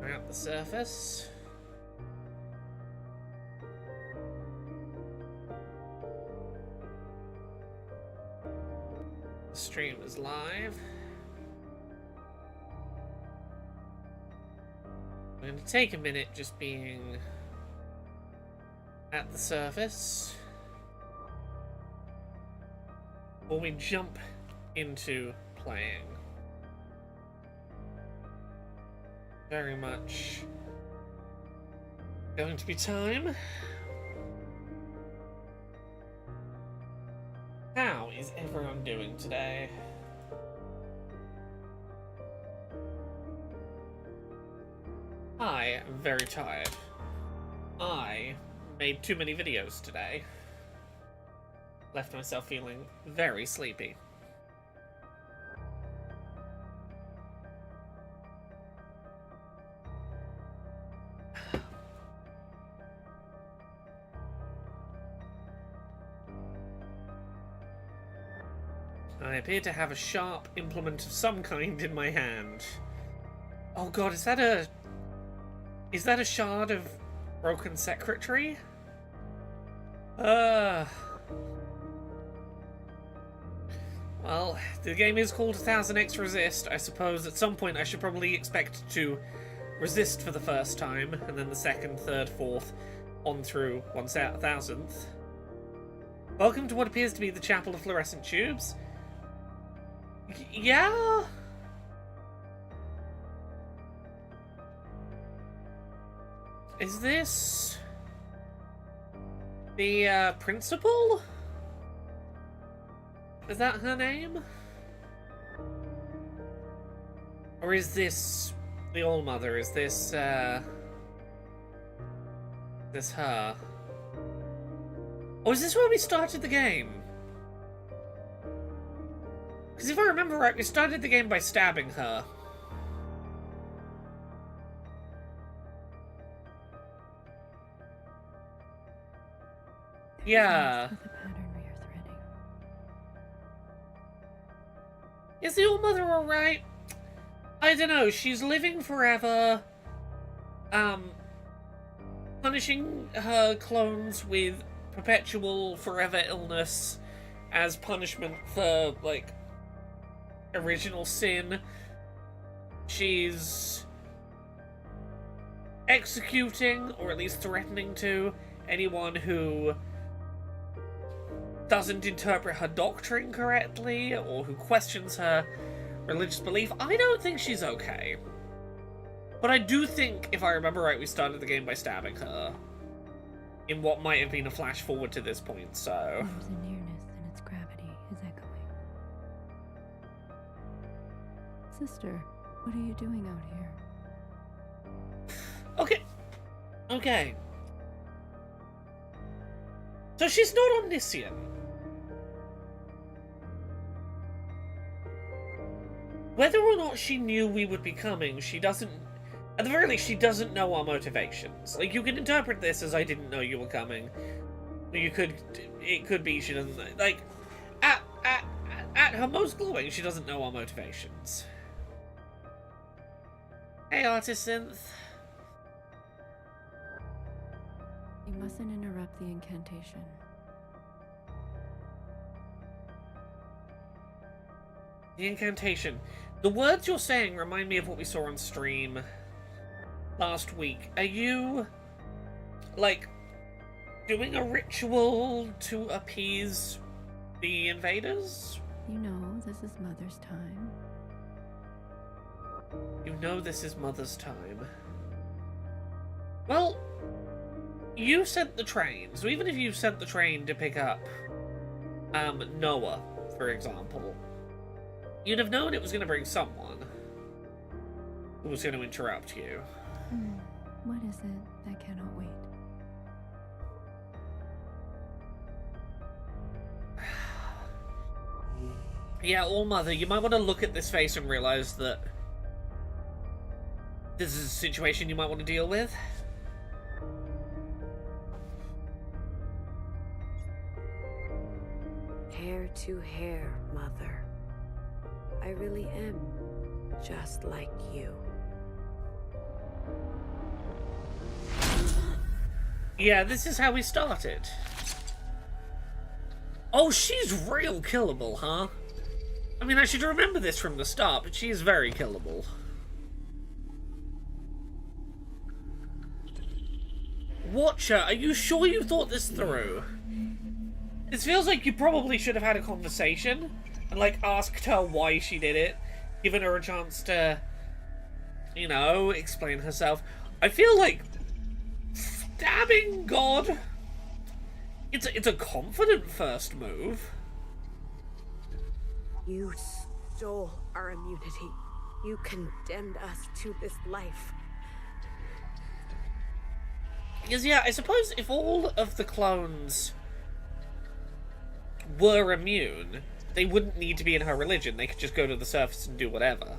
We're at the surface. The stream is live. I'm going to take a minute just being at the surface before we jump into playing. Very much going to be time. How is everyone doing today? I am very tired. I made too many videos today. Left myself feeling very sleepy. I appear to have a sharp implement of some kind in my hand. Oh god, is that a shard of broken secretary? Well, the game is called 1000xRESIST. I suppose at some point I should probably expect to resist for the first time, and then the second, third, fourth, on through 1000th. Welcome to what appears to be the Chapel of Fluorescent Tubes. Yeah? Is this the principal? Is that her name? Or is this the All-Mother? Is this her? Or is this where we started the game? Because if I remember right, we started the game by stabbing her. Yeah. The pattern we are threading. Is the All-Mother alright? I don't know, she's living forever, punishing her clones with perpetual forever illness as punishment for, like, original sin. She's executing, or at least threatening to, anyone who doesn't interpret her doctrine correctly, or who questions her religious belief. I don't think she's okay. But I do think, if I remember right, we started the game by stabbing her. In what might have been a flash forward to this point, so... There's a nearness and its gravity is echoing. Sister, what are you doing out here? Okay. So she's not omniscient. Whether or not she knew we would be coming, she doesn't... At the very least, she doesn't know our motivations. Like, you can interpret this as I didn't know you were coming. You could... It could be she doesn't... Like, at her most glowing, she doesn't know our motivations. Hey, Artist Synth. You mustn't interrupt the incantation. The incantation. The words you're saying remind me of what we saw on stream last week. Are you, like, doing a ritual to appease the invaders? You know, this is Mother's time. You know this is Mother's time. Well, you sent the train, so even if you sent the train to pick up, Noah, for example, you'd have known it was going to bring someone who was going to interrupt you. What is it that cannot wait? Yeah, All-Mother, you might want to look at this face and realize that this is a situation you might want to deal with. Hair to hair, Mother. I really am just like you. Yeah, this is how we started. Oh, she's real killable, huh? I mean, I should remember this from the start, but she is very killable. Watcher, are you sure you thought this through? This feels like you probably should have had a conversation and, like, asked her why she did it, given her a chance to, you know, explain herself. I feel like stabbing God. It's a confident first move. You stole our immunity. You condemned us to this life. Because, yeah, I suppose if all of the clones were immune, they wouldn't need to be in her religion. They could just go to the surface and do whatever.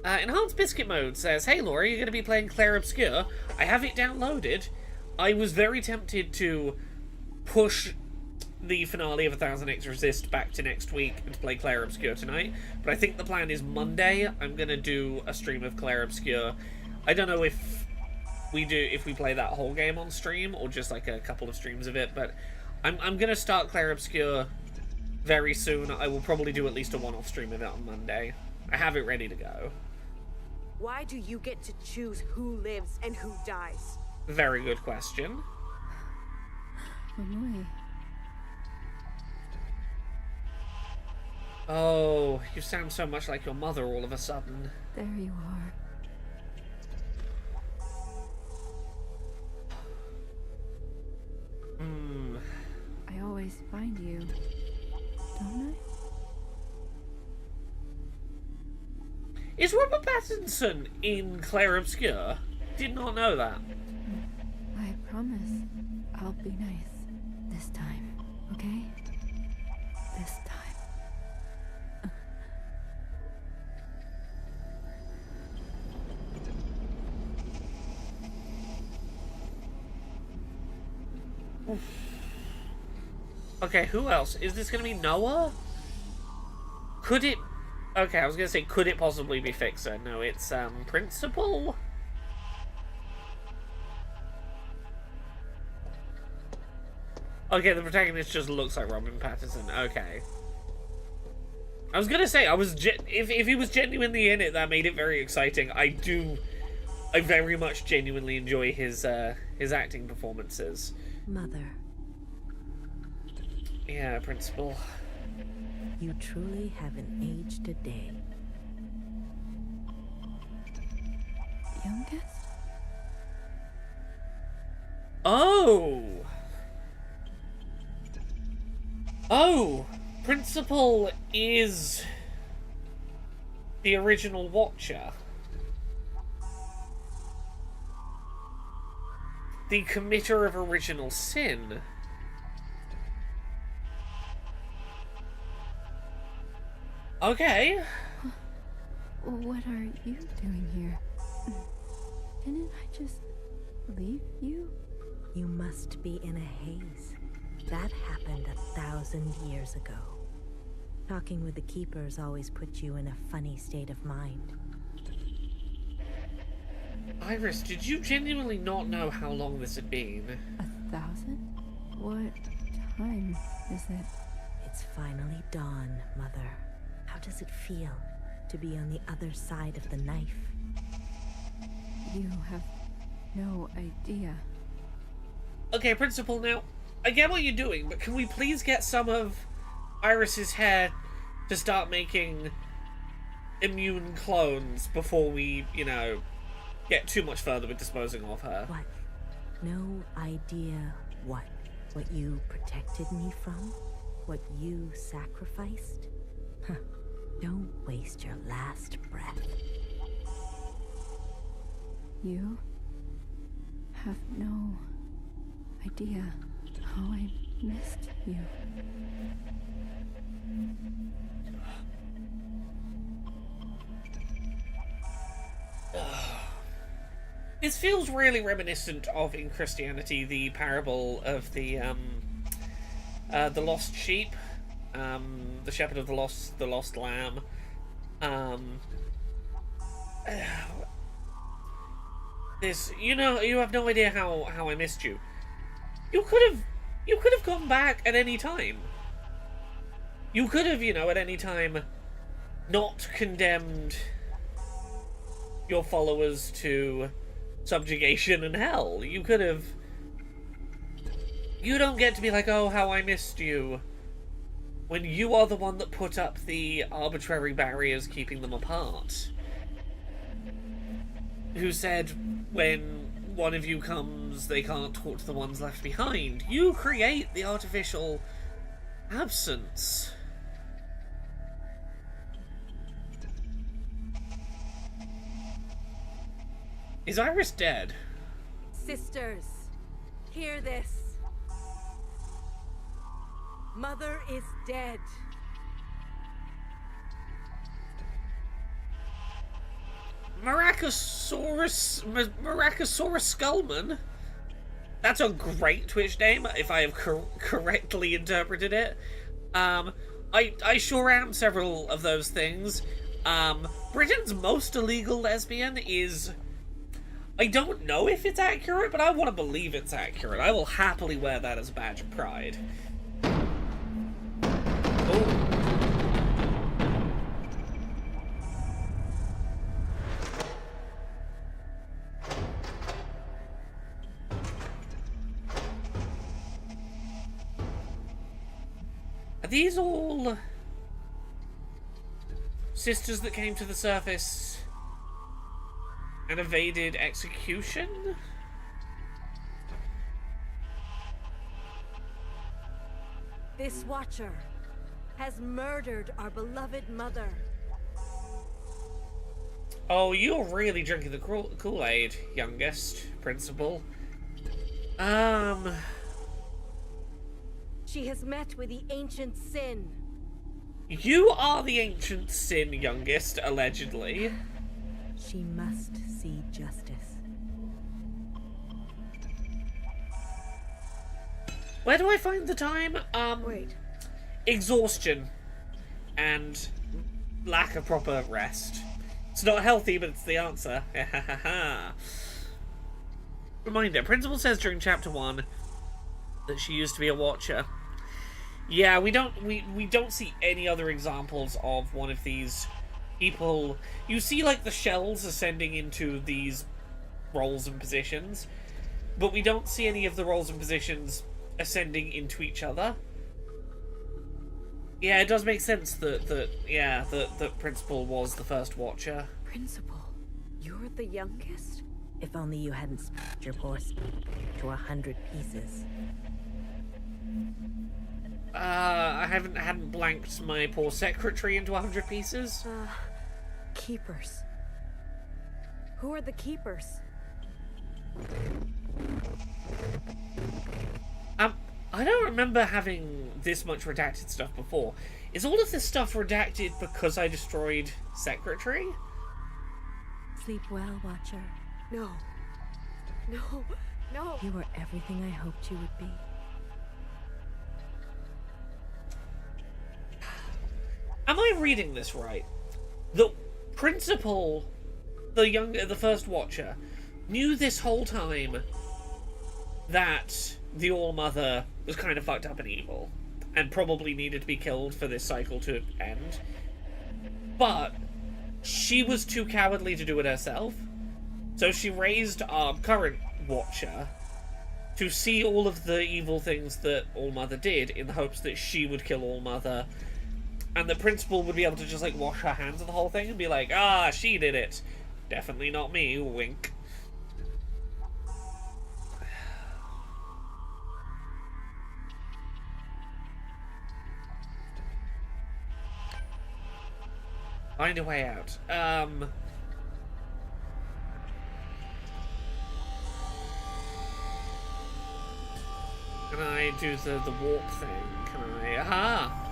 Enhanced Biscuit Mode says, "Hey Laura, you're going to be playing Claire Obscure. I have it downloaded. I was very tempted to push the finale of 1000xRESIST back to next week and to play Claire Obscure tonight, but I think the plan is Monday. I'm going to do a stream of Claire Obscure. I don't know if we play that whole game on stream or just like a couple of streams of it, but I'm going to start Claire Obscure very soon. I will probably do at least a one-off stream of it on Monday. I have it ready to go. Why do you get to choose who lives and who dies? Very good question. Amoy. Oh, you sound so much like your mother all of a sudden. There you are. I always find you, don't I? Is Robert Pattinson in Claire Obscure? Did not know that. I promise I'll be nice this time, okay? This time. Okay, who else? Is this gonna be Noah? Could it... Okay, I was gonna say, could it possibly be Fixer? No, it's, Principal? Okay, the protagonist just looks like Robin Pattinson. Okay. I was gonna say, if he was genuinely in it, that made it very exciting. I very much genuinely enjoy his acting performances. Mother, Yeah, Principal. you truly haven't aged a day. Youngest? Oh! Oh! Principal is the original Watcher. The committer of original sin. Okay. What are you doing here? Didn't I just leave you? You must be in a haze. That happened 1,000 years ago. Talking with the Keepers always puts you in a funny state of mind. Iris, did you genuinely not know how long this had been? 1,000? What time is it? It's finally dawn, Mother. How does it feel to be on the other side of the knife? You have no idea. Okay, Principal, now, I get what you're doing, but can we please get some of Iris's hair to start making immune clones before we, you know, get too much further with disposing of her? What? No idea what? What you protected me from? What you sacrificed? Huh. Don't waste your last breath. You have no idea how I missed you. This feels really reminiscent of, in Christianity, the parable of the lost sheep, the shepherd of the lost lamb. this, you know, you have no idea how I missed you. You could have gone back at any time. You could have, you know, at any time not condemned your followers to subjugation and hell. You could have... You don't get to be like, oh, how I missed you, when you are the one that put up the arbitrary barriers keeping them apart. Who said when one of you comes, they can't talk to the ones left behind. You create the artificial absence. Is Iris dead? Sisters, hear this. Mother is dead. Maracosaurus Skullman? That's a great Twitch name, if I have correctly interpreted it. I sure am several of those things. Britain's most illegal lesbian is... I don't know if it's accurate, but I want to believe it's accurate. I will happily wear that as a badge of pride. Oh. Are these all sisters that came to the surface and evaded execution? This Watcher has murdered our beloved mother. Oh, you're really drinking the Kool-Aid, youngest principal. She has met with the ancient sin. You are the ancient sin, youngest, allegedly. She must see justice. Where do I find the time? Wait. Exhaustion. And lack of proper rest. It's not healthy, but it's the answer. Reminder, Principal says during chapter 1 that she used to be a watcher. Yeah, we don't see any other examples of one of these people. You see, like, the shells ascending into these roles and positions, but we don't see any of the roles and positions ascending into each other. Yeah, it does make sense that Principal was the first Watcher. Principal, you're the youngest? If only you hadn't split your horse to 100 pieces. I hadn't blanked my poor secretary into 100 pieces. Keepers. Who are the keepers? I don't remember having this much redacted stuff before. Is all of this stuff redacted because I destroyed secretary? Sleep well, Watcher. No. No. No. You were everything I hoped you would be. Am I reading this right? The Principal, the first Watcher, knew this whole time that the All-Mother was kind of fucked up and evil, and probably needed to be killed for this cycle to end. But she was too cowardly to do it herself, so she raised our current Watcher to see all of the evil things that All-Mother did, in the hopes that she would kill All-Mother, and the Principal would be able to just, like, wash her hands of the whole thing and be like, ah, she did it. Definitely not me, wink. Find a way out. Can I do the warp thing? Can I? Aha!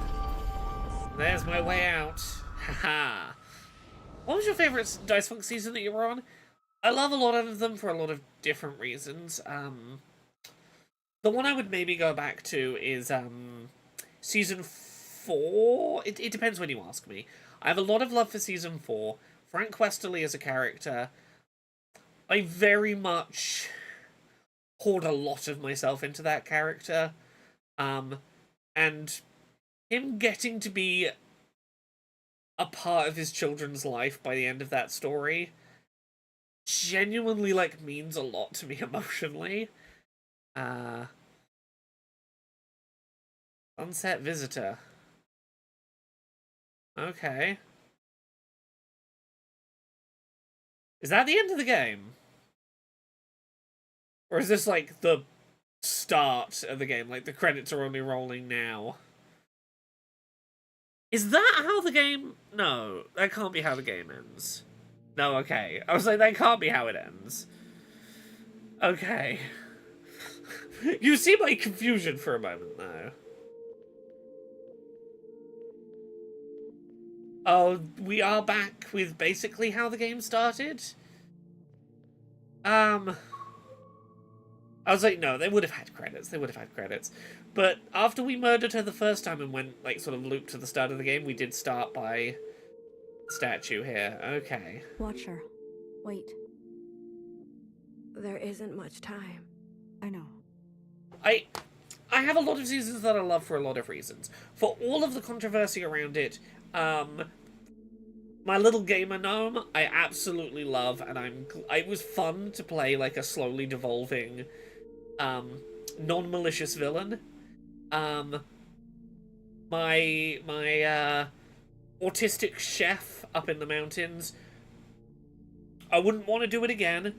There's my way out. Haha. What was your favourite Dice Funk season that you were on? I love a lot of them for a lot of different reasons. The one I would maybe go back to is season 4. It depends when you ask me. I have a lot of love for season 4. Frank Westerly as a character. I very much poured a lot of myself into that character. And him getting to be a part of his children's life by the end of that story genuinely, like, means a lot to me emotionally. Sunset Visitor. Okay. Is that the end of the game? Or is this, like, the start of the game? Like, the credits are only rolling now. Is that how the game... No, that can't be how the game ends. No, okay. I was like, that can't be how it ends. Okay. You see my confusion for a moment, though. Oh, we are back with basically how the game started? I was like, no, they would have had credits. They would have had credits. But after we murdered her the first time and went, like, sort of looped to the start of the game, we did start by statue here. Okay. Watch her. Wait. There isn't much time. I know. I have a lot of seasons that I love for a lot of reasons. For all of the controversy around it, my little gamer gnome, I absolutely love, and it was fun to play like a slowly devolving, non-malicious villain. My autistic chef up in the mountains, I wouldn't want to do it again,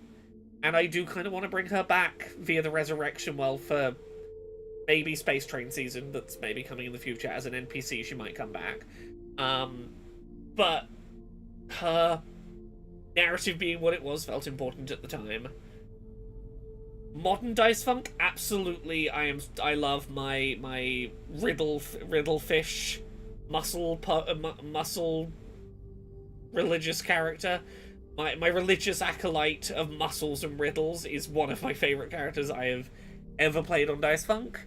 and I do kind of want to bring her back via the resurrection well for maybe Space Train season that's maybe coming in the future. As an NPC, she might come back. But her narrative being what it was felt important at the time. Modern Dice Funk, absolutely. I love my riddle fish muscle religious character. My religious acolyte of muscles and riddles is one of my favorite characters I have ever played on Dice Funk.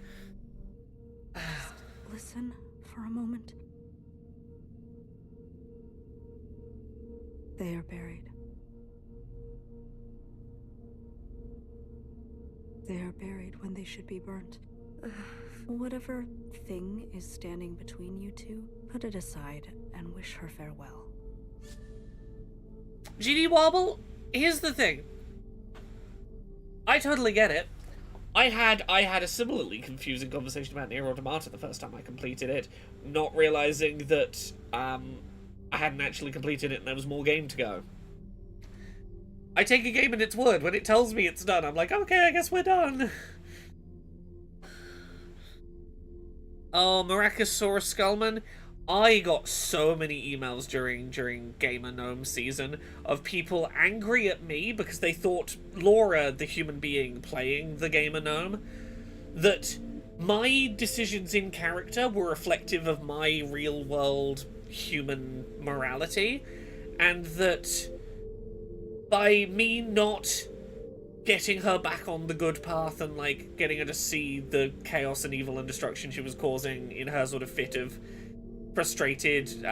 Listen for a moment. They are buried. They are buried when they should be burnt. Whatever thing is standing between you two, put it aside and wish her farewell. GD Wobble, here's the thing. I totally get it. I had a similarly confusing conversation about Nier Automata the first time I completed it, not realizing that I hadn't actually completed it and there was more game to go. I take a game in its word. When it tells me it's done, I'm like, okay, I guess we're done. Oh, Miracusaurus Skullman. I got so many emails during Gamer Gnome season of people angry at me because they thought Laura, the human being playing the Gamer Gnome, that my decisions in character were reflective of my real-world human morality, and that by me not getting her back on the good path and, like, getting her to see the chaos and evil and destruction she was causing in her sort of fit of frustrated,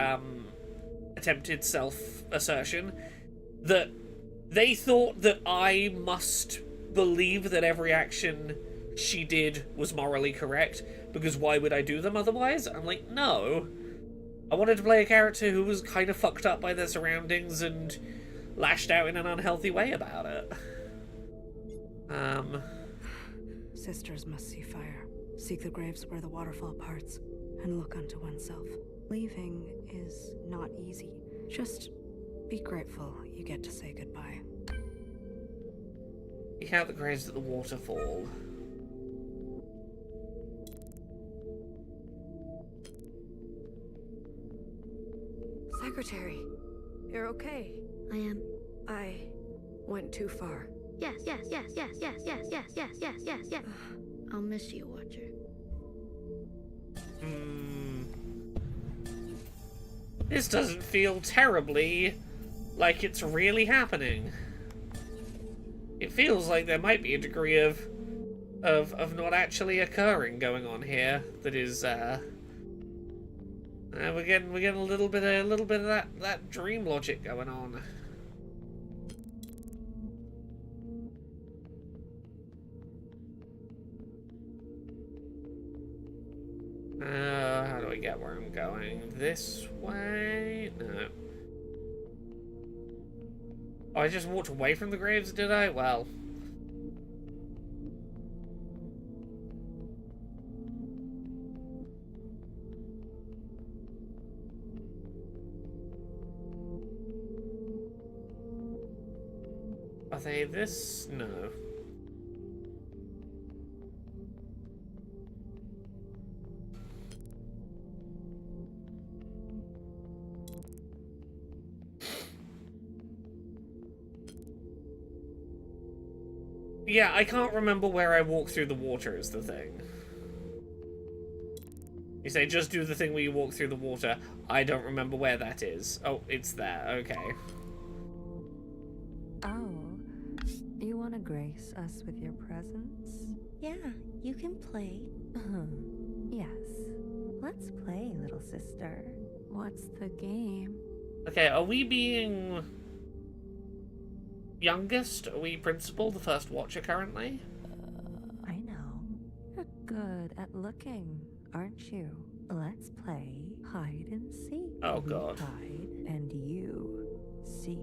attempted self-assertion, that they thought that I must believe that every action she did was morally correct, because why would I do them otherwise? I'm like, no. I wanted to play a character who was kind of fucked up by their surroundings and lashed out in an unhealthy way about it. Sisters must see fire, seek the graves where the waterfall parts, and look unto oneself. Leaving is not easy. Just be grateful you get to say goodbye. Seek out the graves at the waterfall. Secretary, you're okay. I am. I went too far. Yes. I'll miss you, Watcher. This doesn't feel terribly like it's really happening. It feels like there might be a degree of not actually occurring going on here. That is, we're getting a little bit of that dream logic going on. forget where I'm going. This way? No. Oh, I just walked away from the graves, did I? Well. Are they this? No. Yeah, I can't remember where I walk through the water is the thing. You say just do the thing where you walk through the water. I don't remember where that is. Oh, it's there. Okay. Oh, you want to grace us with your presence? Yeah, you can play. Yes. Let's play, little sister. What's the game? Okay, are we being youngest? Are we principal, the first watcher currently? I know. You're good at looking, aren't you? Let's play hide and seek. Oh, We God. hide and you seek.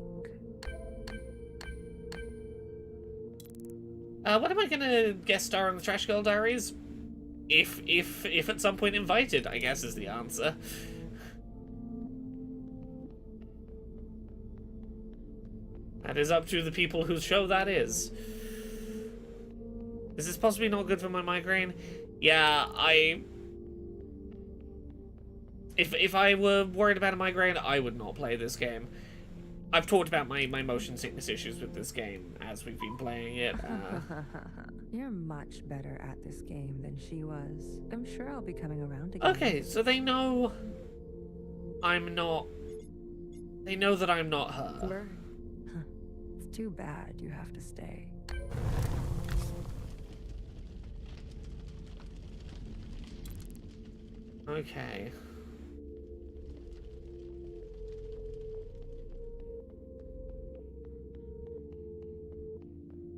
When am I gonna guest star on the Trash Girl Diaries? If at some point invited, I guess is the answer. That is up to the people whose show that is. Is this possibly not good for my migraine? Yeah, If I were worried about a migraine, I would not play this game. I've talked about my motion sickness issues with this game as we've been playing it. You're much better at this game than she was. I'm sure I'll be coming around again. Okay, so they know I'm not... They know that I'm not her. It's too bad you have to stay. Okay.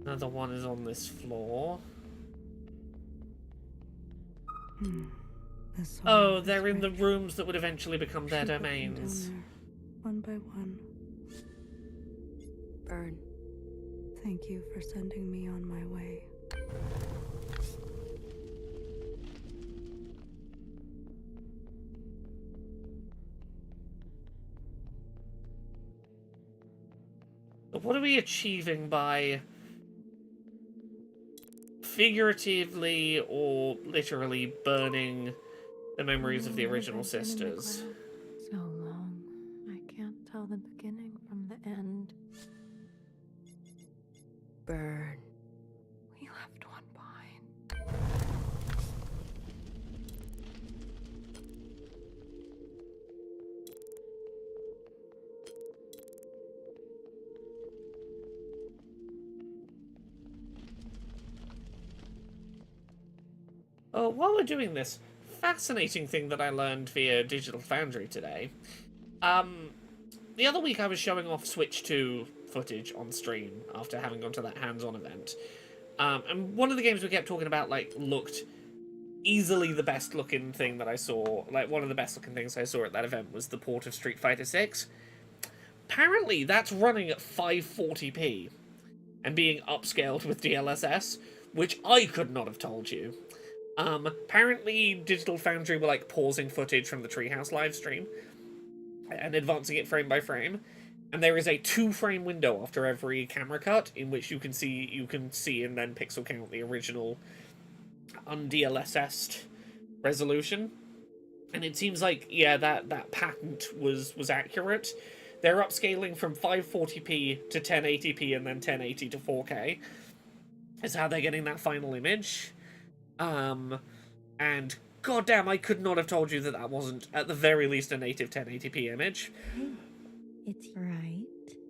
Another one is on this floor. This Oh, one they're is in the right. rooms that would eventually become their She put them down domains. there, one by one. Burn. Thank you for sending me on my way. What are we achieving by figuratively or literally burning the memories of the original sisters? So long, I can't tell the beginning from the end. Burn. We left one behind. Oh, while we're doing this fascinating thing that I learned via Digital Foundry today, the other week I was showing off Switch 2 footage on stream after having gone to that hands-on event. And one of the games we kept talking about, like, looked easily the best looking thing that I saw. Like, one of the best looking things I saw at that event was the port of Street Fighter 6. Apparently, that's running at 540p and being upscaled with DLSS, which I could not have told you. Apparently Digital Foundry were, like, pausing footage from the Treehouse livestream and advancing it frame by frame, and there is a 2-frame window after every camera cut in which you can see and then pixel count the original un-DLSS'd resolution. And it seems like, yeah, that patent was accurate. They're upscaling from 540p to 1080p and then 1080 to 4K is how they're getting that final image. And goddamn, I could not have told you that that wasn't, at the very least, a native 1080p image. Hey, it's right.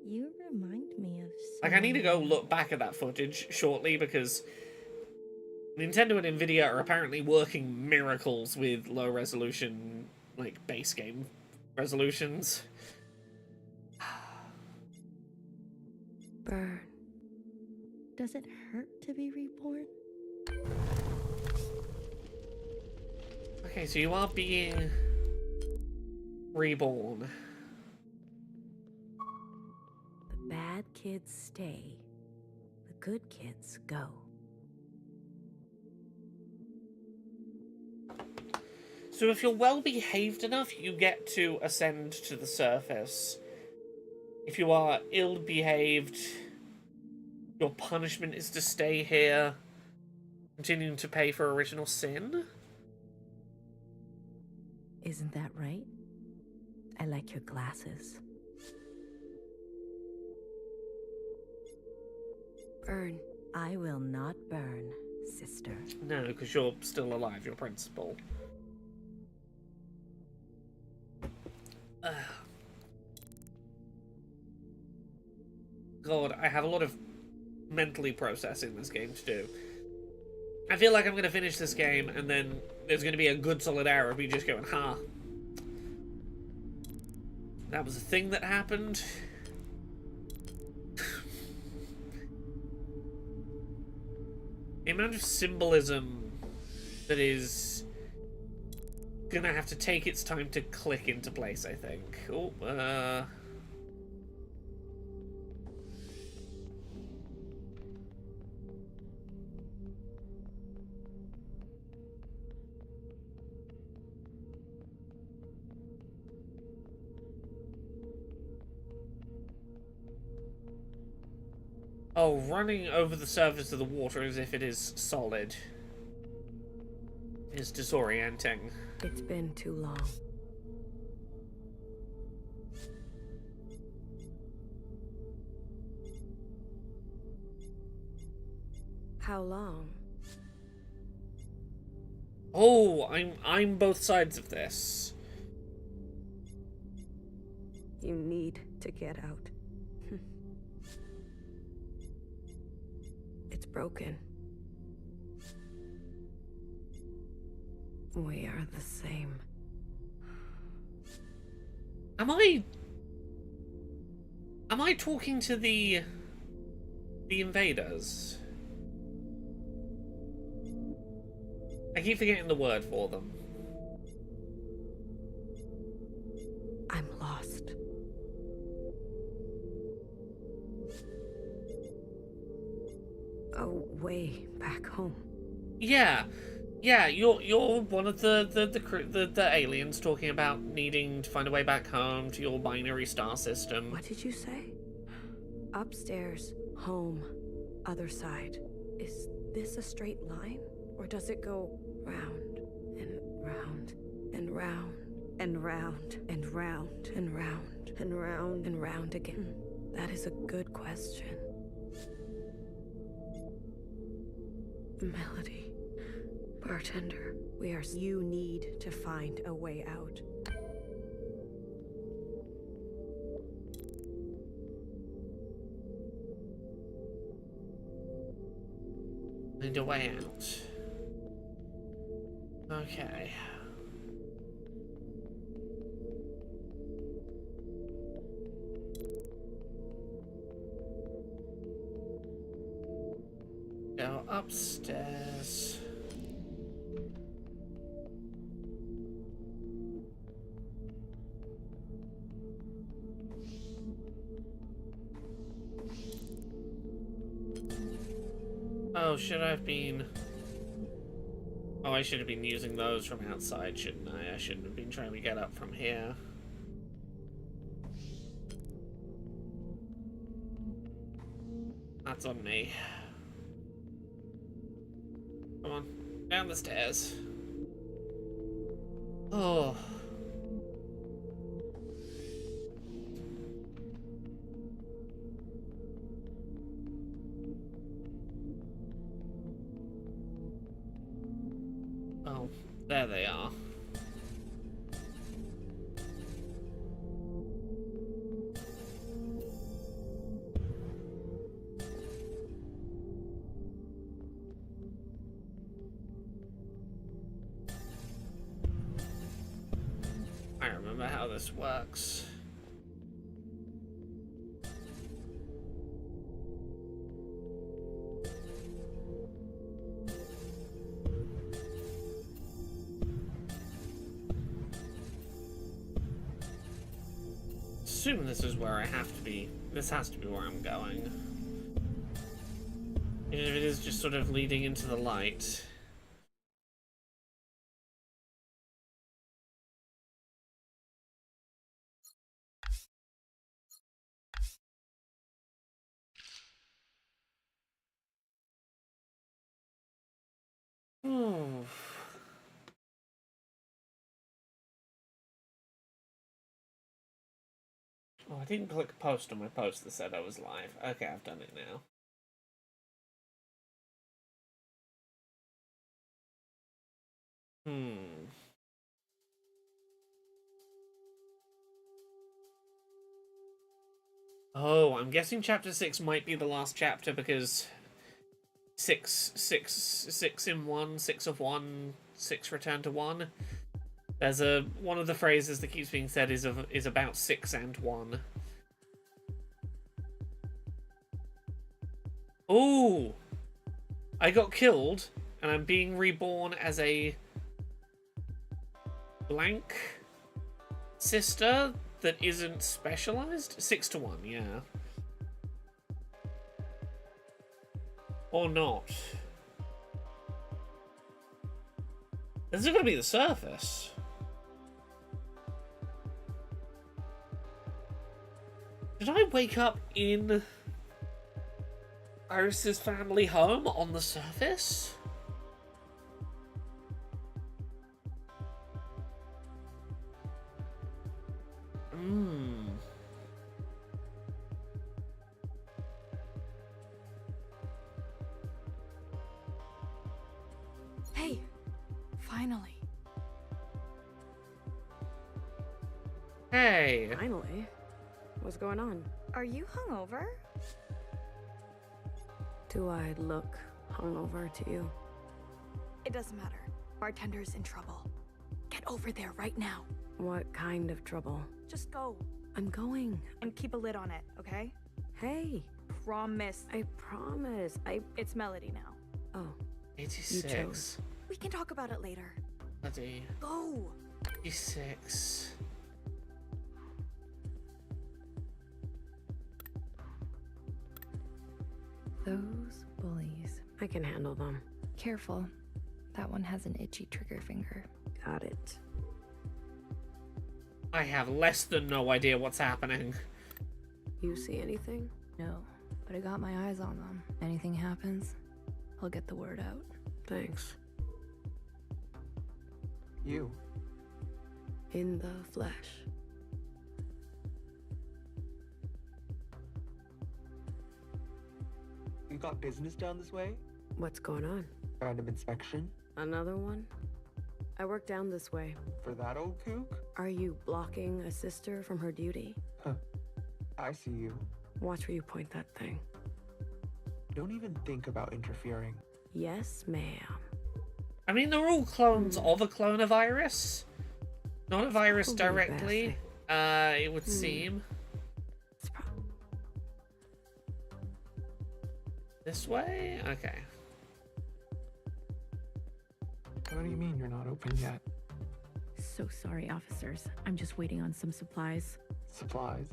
You remind me of Like, I need to go someone. look back at that footage shortly, because Nintendo and Nvidia are apparently working miracles with low-resolution, like, base game resolutions. Burn. Does it hurt to be reborn? Okay, so you are being reborn. The bad kids stay, the good kids go. So if you're well behaved enough, you get to ascend to the surface. If you are ill behaved, your punishment is to stay here, continuing to pay for original sin. Isn't that right? I like your glasses. Burn. I will not burn, sister. No, because you're still alive, your principal. God, I have a lot of mentally processing this game to do. I feel like I'm going to finish this game and then there's going to be a good solid hour of me just going, huh. That was a thing that happened. The amount of symbolism that is gonna have to take its time to click into place, I think. Oh, Oh, running over the surface of the water as if it is solid is disorienting. It's been too long. How long? Oh, I'm both sides of this. You need to get out. It's broken. We are the same. Am I talking to the invaders? I keep forgetting the word for them. I'm lost. Oh, way back home. Yeah, you're one of the aliens talking about needing to find a way back home to your binary star system. What did you say? Upstairs, home, other side. Is this a straight line? Or does it go round and round and round and round and round and round and round and round again? That is a good question. Melody. Bartender, you need to find a way out. Find a way out. Okay. Go upstairs. Oh, should I have been... Oh, I should have been using those from outside, shouldn't I? I shouldn't have been trying to get up from here. That's on me. Come on, down the stairs. Oh. Oh, there they are. I remember how this works. assuming this is where I have to be. This has to be where I'm going. Even if it is just sort of leading into the light. Oh, I didn't click post on my post that said I was live. Okay, I've done it now. Oh, I'm guessing chapter 6 might be the last chapter because six in one, 6 of 1, 6 return to 1. There's one of the phrases that keeps being said is about 6 and 1. Ooh! I got killed, and I'm being reborn as a blank sister that isn't specialized? 6 to 1, yeah. Or not. This is gonna be the surface. Did I wake up in Iris's family home on the surface? Hey, finally. Hey. Finally? What's going on? Are you hungover? Do I look hungover to you? It doesn't matter. Bartender's in trouble. Get over there right now. What kind of trouble? Just go I'm going. and keep a lid on it, okay? Hey, Promise. I promise. It's Melody now. Oh, 86. We can talk about it later. Bloody Go! 86. Those bullies. I can handle them. Careful. That one has an itchy trigger finger. Got it. I have less than no idea what's happening. You see anything? No, but I got my eyes on them. Anything happens, I'll get the word out. Thanks. You. In the flesh. You got business down this way? What's going on? Random inspection? Another one? I work down this way. For that old kook? Are you blocking a sister from her duty? Huh. I see you. Watch where you point that thing. Don't even think about interfering. Yes, ma'am. I mean, they're all clones of a clone of Iris. Not of Iris Probably directly, it would seem. It's This way? Okay. What do you mean you're not open yet? So sorry, officers. I'm just waiting on some supplies. Supplies?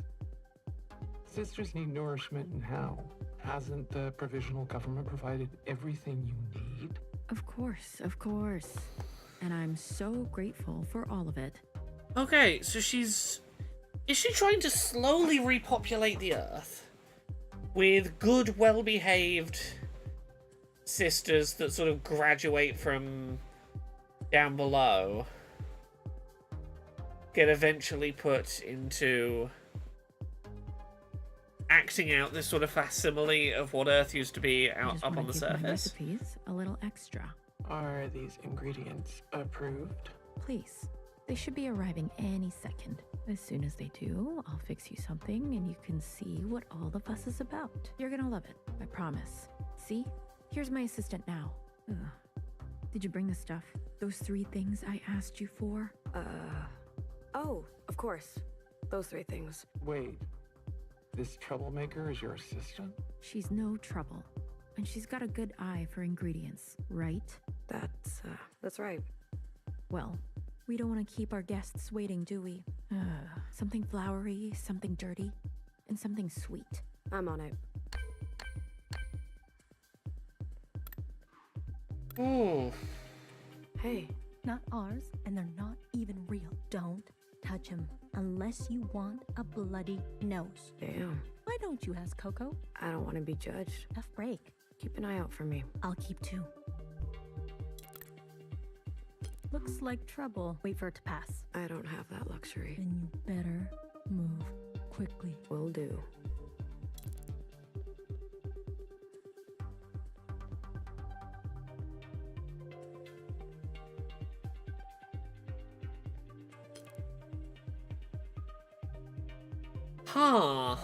Sisters need nourishment, and how? Hasn't the provisional government provided everything you need? Of course, of course. And I'm so grateful for all of it. Okay, so is she trying to slowly repopulate the Earth? With good, well-behaved sisters that sort of graduate from down below, get eventually put into acting out this sort of facsimile of what Earth used to be I out just up wanna on the give my surface. recipes a little extra. Are these ingredients approved? Please. They should be arriving any second. As soon as they do, I'll fix you something and you can see what all the fuss is about. You're gonna love it, I promise. See? Here's my assistant now. Ugh. Did you bring the stuff? Those 3 things I asked you for? Oh, of course. Those 3 things. Wait. This troublemaker is your assistant? She's no trouble. And she's got a good eye for ingredients, right? That's right. Well, we don't want to keep our guests waiting, do we? Something flowery, something dirty, and something sweet. I'm on it. Ooh. Hey, Not ours, and they're not even real. Don't touch them unless you want a bloody nose. damn. Why don't you ask Coco? I don't want to be judged. Tough break. Keep an eye out for me. I'll keep two. Looks like trouble. Wait for it to pass. I don't have that luxury. Then you better move quickly. Will do. Huh.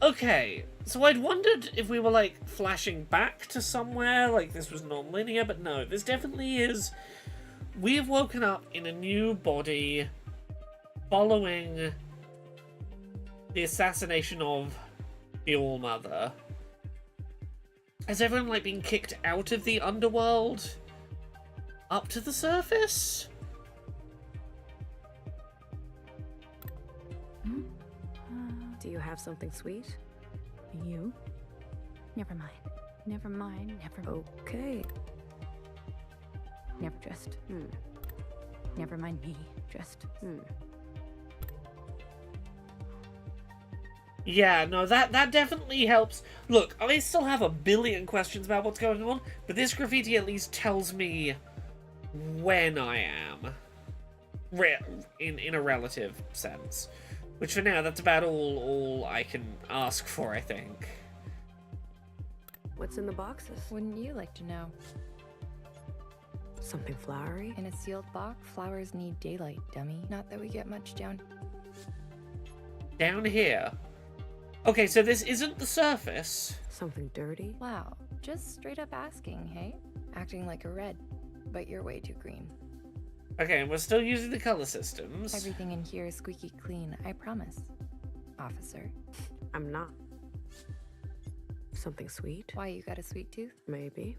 Okay, so I'd wondered if we were, like, flashing back to somewhere, like this was non-linear, but no, this definitely is... We have woken up in a new body following the assassination of the All-Mother. Has everyone, like, been kicked out of the underworld up to the surface? Do you have something sweet? You? Never mind. Never mind. Never. Okay. Never just. Never mind me. Just. Yeah, no, that definitely helps. Look, I still have a billion questions about what's going on, but this graffiti at least tells me when I am. In a relative sense. Which for now, that's about all I can ask for, I think. What's in the boxes? Wouldn't you like to know? Something flowery? In a sealed box, flowers need daylight, dummy. Not that we get much down. Down here. Okay, so this isn't the surface. Something dirty? Wow, just straight up asking, hey? Acting like a red, but you're way too green. Okay, and we're still using the color systems. Everything in here is squeaky clean, I promise. Officer. I'm not. Something sweet? Why, you got a sweet tooth? Maybe.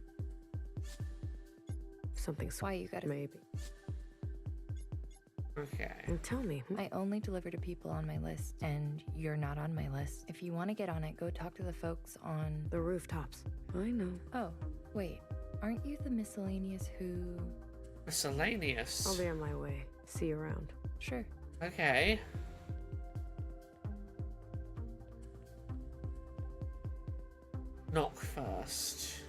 Something sweet? Why, you got a... Maybe. Okay. And tell me. I only deliver to people on my list, and you're not on my list. If you want to get on it, go talk to the folks on... The rooftops. I know. Oh, wait. Aren't you the miscellaneous who... Miscellaneous. I'll be on my way. See you around. Sure. Okay. Knock first.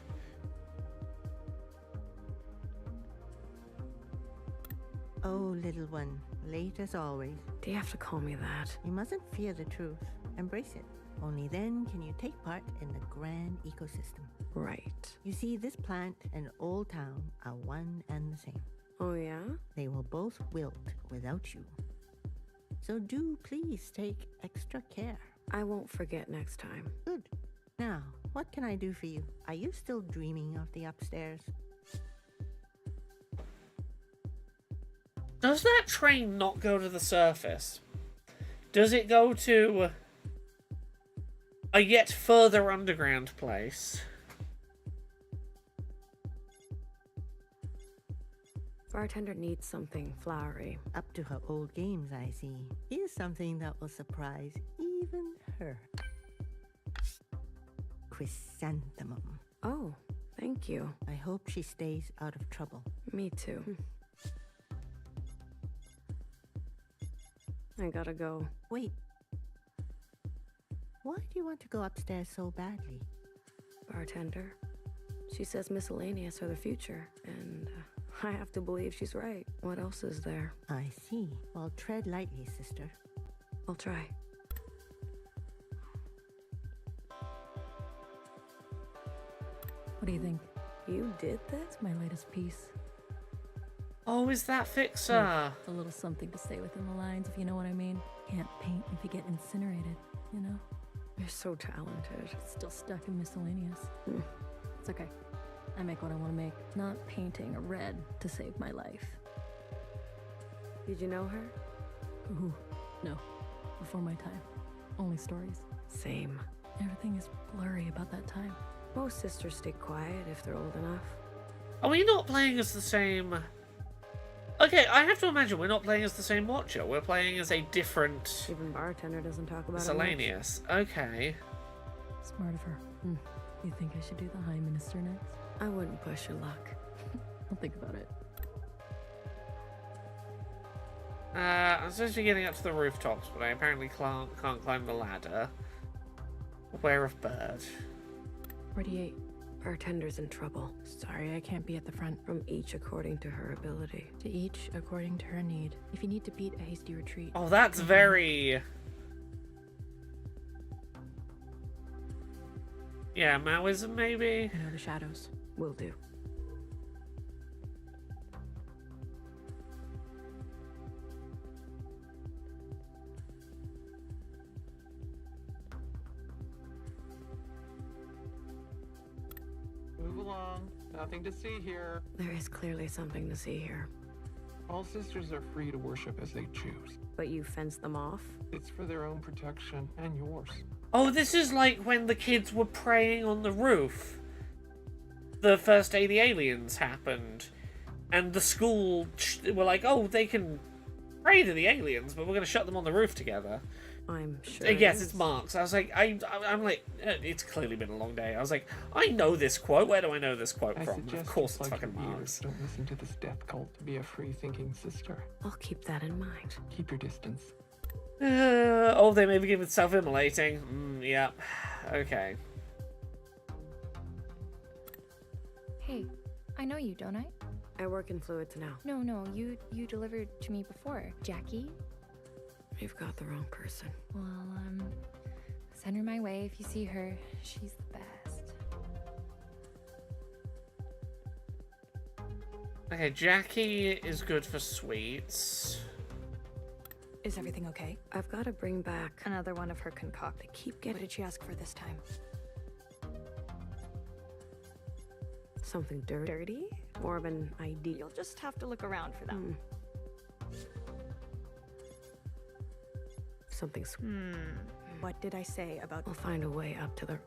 Oh, little one, late as always. Do you have to call me that? You mustn't fear the truth. Embrace it. Only then can you take part in the grand ecosystem. Right. You see, this plant and Old Town are one and the same. Oh, yeah? They will both wilt without you. So do please take extra care. I won't forget next time. Good. Now, what can I do for you? Are you still dreaming of the upstairs? Does that train not go to the surface? Does it go to a yet further underground place? Bartender needs something flowery. Up to her old games, I see. Here's something that will surprise even her. Chrysanthemum. Oh, thank you. I hope she stays out of trouble. Me too. I gotta go. Wait. Why do you want to go upstairs so badly? Bartender. She says miscellaneous are the future, and I have to believe she's right. What else is there? I see. Well, tread lightly, sister. I'll try. What do you think? You did this? It's my latest piece. Oh, is that Fixer? A little something to say within the lines, if you know what I mean. Can't paint if you get incinerated, you know? You're so talented. Still stuck in miscellaneous. It's okay. I make what I want to make. Not painting a red to save my life. Did you know her? Ooh, no. Before my time. Only stories. Same. Everything is blurry about that time. Most sisters stay quiet if they're old enough. Are we not playing as the same... Okay, I have to imagine we're not playing as the same Watcher. We're playing as a different Even bartender doesn't talk about miscellaneous. Okay. Smart of her. You think I should do the High Minister next? I wouldn't push your luck. I'll think about it. I'm supposed to be getting up to the rooftops, but I apparently can't climb the ladder. Aware of bird. 48. Bartender's in trouble. Sorry, I can't be at the front. From each according to her ability. To each according to her need. If you need to beat a hasty retreat. Oh, that's very... Yeah, Maoism, maybe? I know the shadows. Will do. Move along. Nothing to see here. There is clearly something to see here. All sisters are free to worship as they choose. But you fence them off? It's for their own protection and yours. Oh, this is like when the kids were praying on the roof. The first day the aliens happened. And the school were like, oh, they can pray to the aliens, but we're going to shut them on the roof together. I'm sure. Yes, it's Mark's. I was like, I'm like, it's clearly been a long day. I was like, I know this quote. Where do I know this quote from? Of course it's fucking Mark's. Don't listen to this death cult to be a free-thinking sister. I'll keep that in mind. Keep your distance. Oh, they may begin with self-immolating. Yeah. Okay. Hey, I know you, don't I? I work in fluids now. No, you delivered to me before. Jackie? You've got the wrong person. Well, send her my way if you see her. She's the best. Okay, Jackie is good for sweets. Is everything okay? I've got to bring back Another one of her concoct. I keep What getting did she ask for this time? something dirty. More of an ideal. You'll just have to look around for them. Something sweet. What did I say about... We'll find a way up to the...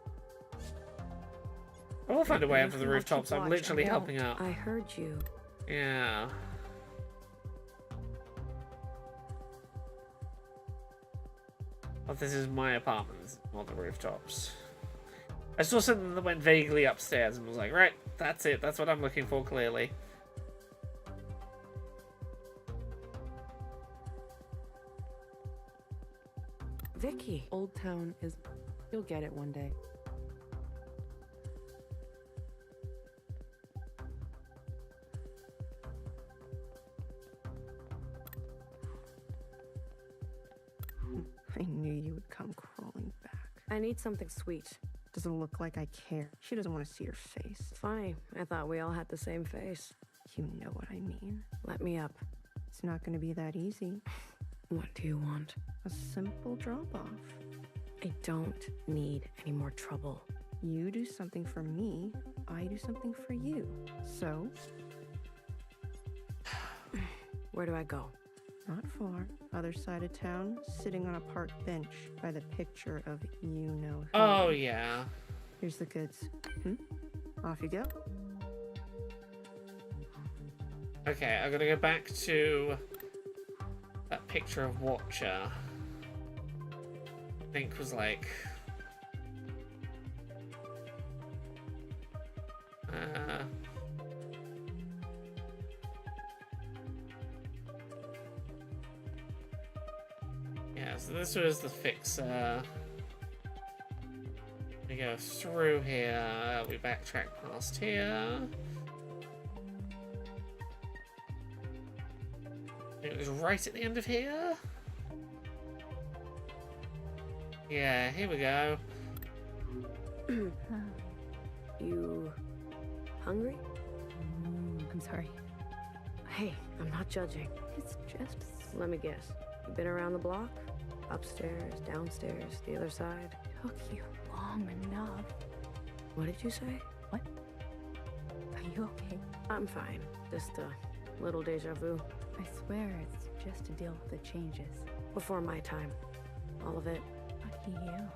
I will find a way up to the rooftops. I'm watch. literally I helping out. I heard you. Yeah. Oh, this is my apartment, not the rooftops. I saw something that went vaguely upstairs and was like, right, that's it. That's what I'm looking for, clearly. Vicky. Old Town is... You'll get it one day. I knew you would come crawling back. I need something sweet. Doesn't look like I care. She doesn't want to see your face. Funny. I thought we all had the same face. You know what I mean. Let me up. It's not going to be that easy. What do you want? A simple drop-off. I don't need any more trouble. You do something for me, I do something for you. So? Where do I go? Not far. Other side of town, sitting on a park bench by the picture of you-know-who. Oh, yeah. Here's the goods. Off you go. Okay, I'm gonna go back to that picture of Watcher. I think was like... Yeah, so this was the fixer. We go through here, we backtrack past here. It was right at the end of here. Yeah, here we go. You hungry? I'm sorry. Hey, I'm not judging. It's just... Let me guess. You been around the block? Upstairs, downstairs, the other side? Took you long enough. What did you say? What? Are you okay? I'm fine. Just a little deja vu. I swear it's just to deal with the changes. Before my time. All of it. Lucky you.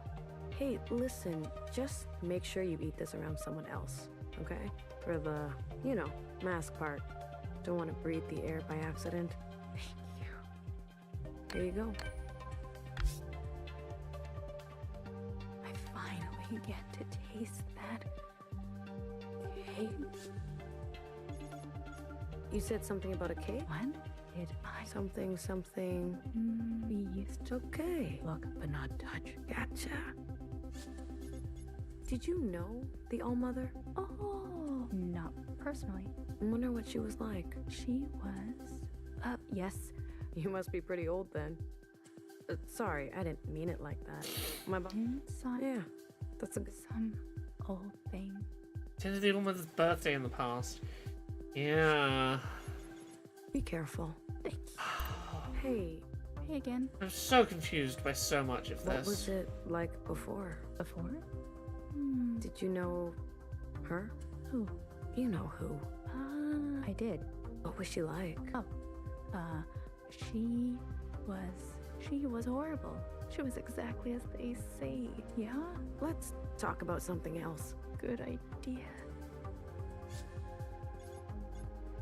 Hey, listen, just make sure you eat this around someone else, okay? For the, mask part. Don't want to breathe the air by accident. Thank you. Here you go. I finally get to taste that cake. You said something about a cake? What did I? Something. We used to Okay. look but not touch. Gotcha. Did you know the All-Mother? Oh, not personally. I wonder what she was like. She was. Yes. You must be pretty old then. Sorry, I didn't mean it like that. Inside. Yeah, that's a some old thing. Attended the All-Mother's birthday in the past. Yeah. Be careful. Thank you. Hey, Hey again. I'm so confused by so much of what this. was it like before? Before? Did you know her? Who? You know who. I did. What was she like? Oh. She was horrible. She was exactly as they say. Yeah? Let's talk about something else. Good idea.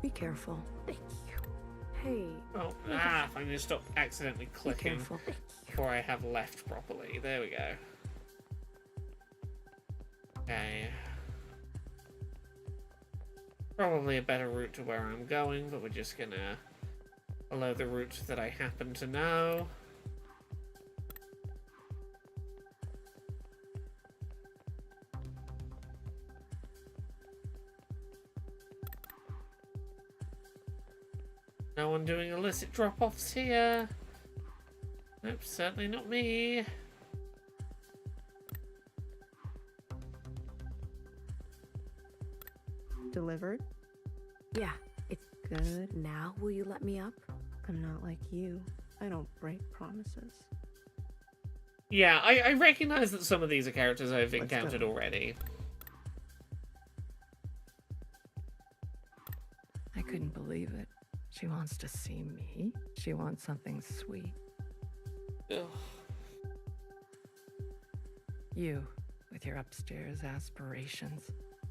Be careful. Thank you. Hey, Oh, if I can just stop accidentally be clicking careful. before I have left properly. There we go. Okay. Probably a better route to where I'm going, but we're just gonna follow the route that I happen to know. No one doing illicit drop-offs here. Nope, certainly not me. Delivered? Yeah, it's Good. now. Will you let me up? I'm not like you. I don't break promises. Yeah, I recognize that some of these are characters I've Let's encountered go. already. I couldn't believe it. She wants to see me. She wants something sweet. Ugh. You, with your upstairs aspirations.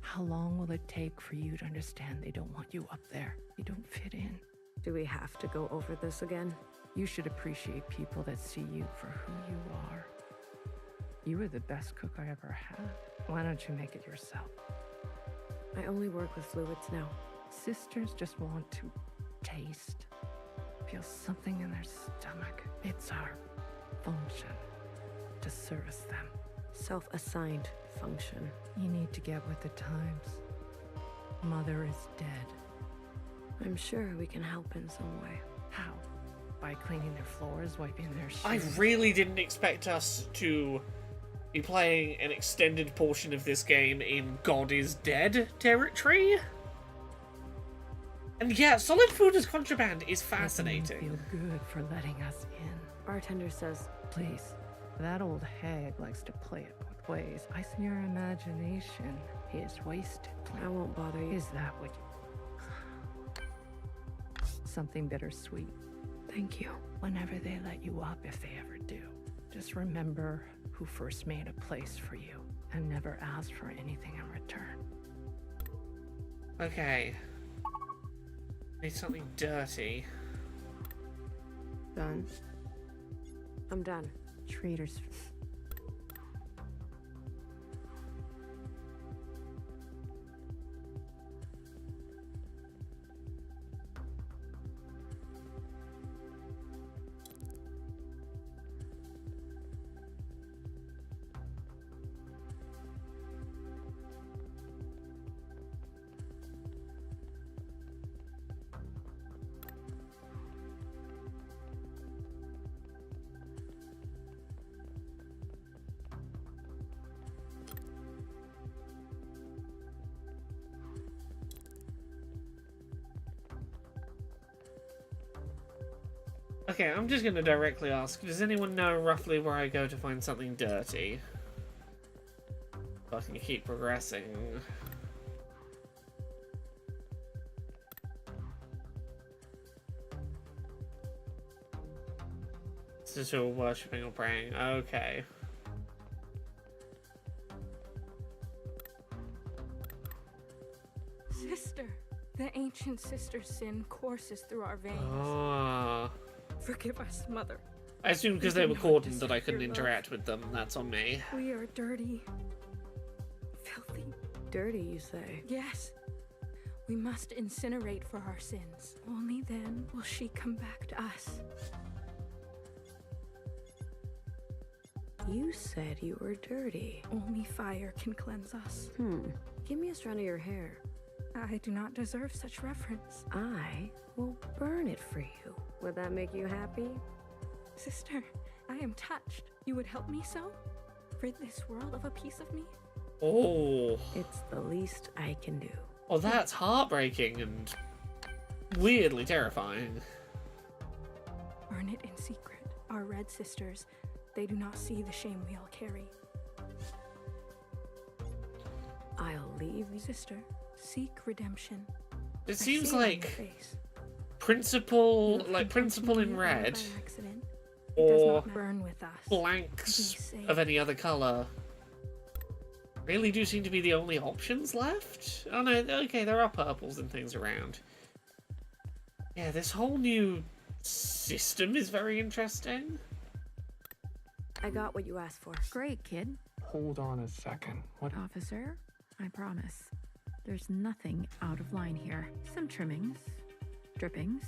How long will it take for you to understand they don't want you up there? You don't fit in. Do we have to go over this again? You should appreciate people that see you for who you are. You were the best cook I ever had. Why don't you make it yourself? I only work with fluids now. Sisters just want to taste, feel something in their stomach. It's our function to service them. Self-assigned function. You need to get with the times. Mother is dead. I'm sure we can help in some way. How? By cleaning their floors, wiping their shoes? I really didn't expect us to be playing an extended portion of this game in God is Dead territory. And yeah, solid food as contraband is fascinating. Feel good for letting us in. Bartender says, Please, that old hag likes to play it both ways. I see your imagination is wasted. I won't bother you. Is that what you... Something bittersweet. Thank you. Whenever they let you up, if they ever do, just remember who first made a place for you and never ask for anything in return. Okay. Need something dirty. Done. I'm done. Traitors. Okay, I'm just gonna directly ask, does anyone know roughly where I go to find something dirty? So I can keep progressing. This is all worshipping or praying. Okay. Sister, The ancient sister's sin courses through our veins. Ah. Forgive us, Mother. I assume because they were cordoned that I couldn't interact with them. That's on me. We are dirty. Filthy. Dirty, you say? Yes. We must incinerate for our sins. Only then will she come back to us. You said you were dirty. Only fire can cleanse us. Give me a strand of your hair. I do not deserve such reverence. I will burn it for you. Would that make you happy? Sister, I am touched. You would help me so? Rid this world of a piece of me? Oh. It's the least I can do. Oh, that's heartbreaking and weirdly terrifying. Burn it in secret. Our red sisters, they do not see the shame we all carry. I'll leave you. Sister, seek redemption. It I seems see it on your like face. Principal in red, or burn with us. blanks of any other color. Really do seem to be the only options left? Oh no, okay, there are purples and things around. Yeah, this whole new system is very interesting. I got what you asked for. Great, kid. Hold on a second. What? Officer, I promise. There's nothing out of line here. Some trimmings, drippings,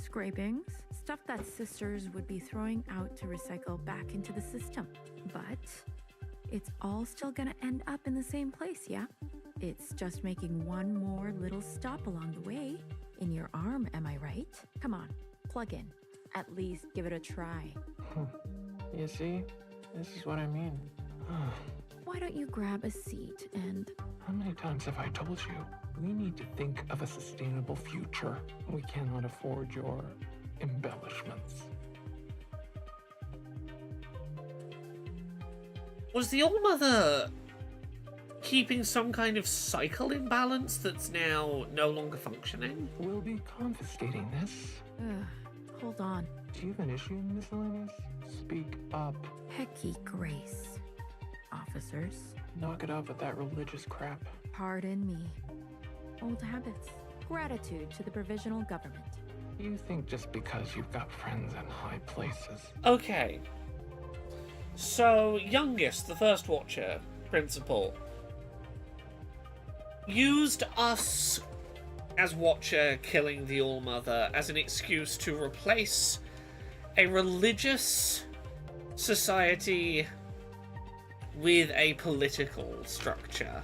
scrapings, stuff that sisters would be throwing out to recycle back into the system. But it's all still gonna end up in the same place, yeah? It's just making one more little stop along the way. In your arm, am I right? Come on, plug in. At least give it a try. You see? This is what I mean. Why don't you grab a seat and... How many times have I told you? We need to think of a sustainable future. We cannot afford your embellishments. Was the Old Mother keeping some kind of cycle imbalance that's now no longer functioning? We'll be confiscating this. Hold on. Do you have an issue, miscellaneous? Speak up. Hecky grace. Officers. Knock it off with that religious crap. Pardon me. Old habits. Gratitude to the provisional government. You think just because you've got friends in high places. Okay. So, youngest, the first watcher, principal, used us as watcher killing the All-Mother as an excuse to replace a religious society with a political structure.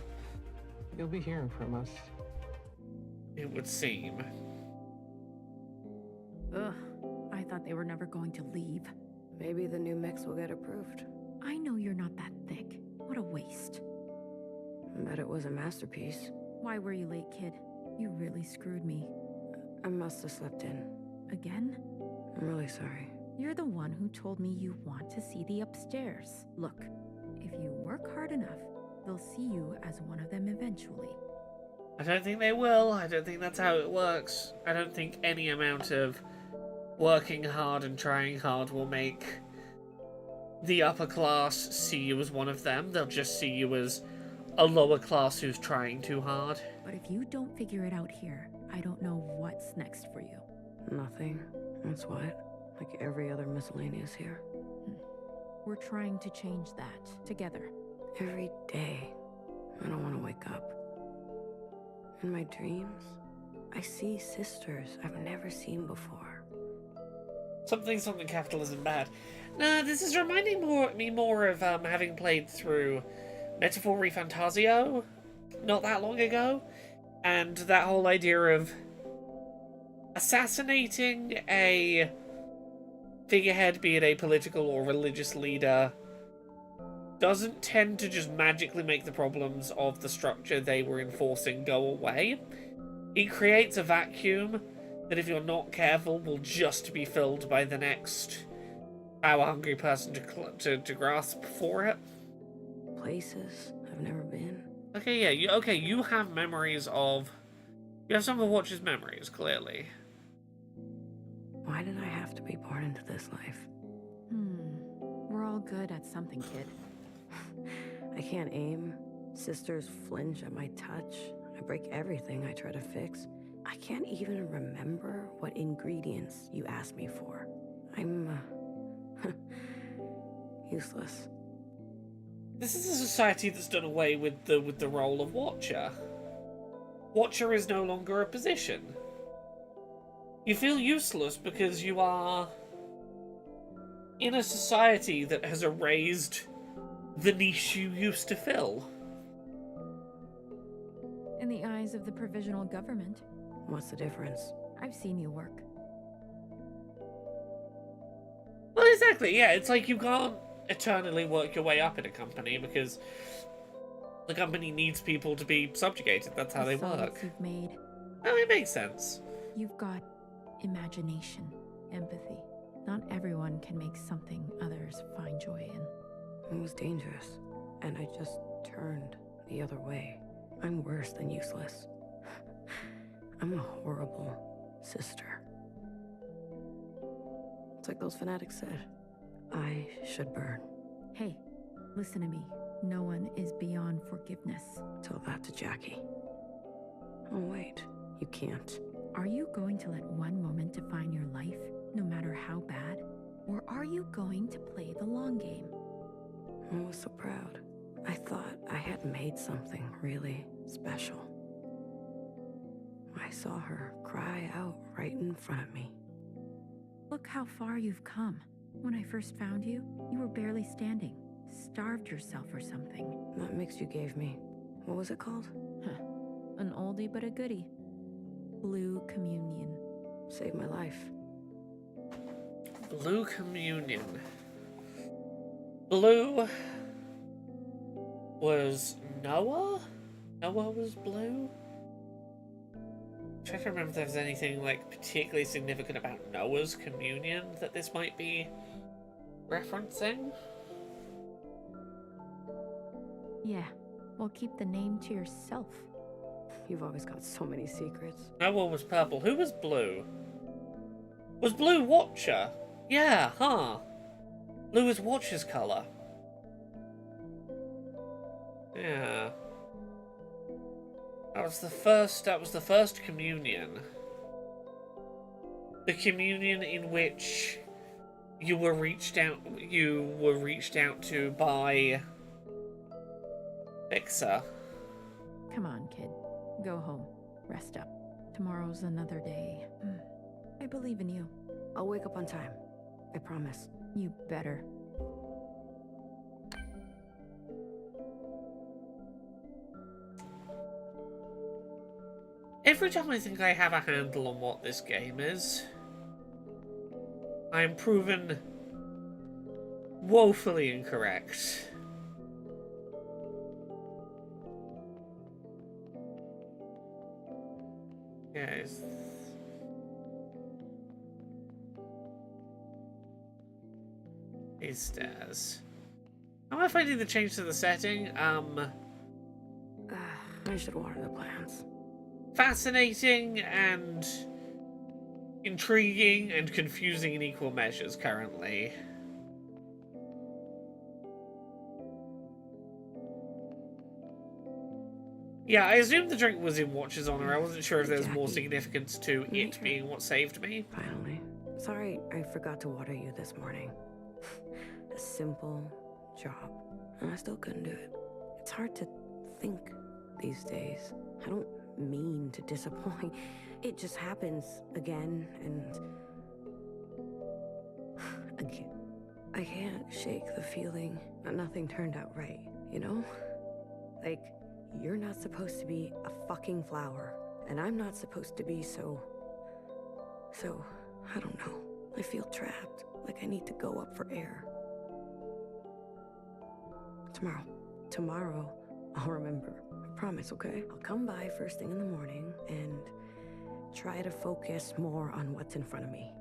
You'll be hearing from us. It would seem. Ugh, I thought they were never going to leave. Maybe the new mix will get approved. I know you're not that thick. What a waste. Bet it was a masterpiece. Why were you late, kid? You really screwed me. I must have slept in. Again? I'm really sorry. You're the one who told me you want to see the upstairs. Look, if you work hard enough, they'll see you as one of them eventually. I don't think they will. I don't think that's how it works. I don't think any amount of working hard and trying hard will make the upper class see you as one of them. They'll just see you as a lower class who's trying too hard. But if you don't figure it out here, I don't know what's next for you. Nothing. That's what. Like every other miscellaneous here. We're trying to change that together. Every day, I don't want to wake up. In my dreams, I see sisters I've never seen before. Something capitalism bad. Nah, this is reminding me more of having played through Metaphor Refantasio not that long ago, and that whole idea of assassinating a figurehead, be it a political or religious leader, doesn't tend to just magically make the problems of the structure they were enforcing go away. It creates a vacuum that, if you're not careful, will just be filled by the next power-hungry person to grasp for it. Places I've never been. Okay, yeah, you have memories of... You have some of the Watcher's memories, clearly. Why did I have to be born into this life? We're all good at something, kid. I can't aim. Sisters flinch at my touch. I break everything I try to fix. I can't even remember what ingredients you asked me for. I'm, useless. This is a society that's done away with the role of Watcher. Watcher is no longer a position. You feel useless because you are in a society that has erased the niche you used to fill. In the eyes of the provisional government. What's the difference? I've seen you work. Well, exactly, yeah. It's like you can't eternally work your way up in a company because the company needs people to be subjugated. That's how they work. You've made. Oh, it makes sense. You've got imagination, empathy. Not everyone can make something others find joy in. It was dangerous, and I just turned the other way. I'm worse than useless. I'm a horrible sister. It's like those fanatics said. I should burn. Hey, listen to me. No one is beyond forgiveness. Tell that to Jackie. Oh, wait. You can't. Are you going to let one moment define your life, no matter how bad? Or are you going to play the long game? I was so proud. I thought I had made something really special. I saw her cry out right in front of me. Look how far you've come. When I first found you, you were barely standing. Starved yourself or something. That mix you gave me, what was it called? An oldie but a goodie. Blue Communion. Saved my life. Blue Communion. Blue was Noah? Noah was blue? I'm trying to remember if there's anything like particularly significant about Noah's communion that this might be referencing. Yeah, well, keep the name to yourself. You've always got so many secrets. Noah was purple. Who was blue? Was blue Watcher? Yeah, huh? Blue is Watcher's color. Yeah. That was the first communion. The communion in which you were reached out to by Fixer. Come on, kid. Go home. Rest up. Tomorrow's another day. I believe in you. I'll wake up on time. I promise. You better. Every time I think I have a handle on what this game is, I am proven woefully incorrect. Yes. These stairs. How am I finding the change to the setting? I should water the plants. Fascinating and intriguing and confusing in equal measures currently. Yeah, I assumed the drink was in Watcher's honor. I wasn't sure if there was more significance to it being what saved me. Finally. Sorry I forgot to water you this morning. A simple job. And I still couldn't do it. It's hard to think these days. I don't mean to disappoint. It just happens again and again. I can't shake the feeling that nothing turned out right, you know? Like, you're not supposed to be a fucking flower, and I'm not supposed to be so, I don't know. I feel trapped, like I need to go up for air. Tomorrow, I'll remember. I promise, okay? I'll come by first thing in the morning and try to focus more on what's in front of me.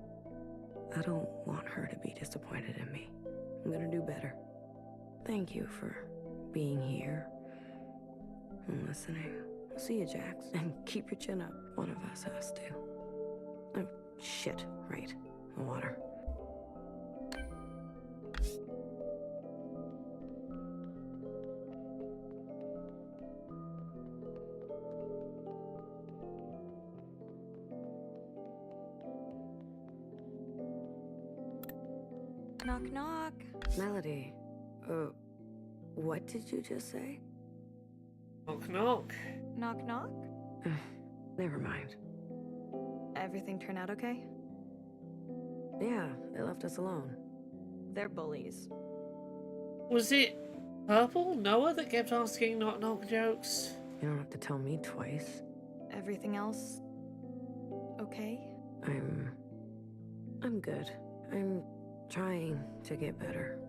I don't want her to be disappointed in me. I'm gonna do better. Thank you for being here and listening. I'll see you, Jax. And keep your chin up. One of us has to. Oh, shit. Right. The water. Knock, knock. Melody, what did you just say? Knock, knock. Knock, knock? Never mind. Everything turn out okay? Yeah, they left us alone. They're bullies. Was it Purple Noah that kept asking knock knock jokes? You don't have to tell me twice. Everything else okay? I'm good. I'm trying to get better.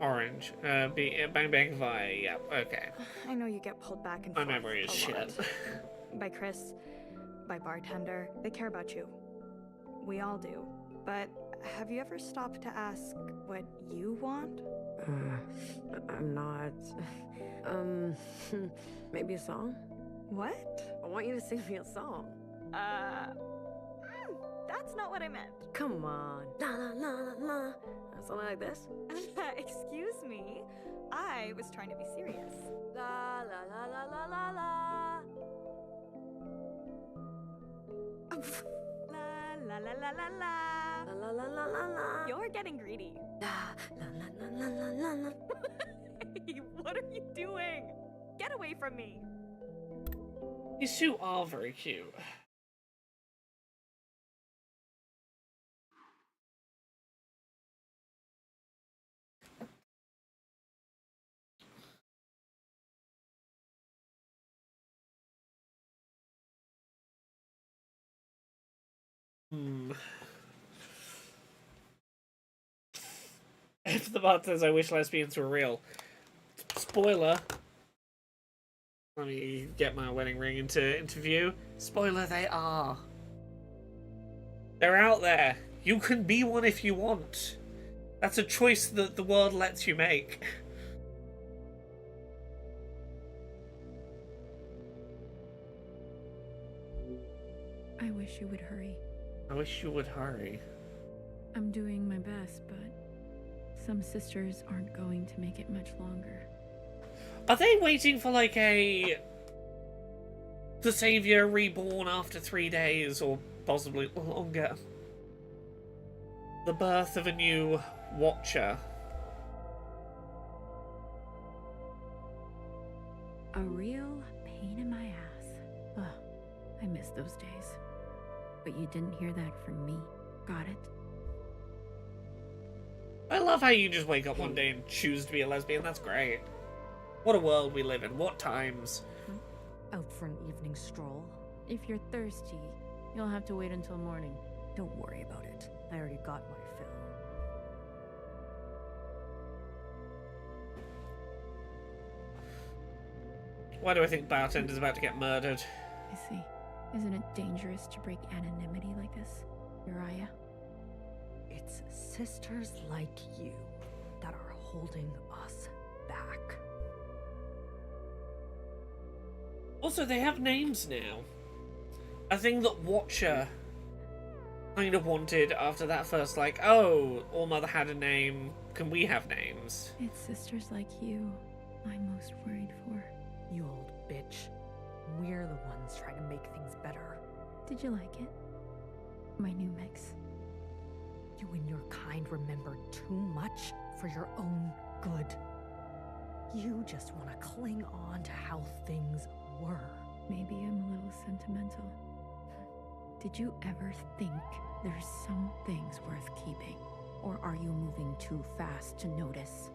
Orange. Bang Bang Vi. Yeah, okay. I know you get pulled back and My forth memory is a shit. lot. By Chris, by bartender. They care about you. We all do. But have you ever stopped to ask what you want? I'm not... maybe a song? What? I want you to sing me a song. That's not what I meant. Come on. La la la la la. Something like this? Excuse me. I was trying to be serious. La la la la la la la. La la la la la la. La la la la la la. You're getting greedy. La la la la la la la. Hey, what are you doing? Get away from me. These two are very cute. If the bot says I wish lesbians were real. Spoiler. Let me get my wedding ring into view. Spoiler, they are. They're out there. You can be one if you want. That's a choice that the world lets you make. I wish you would hurry. I wish you would hurry. I'm doing my best, but some sisters aren't going to make it much longer. Are they waiting for like the Savior reborn after 3 days, or possibly longer? The birth of a new Watcher. A real pain in my ass. Ugh, I miss those days. But you didn't hear that from me. Got it? I love how you just wake up one day and choose to be a lesbian. That's great. What a world we live in. What times. Out for an evening stroll? If you're thirsty, you'll have to wait until morning. Don't worry about it. I already got my fill. Why do I think Bartender's about to get murdered? I see. Isn't it dangerous to break anonymity like this, Uriah? It's sisters like you that are holding us back. Also, they have names now. A thing that Watcher kind of wanted after that first, like, oh, All Mother had a name, can we have names? It's sisters like you I'm most worried for. You old bitch. We're the ones trying to make things better. Did you like it? My new mix. You and your kind remember too much for your own good. You just want to cling on to how things were. Maybe I'm a little sentimental. Did you ever think there's some things worth keeping? Or are you moving too fast to notice?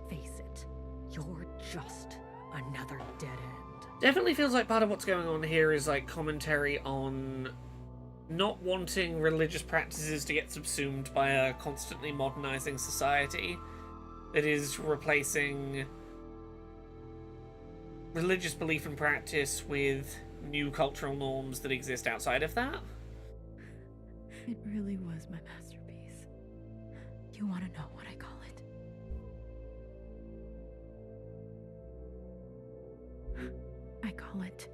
Face it, you're just another dead end. Definitely feels like part of what's going on here is like commentary on not wanting religious practices to get subsumed by a constantly modernizing society that is replacing religious belief and practice with new cultural norms that exist outside of that. It really was my masterpiece. You want to know what I call it? I call it...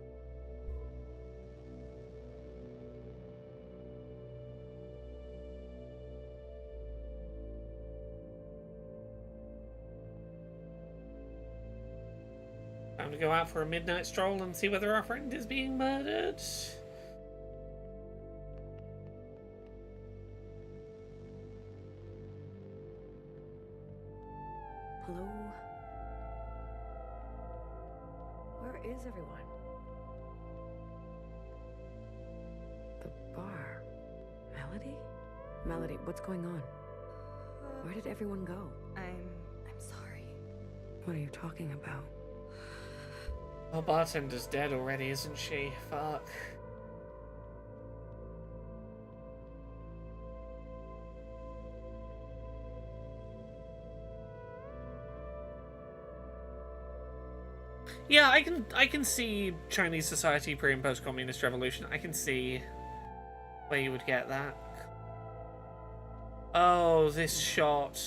Time to go out for a midnight stroll and see whether our friend is being murdered. is everyone? The bar. Melody? Melody, what's going on? Where did everyone go? I'm sorry. What are you talking about? Our bartender's dead already, isn't she? Fuck. Yeah, I can see Chinese society pre and post communist revolution. I can see where you would get that. Oh, this shot.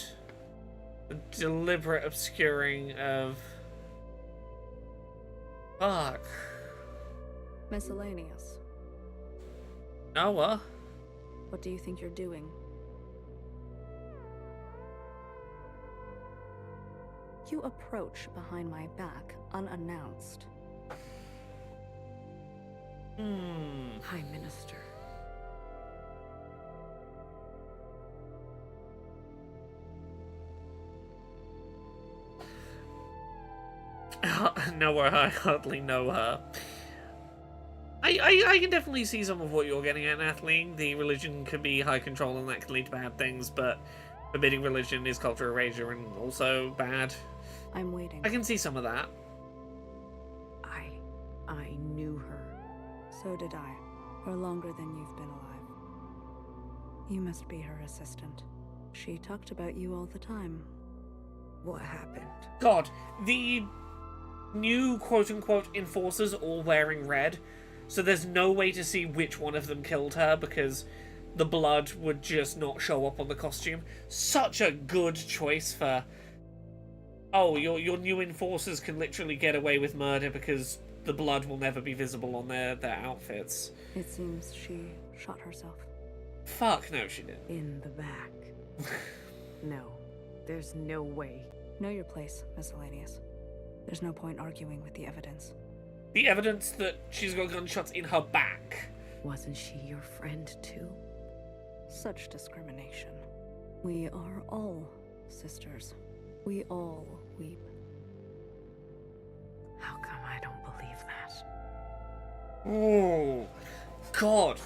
The deliberate obscuring of... Fuck. Miscellaneous. Noah? What do you think you're doing? You approach behind my back, unannounced. High Minister. Noah, I hardly know her. I can definitely see some of what you're getting at, Natalie. The religion can be high control and that can lead to bad things, but forbidding religion is cultural erasure and also bad. I'm waiting. I can see some of that. I knew her. So did I, for longer than you've been alive. You must be her assistant. She talked about you all the time. What happened? God, the new quote-unquote enforcers all wearing red, so there's no way to see which one of them killed her because the blood would just not show up on the costume. Such a good choice for... Oh, your new enforcers can literally get away with murder because the blood will never be visible on their outfits. It seems she shot herself. Fuck, no she didn't. In the back. No, there's no way. Know your place, Miscellaneous. There's no point arguing with the evidence. The evidence that she's got gunshots in her back. Wasn't she your friend too? Such discrimination. We are all sisters. We all weep. How come I don't believe that? Oh, God,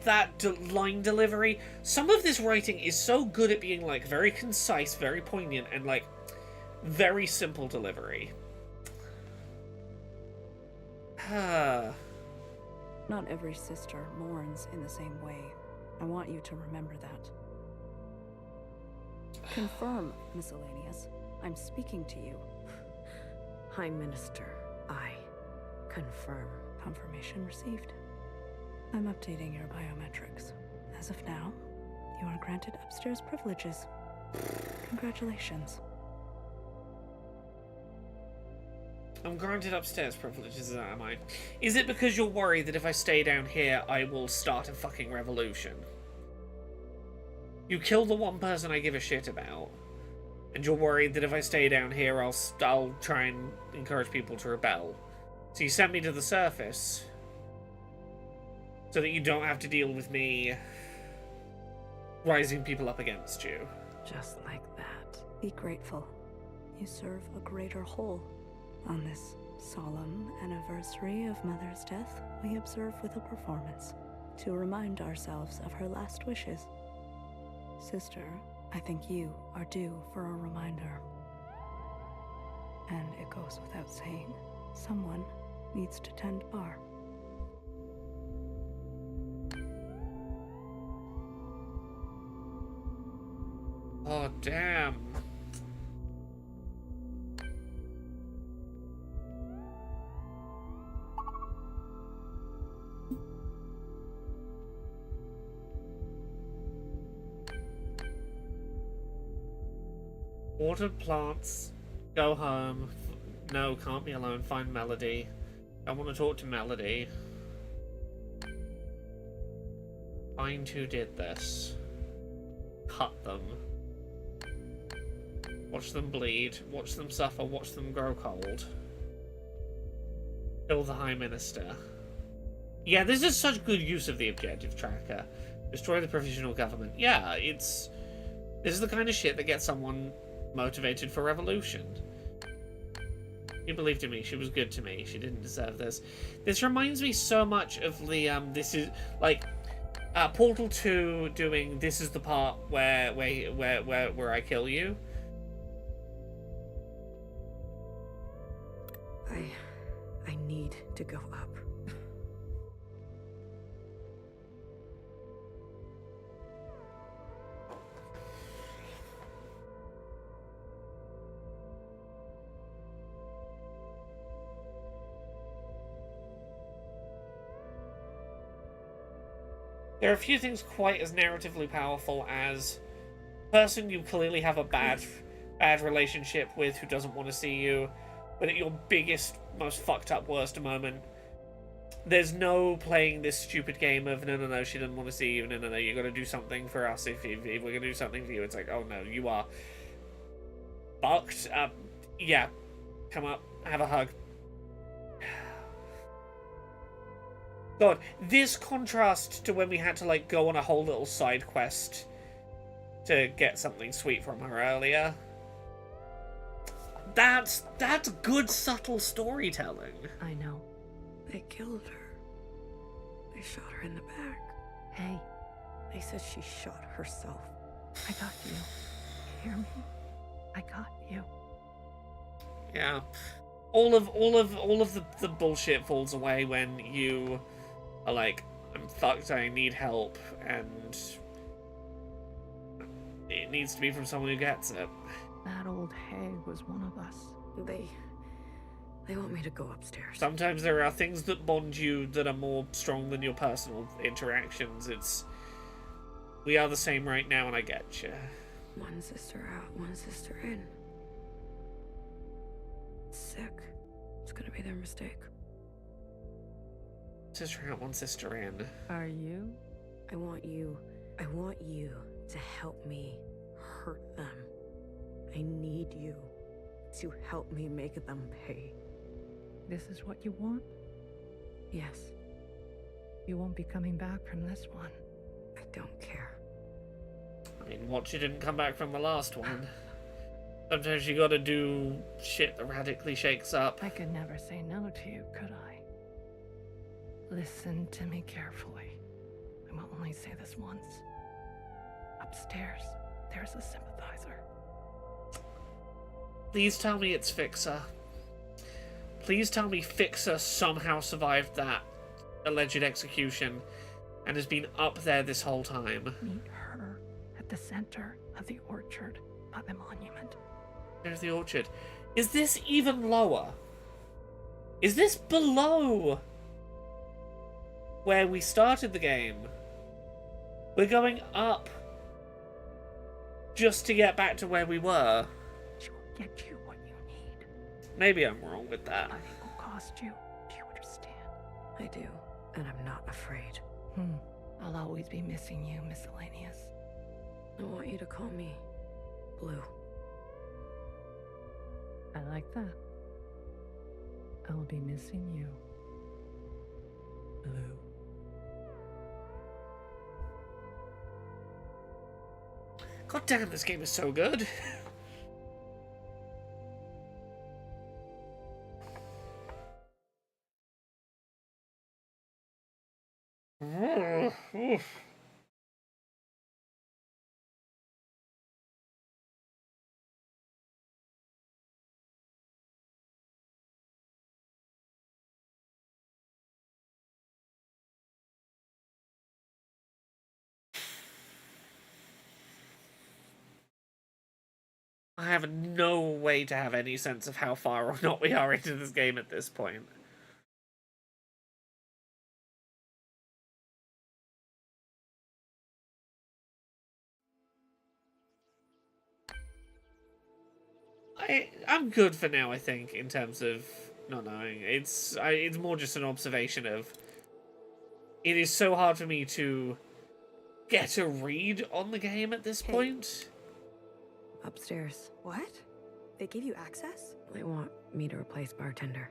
that line delivery. Some of this writing is so good at being, like, very concise, very poignant, and, like, very simple delivery. Not every sister mourns in the same way. I want you to remember that. Confirm, Miscellaneous. I'm speaking to you. High Minister, I confirm. Confirmation received. I'm updating your biometrics. As of now, you are granted upstairs privileges. Congratulations. I'm granted upstairs privileges, am I? Is it because you're worried that if I stay down here, I will start a fucking revolution? You kill the one person I give a shit about, and you're worried that if I stay down here, I'll try and encourage people to rebel. So you sent me to the surface, so that you don't have to deal with me rising people up against you. Just like that. Be grateful. You serve a greater whole. On this solemn anniversary of Mother's death, we observe with a performance to remind ourselves of her last wishes. Sister, I think you are due for a reminder. And it goes without saying, someone needs to tend bar. Oh, damn. Watered plants. Go home. No, can't be alone. Find Melody. I want to talk to Melody. Find who did this. Cut them. Watch them bleed. Watch them suffer. Watch them grow cold. Kill the High Minister. Yeah, this is such good use of the objective tracker. Destroy the provisional government. Yeah, this is the kind of shit that gets someone motivated for revolution. You believed in me. She was good to me. She didn't deserve this. This reminds me so much of the this is like Portal 2 doing this is the part where I kill you. I need to go up. There are a few things quite as narratively powerful as person you clearly have a bad relationship with who doesn't want to see you, but at your biggest, most fucked up, worst moment, there's no playing this stupid game of no, she doesn't want to see you, no, you got to do something for us if we're gonna do something for you. It's like, oh no, you are fucked. Yeah, come up, have a hug. God, this contrast to when we had to like go on a whole little side quest to get something sweet from her earlier. That's good subtle storytelling. I know. They killed her. They shot her in the back. Hey, They said she shot herself. I got you. Hear me? I got you. Yeah. All of the bullshit falls away when you are like, I'm fucked, I need help, and it needs to be from someone who gets it. That old hag was one of us. They want me to go upstairs. Sometimes there are things that bond you that are more strong than your personal interactions. We are the same right now, and I get you. One sister out, one sister in. Sick. It's gonna be their mistake. Sister out, one sister in. Are you? I want you to help me hurt them. I need you to help me make them pay. This is what you want? Yes. You won't be coming back from this one. I don't care. I mean, watch you didn't come back from the last one. Sometimes you gotta do shit that radically shakes up. I could never say no to you, could I? Listen to me carefully. I will only say this once. Upstairs, there's a sympathizer. Please tell me it's Fixer. Please tell me Fixer somehow survived that alleged execution and has been up there this whole time. Meet her at the center of the orchard by the monument. There's the orchard. Is this even lower? Is this below where we started the game? We're going up just to get back to where we were. She will get you what you need. Maybe I'm wrong with that. But it will cost you. Do you understand? I do, and I'm not afraid. I'll always be missing you, Miscellaneous. I want you to call me Blue. I like that. I will be missing you, Blue. God damn, this game is so good. I have no way to have any sense of how far or not we are into this game at this point. I'm good for now, I think, in terms of not knowing. It's more just an observation of it is so hard for me to get a read on the game at this point. Upstairs. What? They gave you access? They want me to replace bartender.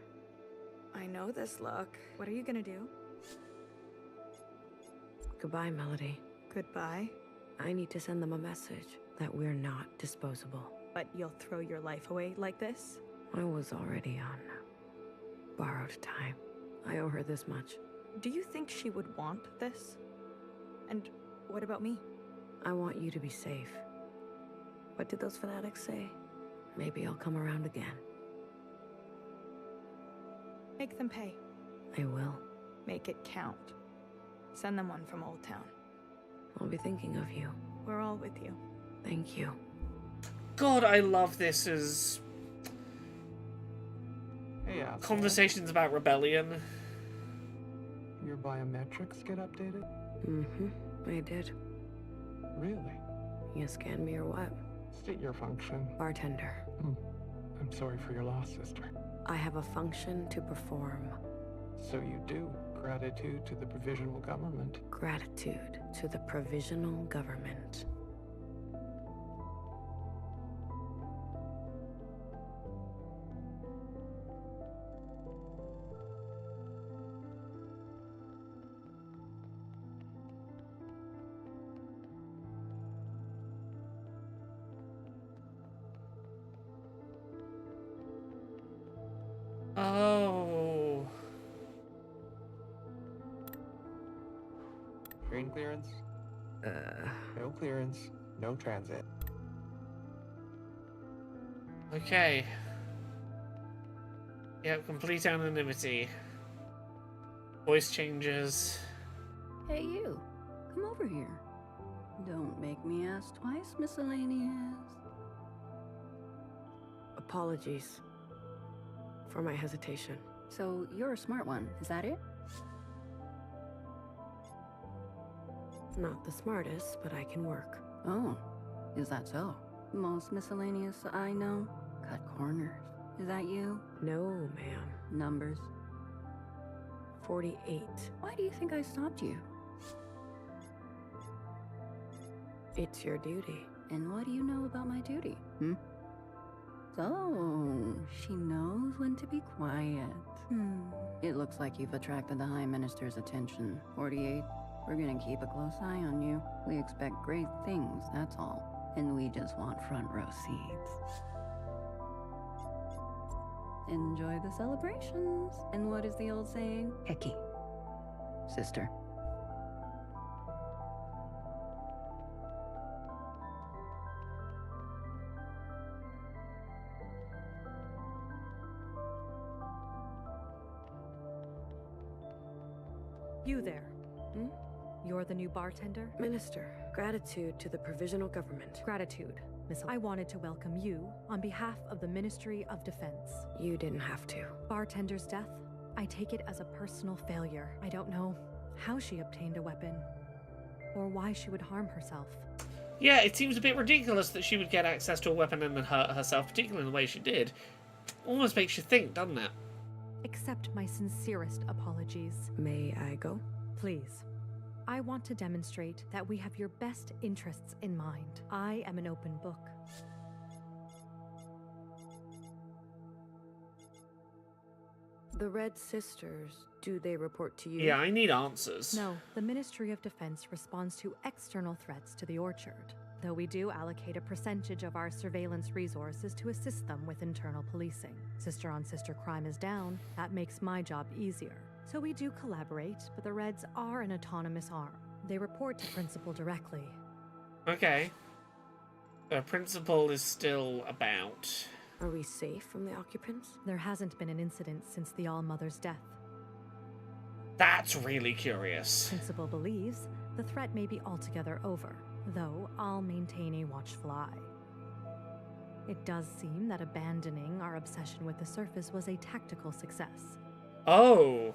I know this look. What are you gonna do? Goodbye, Melody. Goodbye? I need to send them a message that we're not disposable. But you'll throw your life away like this? I was already on borrowed time. I owe her this much. Do you think she would want this? And what about me? I want you to be safe. What did those fanatics say? Maybe I'll come around again. Make them pay. I will. Make it count. Send them one from Old Town. I'll be thinking of you. We're all with you. Thank you. God, I love this as Hey, asshole. conversations about rebellion. Your biometrics get updated? Mm-hmm. I did. Really? You scanned me or what? State your function. Bartender. I'm sorry for your loss, sister. I have a function to perform. So you do. Gratitude to the provisional government. Gratitude to the provisional government. Oh. Green clearance? No clearance, no transit. Okay. Yep, complete anonymity. Voice changes. Hey, you. Come over here. Don't make me ask twice, miscellaneous. Apologies for my hesitation. So, you're a smart one, is that it? Not the smartest, but I can work. Oh, is that so? Most miscellaneous I know cut corners. Is that you? No, ma'am. Numbers. 48. Why do you think I stopped you? It's your duty. And what do you know about my duty? So, she knows when to be quiet. It looks like you've attracted the High Minister's attention. 48. We're gonna keep a close eye on you. We expect great things, that's all. And we just want front row seats. Enjoy the celebrations. And what is the old saying? Hecky. Sister. You there. You're the new bartender? Minister, gratitude to the provisional government. Gratitude, Miss. I wanted to welcome you on behalf of the Ministry of Defense. You didn't have to. Bartender's death? I take it as a personal failure. I don't know how she obtained a weapon, or why she would harm herself. Yeah, it seems a bit ridiculous that she would get access to a weapon and then hurt herself, particularly in the way she did. Almost makes you think, doesn't it? Accept my sincerest apologies. May I go? Please. I want to demonstrate that we have your best interests in mind. I am an open book. The Red Sisters, do they report to you? Yeah, I need answers. No, the Ministry of Defense responds to external threats to the Orchard, though we do allocate a percentage of our surveillance resources to assist them with internal policing. Sister-on-sister crime is down. That makes my job easier. So we do collaborate, but the Reds are an autonomous arm. They report to Principal directly. Okay. The Principal is still about. Are we safe from the occupants? There hasn't been an incident since the All-Mother's death. That's really curious. Principal believes the threat may be altogether over, though I'll maintain a watchful eye. It does seem that abandoning our obsession with the surface was a tactical success. Oh.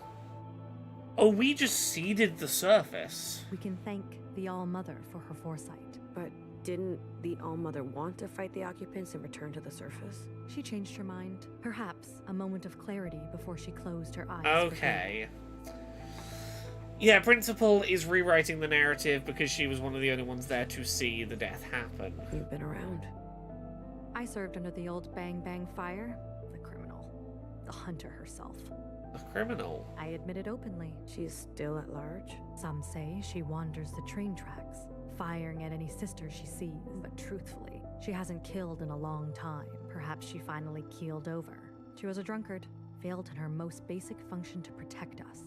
Oh, we just seeded the surface. We can thank the All-Mother for her foresight. But didn't the All-Mother want to fight the occupants and return to the surface? She changed her mind. Perhaps a moment of clarity before she closed her eyes. Okay. Yeah, Principal is rewriting the narrative because she was one of the only ones there to see the death happen. You've been around. I served under the old Bang Bang Fire. The criminal. The hunter herself. The criminal? I admit it openly. She's still at large? Some say she wanders the train tracks, firing at any sister she sees. But truthfully, she hasn't killed in a long time. Perhaps she finally keeled over. She was a drunkard, failed in her most basic function to protect us.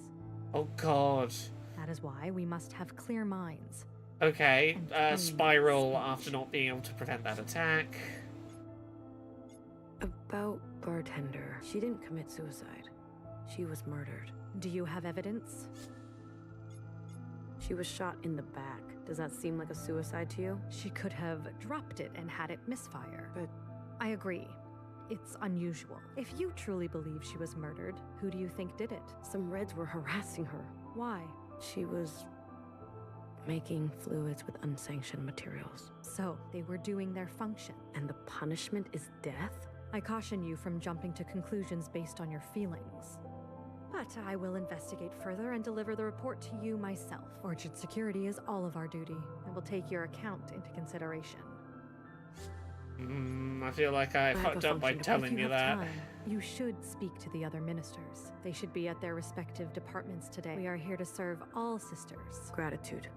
Oh god. That is why we must have clear minds. Okay, And Spiral speech. after not being able to prevent that attack. About Bartender. She didn't commit suicide. She was murdered. Do you have evidence? She was shot in the back. Does that seem like a suicide to you? She could have dropped it and had it misfire. But I agree. It's unusual. If you truly believe she was murdered, who do you think did it? some Reds were harassing her. Why? She was making fluids with unsanctioned materials. So, they were doing their function. And the punishment is death? I caution you from jumping to conclusions based on your feelings. But I will investigate further and deliver the report to you myself. Orchard security is all of our duty, and will take your account into consideration. I feel like I fucked up by telling you that. Time, you should speak to the other ministers. They should be at their respective departments today. We are here to serve all sisters. Gratitude.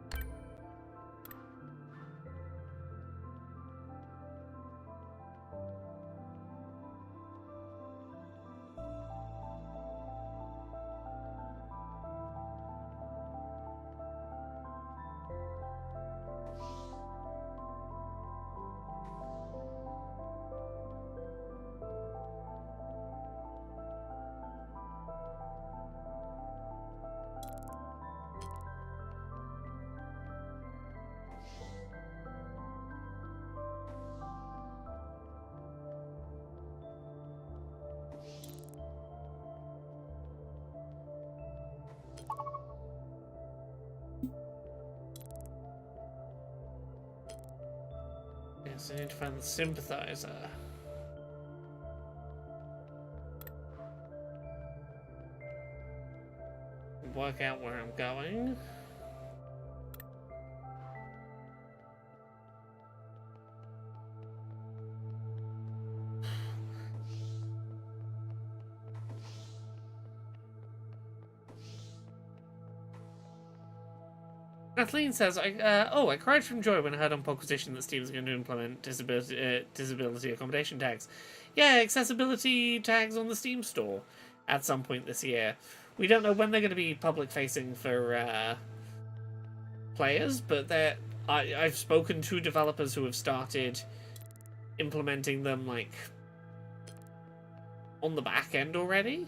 Yes, I need to find the sympathizer. Work out where I'm going. Kathleen says, I cried from joy when I heard on Podquisition that Steam's going to implement disability accommodation tags. Yeah, accessibility tags on the Steam store at some point this year. We don't know when they're going to be public-facing for players, but I've spoken to developers who have started implementing them, like, on the back end already.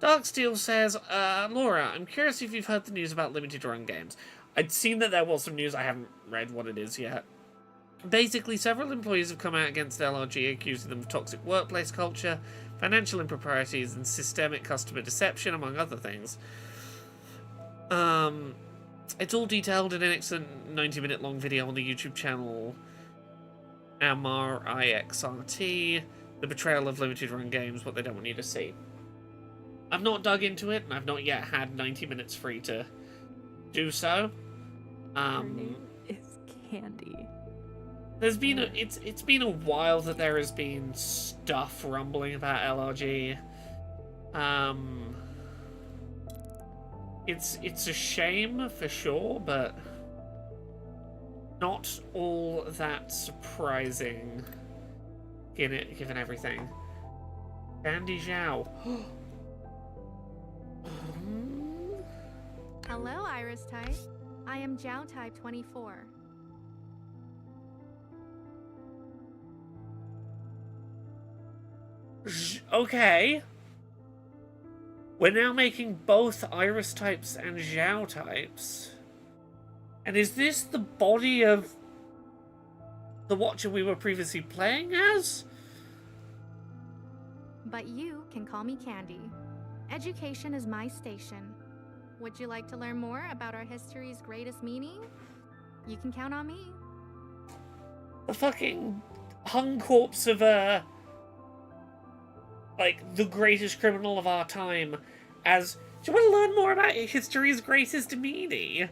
Darksteel says, Laura, I'm curious if you've heard the news about limited run games. I'd seen that there was some news, I haven't read what it is yet. Basically, several employees have come out against LRG, accusing them of toxic workplace culture, financial improprieties, and systemic customer deception, among other things. It's all detailed in an excellent 90-minute long video on the YouTube channel AmarIXRT, the betrayal of limited run games, what they don't want you to see. I've not dug into it, and I've not yet had 90 minutes free to do so. Her name is Candy. There's been it's been a while that there has been stuff rumbling about LRG. It's a shame for sure, but not all that surprising given everything. Candy Zhao. Hello, Iris type. I am Zhao type 24. Okay. We're now making both Iris types and Zhao types. And is this the body of the Watcher we were previously playing as? But you can call me Candy. Education is my station. Would you like to learn more about our history's greatest meaning? You can count on me. The fucking hung corpse of like the greatest criminal of our time as, do you want to learn more about history's greatest meaning?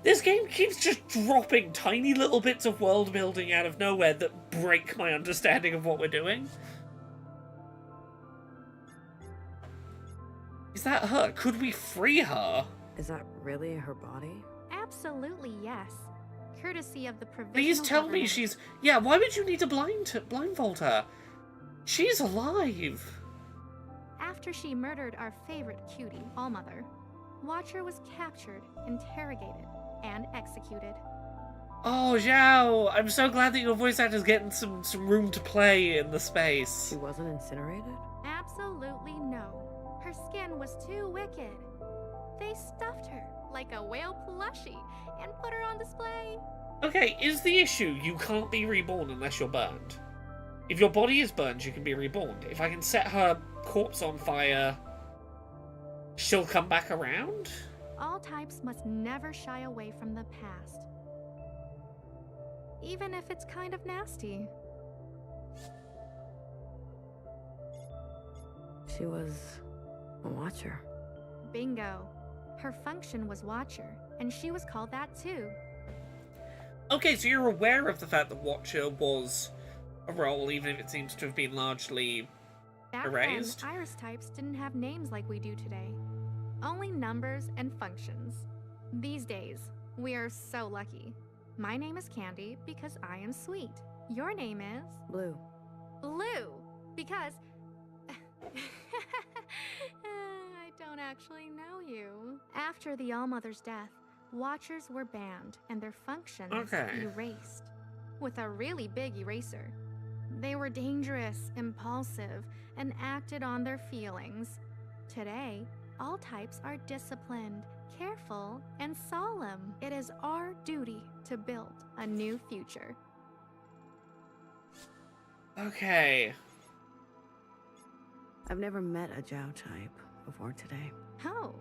This game keeps just dropping tiny little bits of world building out of nowhere that break my understanding of what we're doing. Is that her? Could we free her? Is that really her body? Absolutely, yes. courtesy of the provisional Please tell me government. she's... Yeah, why would you need to blindfold her? She's alive. After she murdered our favorite cutie, Allmother, Watcher was captured, interrogated, and executed. Oh, Zhao, I'm so glad that your voice actor's getting some room to play in the space. She wasn't incinerated? Absolutely no. Her skin was too wicked. They stuffed her like a whale plushie and put her on display. Okay, is the issue you can't be reborn unless you're burned? If your body is burned, you can be reborn. If I can set her corpse on fire, she'll come back around? All types must never shy away from the past. Even if it's kind of nasty. She was a Watcher. Bingo. Her function was Watcher, and she was called that too. Okay, so you're aware of the fact that Watcher was a role, even if it seems to have been largely erased? Then, Iris types didn't have names like we do today. Only numbers and functions. These days, we are so lucky. My name is Candy because I am sweet. Your name is... Blue. Blue, because... I don't actually know you. After the Allmother's death, Watchers were banned and their functions erased. With a really big eraser. They were dangerous, impulsive, and acted on their feelings. Today, all types are disciplined, careful, and solemn. It is our duty to build a new future. Okay. I've never met a Zhao type before today. Oh.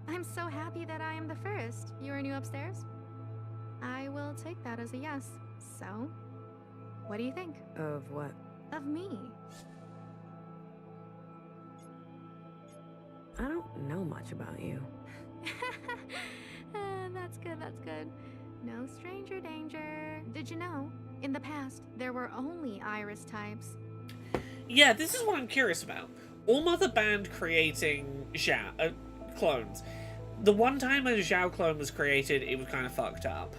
I'm so happy that I am the first. You are new upstairs? I will take that as a yes. So, what do you think? Of what? Of me. I don't know much about you. That's good, that's good. No stranger danger. Did you know, in the past, there were only Iris types? Yeah, this is what I'm curious about. Allmother banned creating Zhao clones. The one time a Zhao clone was created, it was kind of fucked up.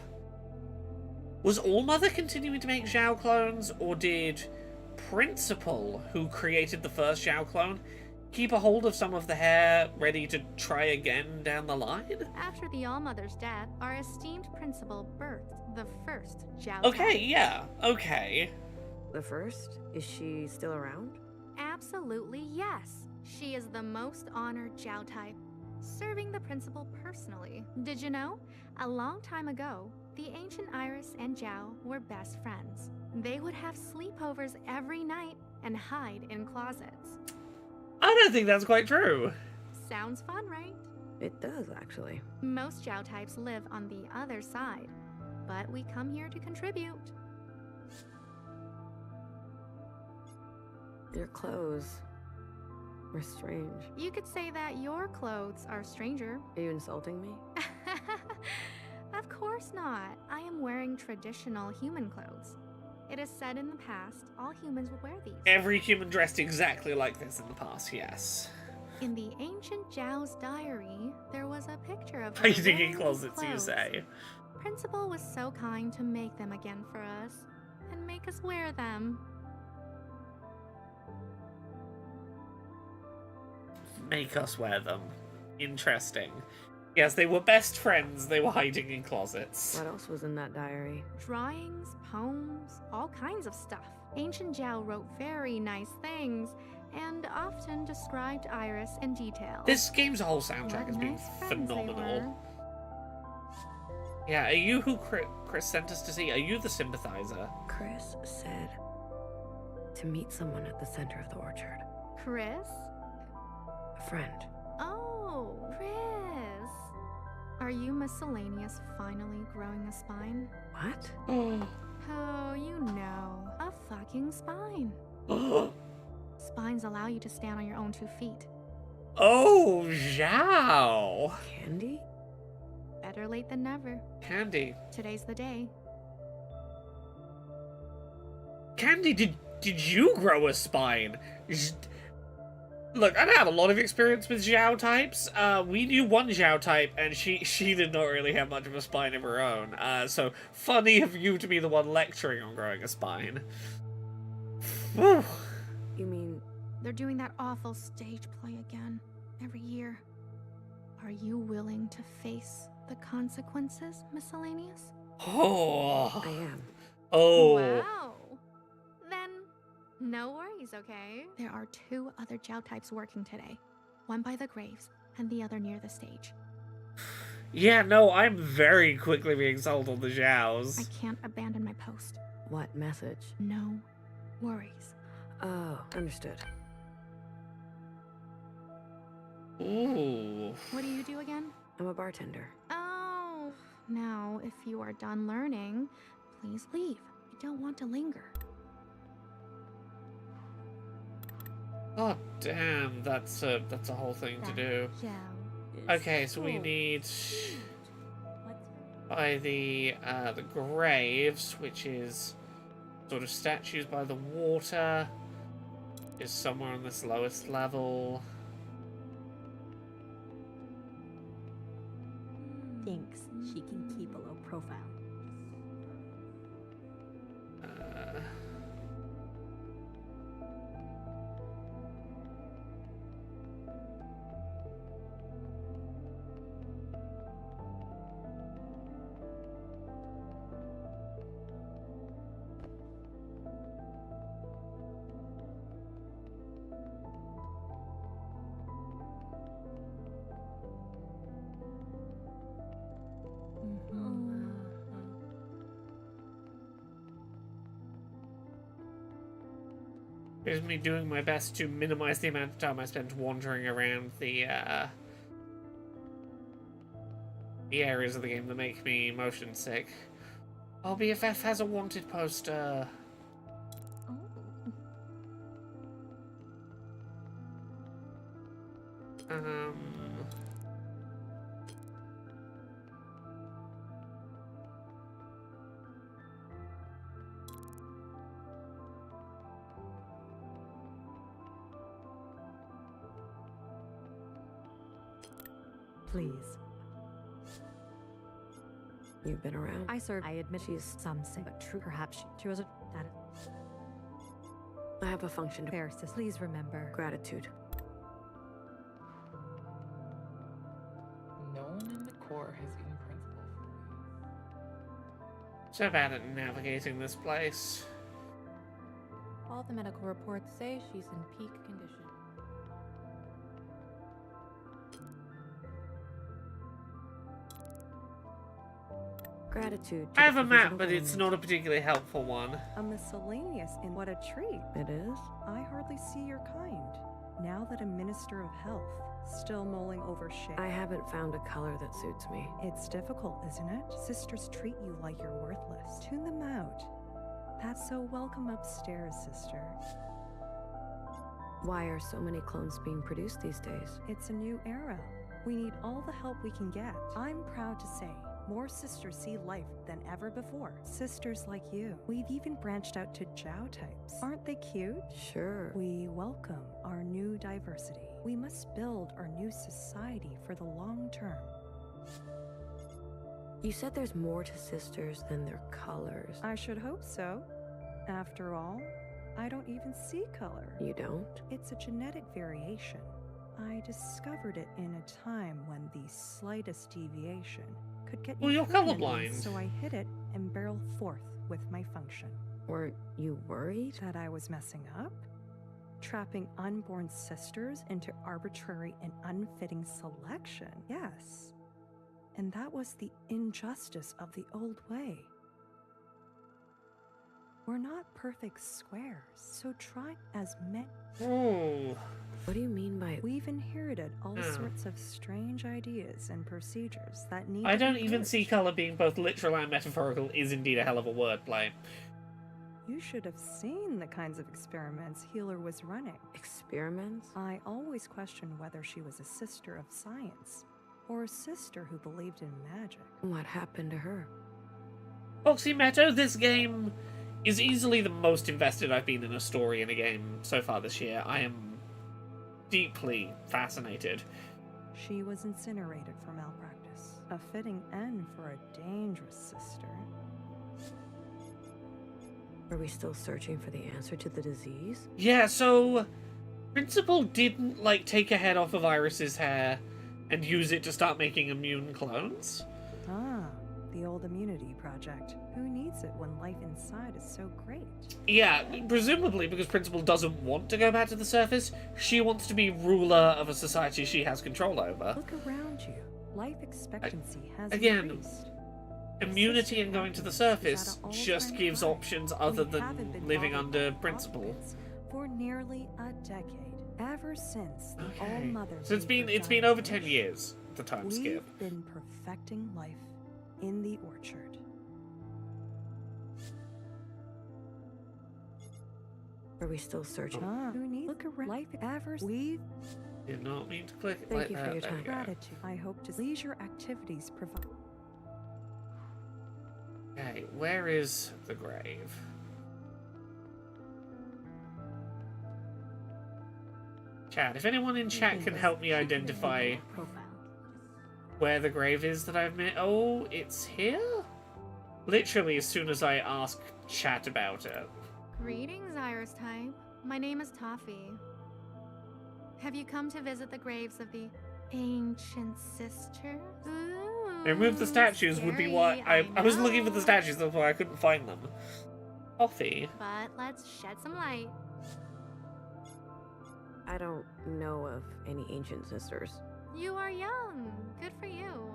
Was Allmother continuing to make Zhao clones, or did Principal, who created the first Zhao clone, keep a hold of some of the hair ready to try again down the line? After the Allmother's death, our esteemed principal birthed the first Zhao. Okay, yeah, okay. The first? Is she still around? Absolutely yes. She is the most honored Zhao type, serving the principal personally. Did you know? A long time ago, the ancient Iris and Zhao were best friends. They would have sleepovers every night and hide in closets. I don't think that's quite true. Sounds fun, right? It does, actually. Most Zhao types live on the other side, but we come here to contribute. Your clothes were strange. You could say that your clothes are stranger. Are you insulting me? Of course not. I am wearing traditional human clothes. It is said in the past, all humans would wear these. Every human dressed exactly like this in the past, yes. In the ancient Zhao's diary, there was a picture of her Hiding in wearing closets, these you clothes. say. Principal was so kind to make them again for us, and make us wear them. Make us wear them. Interesting. Yes, they were best friends. They were hiding in closets. What else was in that diary? Drawings, poems, all kinds of stuff. Ancient Zhao wrote very nice things, and often described Iris in detail. This game's whole soundtrack What has been nice friends they phenomenal. Yeah, are you who Chris sent us to see? Are you the sympathizer? Chris said to meet someone at the center of the orchard. Chris? A friend. Oh, Chris. Are you miscellaneous finally growing a spine? What? Oh, you know. A fucking spine. Spines allow you to stand on your own 2 feet. Oh, Zhao. Candy? Better late than never. Candy. Today's the day. Candy, did you grow a spine? Look, I don't have a lot of experience with Zhao types. We knew one Zhao type, and she did not really have much of a spine of her own. So funny of you to be the one lecturing on growing a spine. Whew. You mean... They're doing that awful stage play again, every year. Are you willing to face the consequences, Miscellaneous? Oh. I am. Oh. Wow. Then, no worries, okay? There are 2 other Zhao types working today. One by the graves, and the other near the stage. Yeah, no, I'm very quickly being sold on the Zhaos. I can't abandon my post. What message? No worries. Oh, understood. Ooh. What do you do again? I'm a bartender. Oh, now, if you are done learning, please leave. I don't want to linger. Oh damn, that's a whole thing to do. Okay, so we need by the graves, which is sort of statues by the water, is somewhere on this lowest level. Thinks she can keep a low profile. Here's me doing my best to minimize the amount of time I spent wandering around the areas of the game that make me motion sick. Oh, BFF has a wanted poster. Please. You've been around? I admit she's some say, but true. Perhaps she was a... I have a function to... Fair, sis. Please remember. Gratitude. No one in the Corps has even principle for me. So bad at navigating this place. All the medical reports say she's in peak condition. Gratitude. I have a map, but it's not a particularly helpful one. A miscellaneous in what a treat. It is? I hardly see your kind. Now that a minister of health, still mulling over shit. I haven't found a color that suits me. It's difficult, isn't it? Sisters treat you like you're worthless. Tune them out. That's so welcome upstairs, sister. Why are so many clones being produced these days? It's a new era. We need all the help we can get. I'm proud to say, more sisters see life than ever before. Sisters like you. We've even branched out to Zhao types. Aren't they cute? Sure. We welcome our new diversity. We must build our new society for the long term. You said there's more to sisters than their colors. I should hope so. After all, I don't even see color. You don't? It's a genetic variation. I discovered it in a time when the slightest deviation could get you you're pregnant, colorblind. So I hid it and barreled forth with my function. Were you worried? That I was messing up? Trapping unborn sisters into arbitrary and unfitting selection? Yes. And that was the injustice of the old way. We're not perfect squares, so try as men. Oh. What do you mean by... We've inherited all sorts of strange ideas and procedures that need... I don't even see colour being both literal and metaphorical is indeed a hell of a wordplay. You should have seen the kinds of experiments Healer was running. Experiments? I always questioned whether she was a sister of science, or a sister who believed in magic. What happened to her? Foxy Meadow, this game is easily the most invested I've been in a story in a game so far this year. I am deeply fascinated. She was incinerated for malpractice. A fitting end for a dangerous sister. Are we still searching for the answer to the disease? Yeah, so Principal didn't, like, take a head off of Iris's hair and use it to start making immune clones. Ah, the old immunity project. Who needs it when life inside is so great? Yeah, presumably because Principal doesn't want to go back to the surface. She wants to be ruler of a society she has control over. Look around you. Life expectancy has Again, increased. immunity and going to the surface just gives options other than living under Principal. For nearly a decade. Ever since the All-Mother. So it's been over 10 years, the time skip. We've been perfecting life in the orchard. Are we still searching? Who needs look around? Life ever we Did not mean to click it Thank like you that. for your There time. we go. gratitude. I hope to leisure activities provide. Okay, where is the grave? Chat, if anyone in chat can help me identify where the grave is that I've made. Oh, it's here? Literally as soon as I ask chat about it. Greetings, Iris type. My name is Toffee. Have you come to visit the graves of the ancient sisters? Ooh, Remove the statues would be what I was looking for the statues, that's why I couldn't find them. Coffee. But let's shed some light. I don't know of any ancient sisters. You are young. Good for you.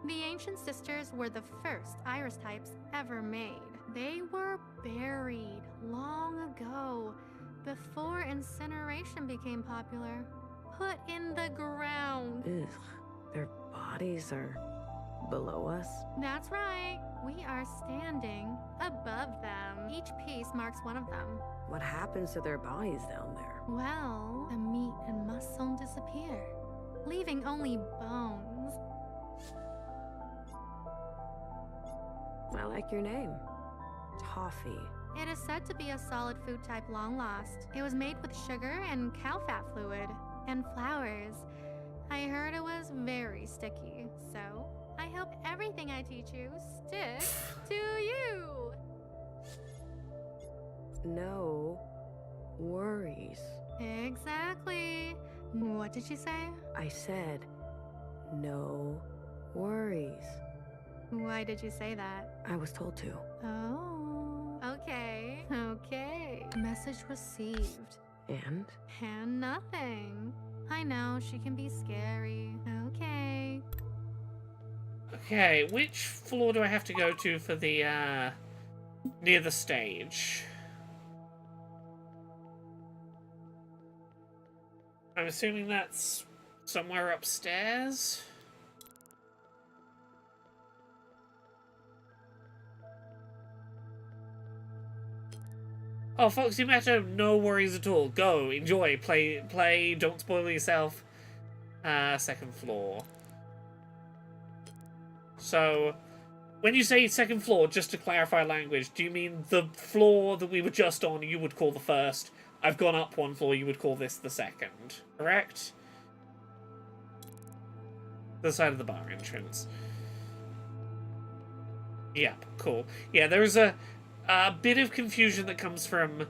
The ancient sisters were the first Iris types ever made. They were buried long ago, before incineration became popular. Put in the ground. Ugh, their bodies are below us? That's right. We are standing above them. Each piece marks one of them. What happens to their bodies down there? Well, the meat and muscle disappear, leaving only bones. I like your name. Toffee. It is said to be a solid food type long lost. It was made with sugar and cow fat fluid and flowers. I heard it was very sticky, so I hope everything I teach you sticks to you. No worries. Exactly. What did she say? I said no worries. Why did you say that? I was told to. Oh, okay. Okay. Message received. And? And nothing. I know she can be scary. Okay. Okay, which floor do I have to go to for the, near the stage? I'm assuming that's somewhere upstairs? Oh, Foxy Meadow, no worries at all. Go, enjoy, play, don't spoil yourself. Second floor. So, when you say second floor, just to clarify language, do you mean the floor that we were just on you would call the first? I've gone up one floor, you would call this the second, correct? The side of the bar entrance. Yep, cool. Yeah, there's a bit of confusion that comes from...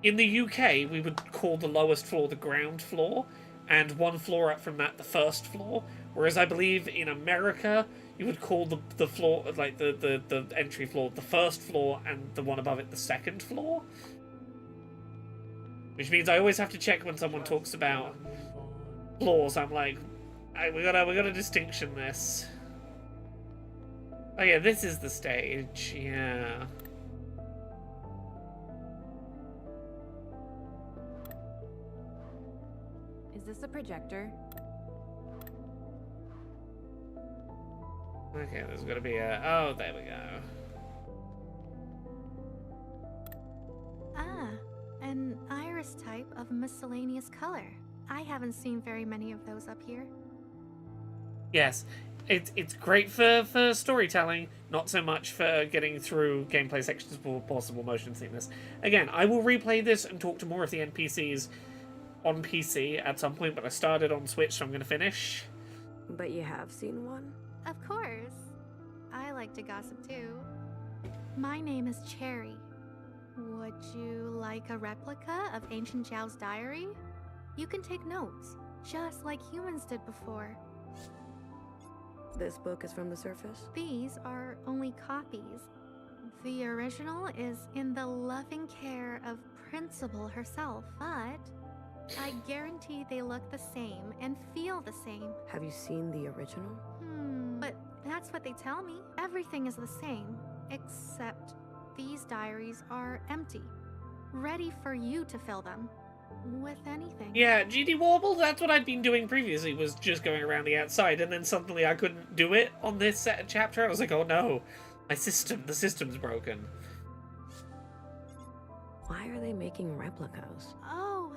In the UK, we would call the lowest floor the ground floor, and one floor up from that the first floor. Whereas I believe in America, you would call the floor, like the entry floor, the first floor, and the one above it the second floor. Which means I always have to check when someone talks about floors. I'm like, hey, we got a distinction this. Oh yeah, this is the stage. Yeah. Is this a projector? Okay, there's gotta be a... Oh, there we go. Ah, an iris type of miscellaneous color. I haven't seen very many of those up here. Yes, it's great for storytelling, not so much for getting through gameplay sections for possible motion sickness. Again, I will replay this and talk to more of the NPCs on PC at some point, but I started on Switch, so I'm gonna finish. But you have seen one? Of course. I like to gossip too. My name is Cherry. Would you like a replica of Ancient Zhao's diary? You can take notes, just like humans did before. This book is from the surface? These are only copies. The original is in the loving care of Principal herself, but I guarantee they look the same and feel the same. Have you seen the original? But that's what they tell me. Everything is the same, except these diaries are empty, ready for you to fill them with anything. Yeah, GD Warble, that's what I'd been doing previously, was just going around the outside, and then suddenly I couldn't do it on this chapter. I was like, oh no, the system's broken. Why are they making replicas? Oh,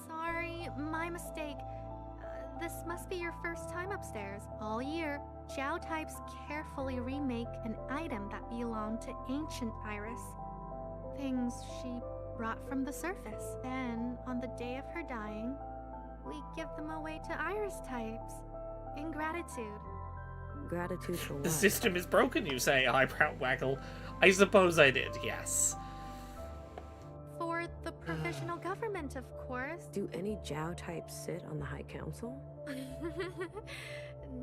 sorry, my mistake. This must be your first time upstairs. All year, Zhao types carefully remake an item that belonged to ancient Iris. Things she brought from the surface. Then, on the day of her dying, we give them away to Iris types. In gratitude. Gratitude for what? The system is broken, you say, eyebrow waggle. I suppose I did, yes. For the provisional government, of course. Do any Zhao types sit on the High Council?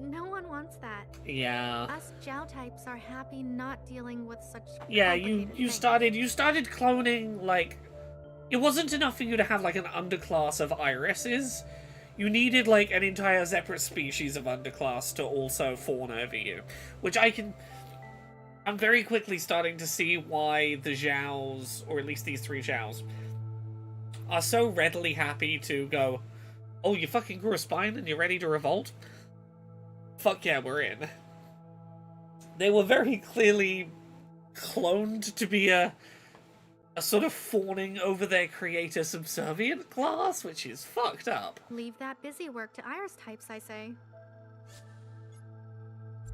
No one wants that. Yeah. Us Zhao types are happy not dealing with such Yeah, complicated you started cloning, like, it wasn't enough for you to have like an underclass of irises. You needed like an entire separate species of underclass to also fawn over you, which I'm very quickly starting to see why the Zhaos, or at least these three Zhaos, are so readily happy to go, oh, you fucking grew a spine and you're ready to revolt? Fuck yeah, we're in. They were very clearly cloned to be a sort of fawning over their creator subservient class, which is fucked up. Leave that busy work to Iris types, I say.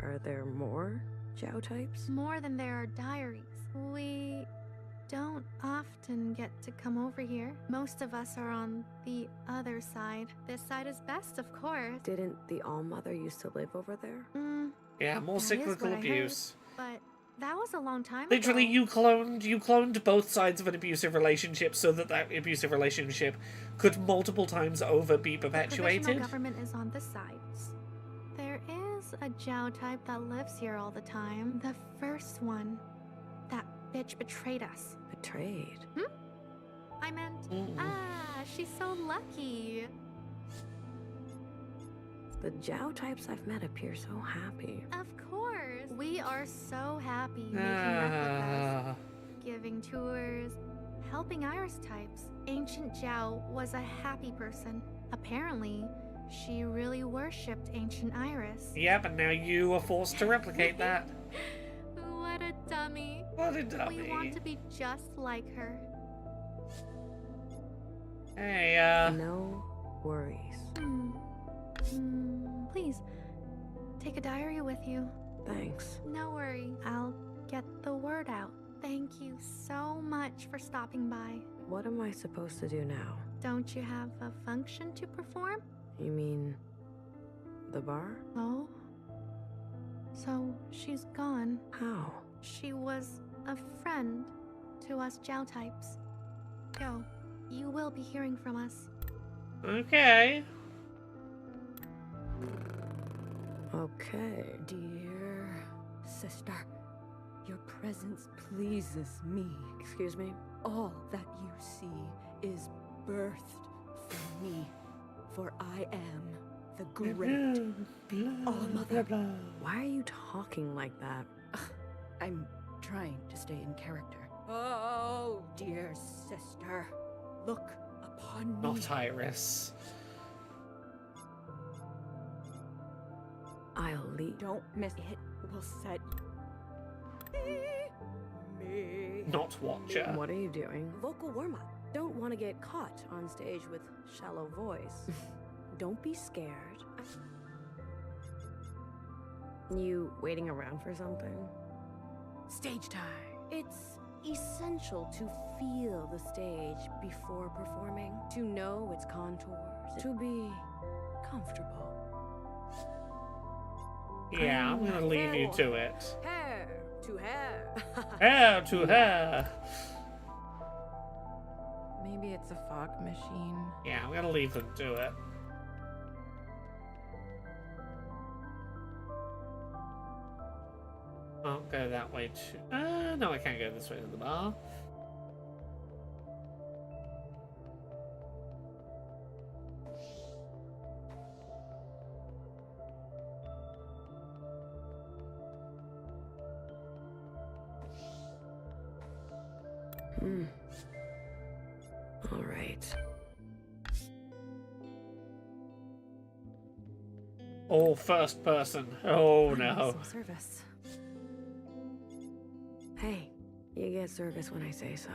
Are there more Zhao types? More than there are diaries. We don't often get to come over here. Most of us are on the other side. This side is best, of course. Didn't the All-Mother used to live over there? Yeah, more cyclical abuse. But that was a long time Literally, ago. you cloned both sides of an abusive relationship so that that abusive relationship could multiple times over be The perpetuated. provisional government is on this side. There is a Zhao type that lives here all the time. The first one. That bitch betrayed us. Betrayed? I meant, she's so lucky. The Zhao types I've met appear so happy. Of course. We are so happy making replicas, giving tours, helping Iris types. Ancient Zhao was a happy person. Apparently, she really worshipped Ancient Iris. Yep, and now you are forced to replicate that. What a dummy. What a dummy. We want to be just like her. Hey, No worries. Please, take a diary with you. Thanks. No worry. I'll get the word out. Thank you so much for stopping by. What am I supposed to do now? Don't you have a function to perform? You mean the bar? Oh? So she's gone. How? She was a friend to us Zhao types. Go. You will be hearing from us. Okay. Okay. Dear sister, your presence pleases me. Excuse me? All that you see is birthed from me, for I am the great All-Mother. Why are you talking like that? I'm trying to stay in character. Oh, dear sister, look upon me. Not Iris. I'll leave. Don't miss it. Will set me. Not Watcher. What are you doing? Vocal warm-up. Don't want to get caught on stage with shallow voice. Don't be scared. You waiting around for something? Stage time. It's essential to feel the stage before performing, to know its contours, to be comfortable. Yeah, I'm gonna leave you to it. Hair to hair. Hair to hair. Maybe it's a fog machine. Yeah, I'm gonna leave them to it. I'll go that way too. No, I can't go this way to the bar. All right. Oh, first person. Oh no. Some service. Hey, you get service when I say so.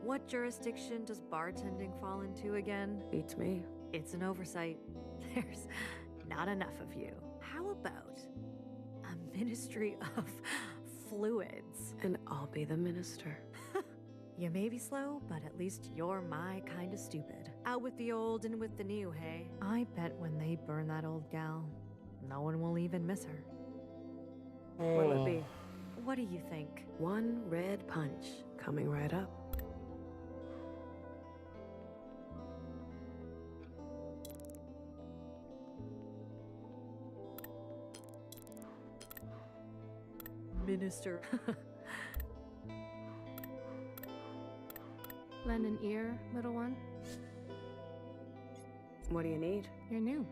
What jurisdiction does bartending fall into again? Beats me. It's an oversight. There's not enough of you. How about a ministry of fluids? And I'll be the minister. You may be slow, but at least you're my kind of stupid. Out with the old and with the new, hey? I bet when they burn that old gal, no one will even miss her. What'll it be? What do you think? One red punch coming right up. Minister. Lend an ear, little one. What do you need? You're new.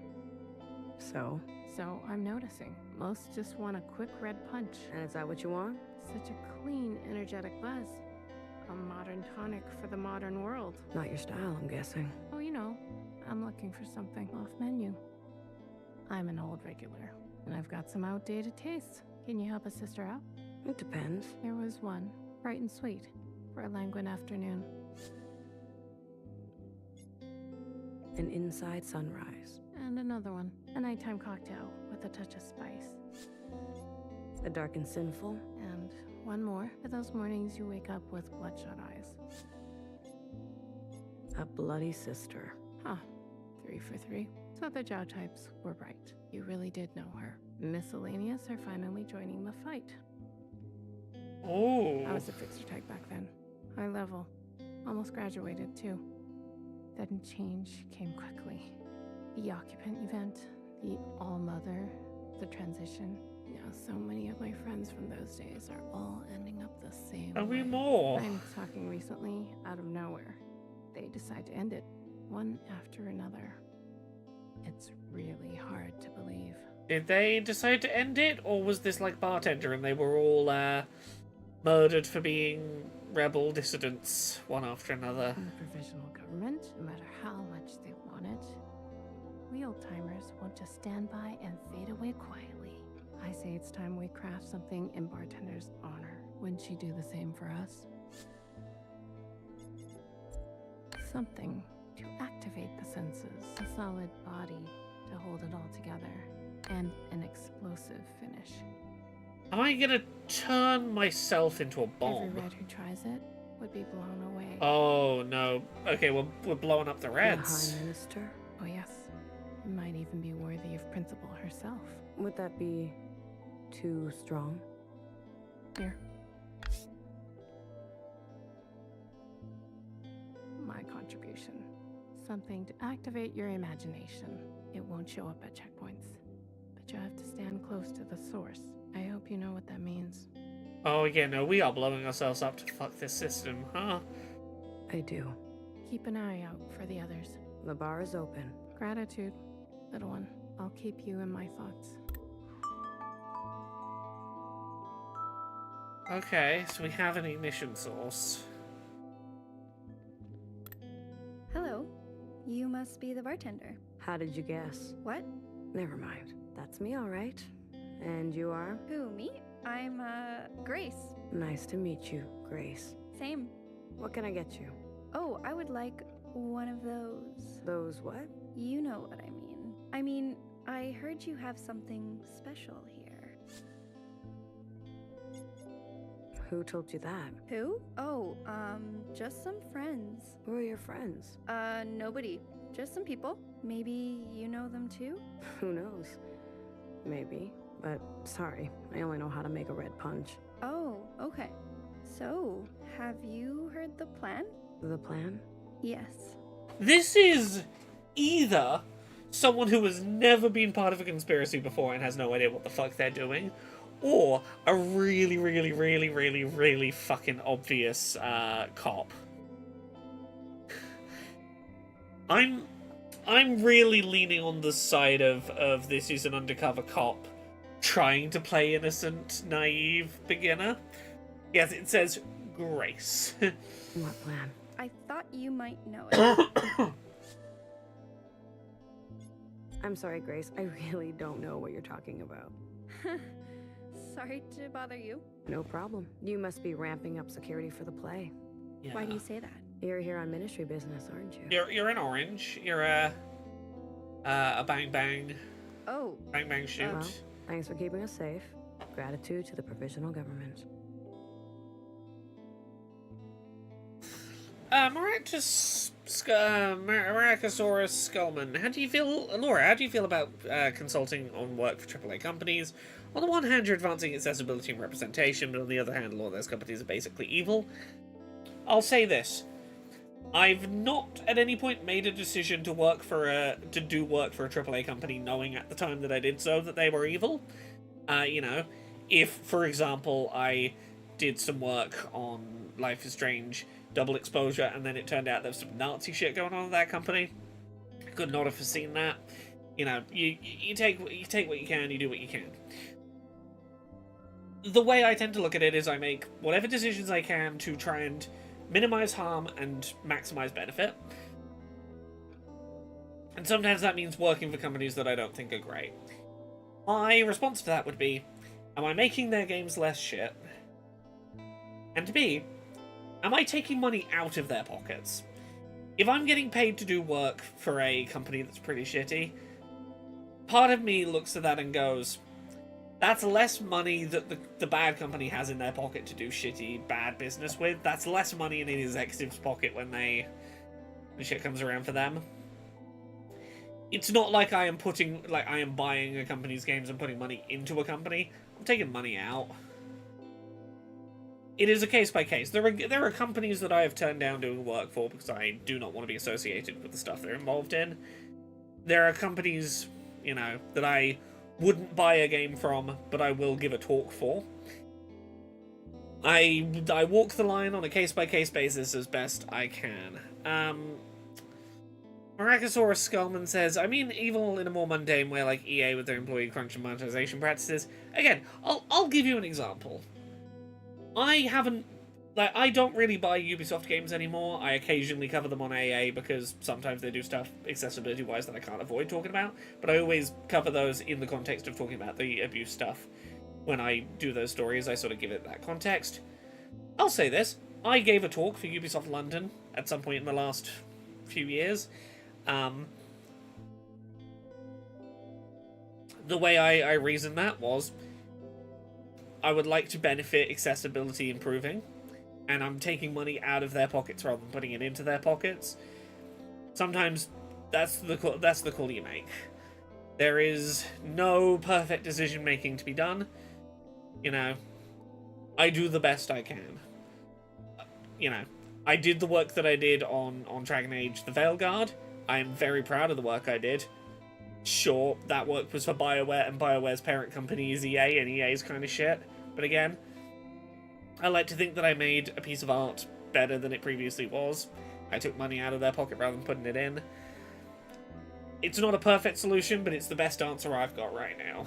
So I'm noticing. Most just want a quick red punch. And is that what you want? Such a clean, energetic buzz. A modern tonic for the modern world. Not your style, I'm guessing. Oh, you know, I'm looking for something off menu. I'm an old regular, and I've got some outdated tastes. Can you help a sister out? It depends. There was one, bright and sweet, for a languid afternoon. An inside sunrise. And another one, a nighttime cocktail with a touch of spice. A dark and sinful. And one more, for those mornings you wake up with bloodshot eyes. A bloody sister. Huh. 3 for 3. So the Jow types were right. You really did know her. Miscellaneous are finally joining the fight. Oh. I was a fixer type back then. High level. Almost graduated, too. Then change came quickly. The occupant event, the all-mother, the transition. Yeah, so many of my friends from those days are all ending up the same Are we way. more? I'm talking recently, out of nowhere. They decide to end it, one after another. It's really hard to believe. Did they decide to end it, or was this like Bartender and they were all murdered for being rebel dissidents, one after another? In the provisional government, no matter how much they want it, we old-timers won't just stand by and fade away quietly. I say it's time we craft something in Bartender's honor. Wouldn't she do the same for us? Something to activate the senses, a solid body to hold it all together, and an explosive finish. Am I gonna turn myself into a bomb? Every red who tries it would be blown away. Oh no. Okay, well, we're blowing up the Reds. Prime Minister? Oh yes. Might even be worthy of Principal herself. Would that be too strong? Here. My contribution. Something to activate your imagination. It won't show up at checkpoints, but you have to stand close to the source. I hope you know what that means. Oh yeah, no, we are blowing ourselves up to fuck this system, huh? I do. Keep an eye out for the others. The bar is open. Gratitude, little one. I'll keep you in my thoughts. Okay, so we have an ignition source. Hello. You must be the bartender. How did you guess? What? Never mind. That's me, all right. And you are? Who, me? I'm, Grace. Nice to meet you, Grace. Same. What can I get you? Oh, I would like one of those. Those what? You know what I mean. I heard you have something special here. Who told you that? Who? Oh, just some friends. Who are your friends? Nobody. Just some people. Maybe you know them too? Who knows? Maybe. But sorry, I only know how to make a red punch. Oh, okay. So, have you heard the plan? The plan? Yes. This is either someone who has never been part of a conspiracy before and has no idea what the fuck they're doing, or a really, really, really, really, really fucking obvious cop. I'm really leaning on the side of this is an undercover cop trying to play innocent, naive beginner. Yes, it says Grace. What plan? I thought you might know it. I'm sorry, Grace. I really don't know what you're talking about. Sorry to bother you. No problem. You must be ramping up security for the play. Yeah. Why do you say that? You're here on ministry business, aren't you? You're an orange. You're a bang bang. Oh. Bang bang shoot. Well, thanks for keeping us safe. Gratitude to the provisional government. Maracosaurus Skullman, how do you feel, Laura, how do you feel about consulting on work for AAA companies? On the one hand, you're advancing accessibility and representation, but on the other hand, a lot of those companies are basically evil. I'll say this. I've not at any point made a decision to do work for a AAA company knowing at the time that I did so that they were evil. You know, if, for example, I did some work on Life is Strange Double Exposure, and then it turned out there was some Nazi shit going on in that company. I could not have foreseen that. You know, you take what you can, you do what you can. The way I tend to look at it is I make whatever decisions I can to try and minimize harm and maximize benefit. And sometimes that means working for companies that I don't think are great. My response to that would be, am I making their games less shit? And B, am I taking money out of their pockets? If I'm getting paid to do work for a company that's pretty shitty, part of me looks at that and goes, that's less money that the bad company has in their pocket to do shitty, bad business with. That's less money in the executive's pocket when shit comes around for them. It's not like I am buying a company's games and putting money into a company. I'm taking money out. It is a case by case. There are companies that I have turned down doing work for because I do not want to be associated with the stuff they're involved in. There are companies, you know, that I wouldn't buy a game from, but I will give a talk for. I walk the line on a case by case basis as best I can. Maracosaurus Skullman says, I mean evil in a more mundane way like EA with their employee crunch and monetization practices. Again, I'll give you an example. I don't really buy Ubisoft games anymore. I occasionally cover them on AA because sometimes they do stuff accessibility-wise that I can't avoid talking about, but I always cover those in the context of talking about the abuse stuff. When I do those stories, I sort of give it that context. I'll say this. I gave a talk for Ubisoft London at some point in the last few years. The way I reasoned that was, I would like to benefit accessibility improving, and I'm taking money out of their pockets rather than putting it into their pockets. Sometimes that's the call you make. There is no perfect decision making to be done. You know, I do the best I can. You know, I did the work that I did on Dragon Age the Veilguard. I am very proud of the work I did. Sure, that work was for BioWare, and BioWare's parent company is EA, and EA's kind of shit. But again, I like to think that I made a piece of art better than it previously was. I took money out of their pocket rather than putting it in. It's not a perfect solution, but it's the best answer I've got right now.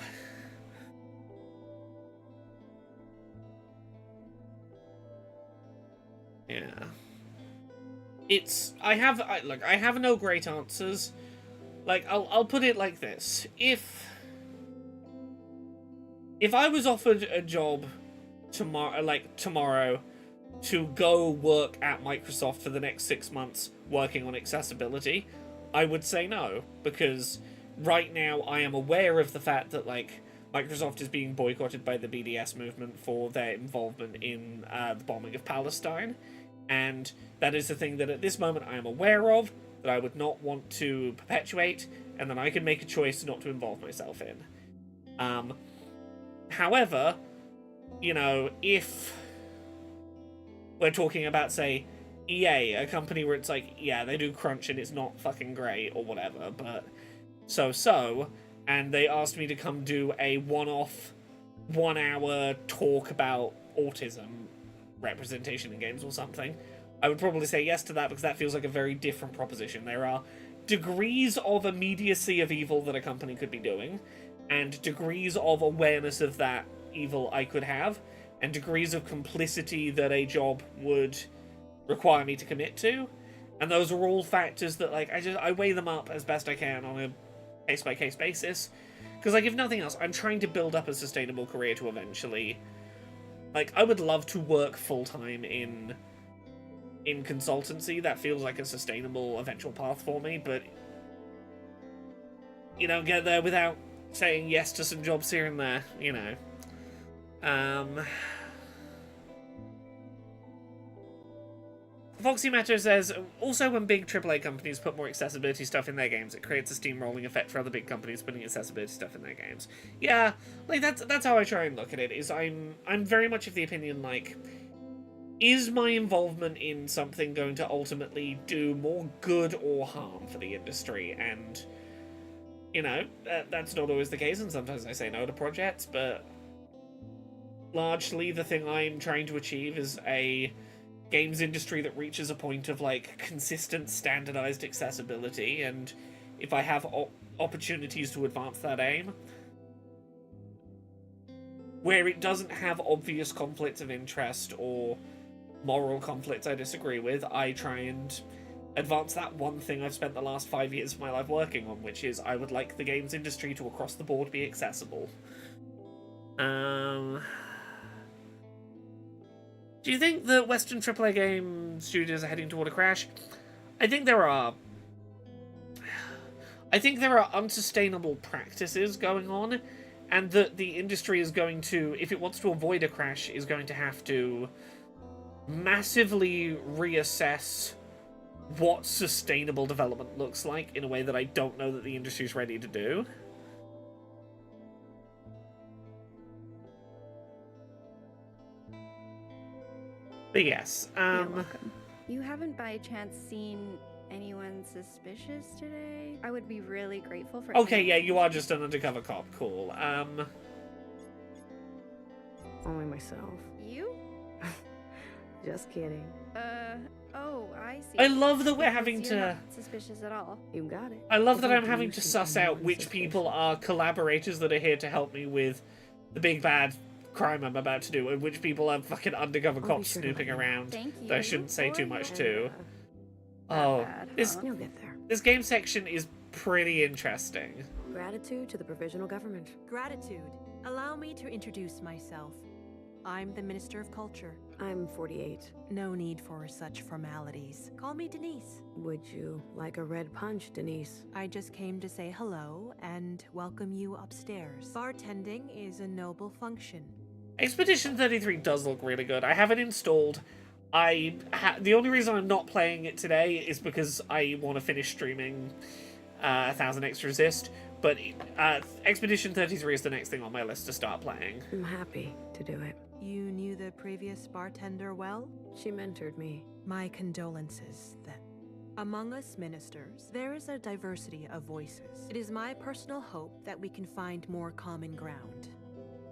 Yeah. I have no great answers. Like, I'll put it like this. If I was offered a job tomorrow to go work at Microsoft for the next 6 months working on accessibility, I would say no, because right now I am aware of the fact that, like, Microsoft is being boycotted by the BDS movement for their involvement in the bombing of Palestine, and that is the thing that at this moment I am aware of, that I would not want to perpetuate, and that I can make a choice not to involve myself in. However, you know, if we're talking about, say, EA, a company where it's like, yeah, they do crunch and it's not fucking great or whatever, but so, and they asked me to come do a one-off 1-hour talk about autism representation in games or something, I would probably say yes to that, because that feels like a very different proposition. There are degrees of immediacy of evil that a company could be doing, and degrees of awareness of that evil I could have, and degrees of complicity that a job would require me to commit to, and those are all factors that, like, I weigh them up as best I can on a case-by-case basis, because, like, if nothing else, I'm trying to build up a sustainable career to eventually, like, I would love to work full-time in consultancy. That feels like a sustainable eventual path for me, but you don't get there without saying yes to some jobs here and there, you know. Foxy Matter says, also when big AAA companies put more accessibility stuff in their games, it creates a steamrolling effect for other big companies putting accessibility stuff in their games. Yeah, like, that's how I try and look at it, is I'm very much of the opinion, like, is my involvement in something going to ultimately do more good or harm for the industry? And, you know, that's not always the case, and sometimes I say no to projects, but largely the thing I'm trying to achieve is a games industry that reaches a point of, like, consistent, standardized accessibility, and if I have opportunities to advance that aim, where it doesn't have obvious conflicts of interest or moral conflicts I disagree with, I try and advance that one thing I've spent the last 5 years of my life working on, which is I would like the games industry to across the board be accessible. Do you think that Western AAA game studios are heading toward a crash? I think there are unsustainable practices going on, and that the industry is going to, if it wants to avoid a crash, is going to have to massively reassess what sustainable development looks like in a way that I don't know that the industry's ready to do. But yes, You're welcome. You haven't by chance seen anyone suspicious today? I would be really grateful for Okay, yeah, you are just an undercover cop. Cool. Only myself. You? Just kidding. Oh, I see. I love that we're Because having you're to... not suspicious at all. You got it. I love that I'm having to suss out which people are collaborators that are here to help me with the big bad crime I'm about to do, and which people are fucking undercover cops snooping around that I shouldn't say too much to. Oh, You'll get there. this game section is pretty interesting. Gratitude to the provisional government. Gratitude. Allow me to introduce myself. I'm the Minister of Culture. I'm 48. No need for such formalities. Call me Denise. Would you like a red punch, Denise? I just came to say hello and welcome you upstairs. Bartending is a noble function. Expedition 33 does look really good. I have it installed. The only reason I'm not playing it today is because I want to finish streaming 1000xRESIST, but Expedition 33 is the next thing on my list to start playing. I'm happy to do it. You knew the previous bartender well? She mentored me. My condolences, then. Among us ministers, there is a diversity of voices. It is my personal hope that we can find more common ground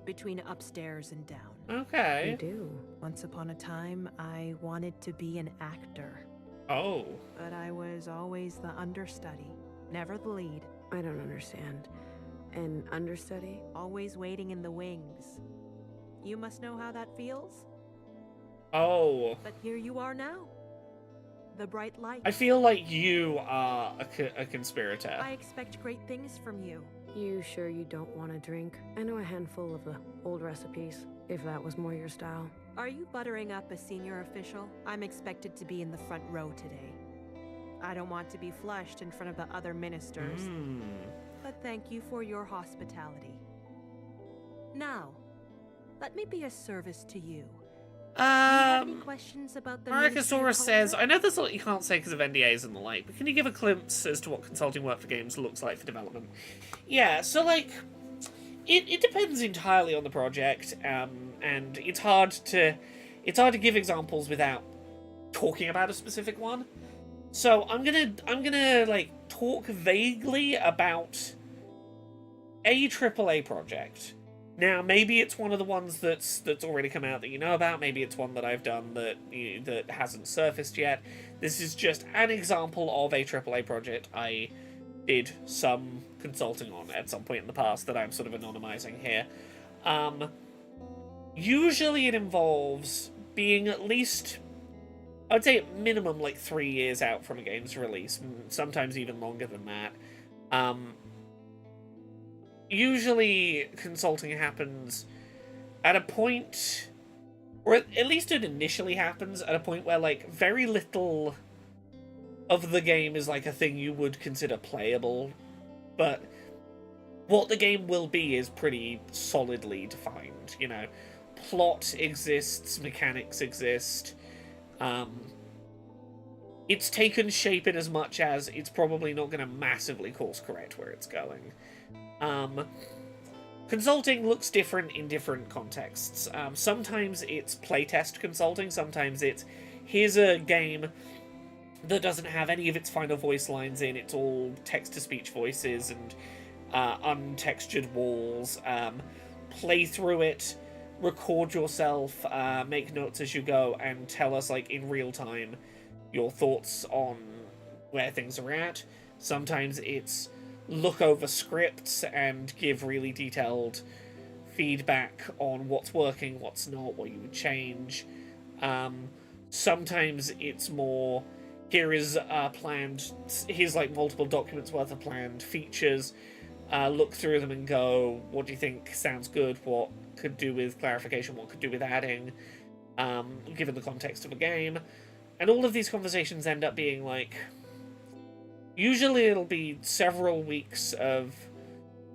between upstairs and down. Okay. You do. Once upon a time, I wanted to be an actor. Oh. But I was always the understudy, never the lead. I don't understand. An understudy? Always waiting in the wings. You must know how that feels? Oh. But here you are now. The bright light. I feel like you are a conspirator. I expect great things from you. You sure you don't want to drink? I know a handful of the old recipes, if that was more your style. Are you buttering up a senior official? I'm expected to be in the front row today. I don't want to be flushed in front of the other ministers. But thank you for your hospitality. Now, let me be a service to you. Do you have any questions about the Maricosaurus says, I know there's a lot you can't say because of NDAs and the like, but can you give a glimpse as to what consulting work for games looks like for development? Yeah, so, like, it depends entirely on the project, and it's hard to give examples without talking about a specific one. So I'm gonna like talk vaguely about a AAA project. Now, maybe it's one of the ones that's already come out that you know about. Maybe it's one that I've done that hasn't surfaced yet. This is just an example of a AAA project I did some consulting on at some point in the past that I'm sort of anonymizing here. Usually it involves being at least, I would say at minimum, like 3 years out from a game's release, sometimes even longer than that. Usually consulting happens at a point, or at least it initially happens at a point where, like, very little of the game is, like, a thing you would consider playable, but what the game will be is pretty solidly defined, you know. Plot exists, mechanics exist, it's taken shape in as much as it's probably not going to massively course correct where it's going. Consulting looks different in different contexts. Sometimes it's playtest consulting, sometimes it's, here's a game that doesn't have any of its final voice lines in, it's all text-to-speech voices and untextured walls. Play through it, record yourself, make notes as you go, and tell us, like, in real time your thoughts on where things are at. Sometimes it's look over scripts and give really detailed feedback on what's working, what's not, what you would change. Sometimes it's more, here's like multiple documents worth of planned features, look through them and go, what do you think sounds good, what could do with clarification, what could do with adding, given the context of a game. And all of these conversations end up being like, usually it'll be several weeks of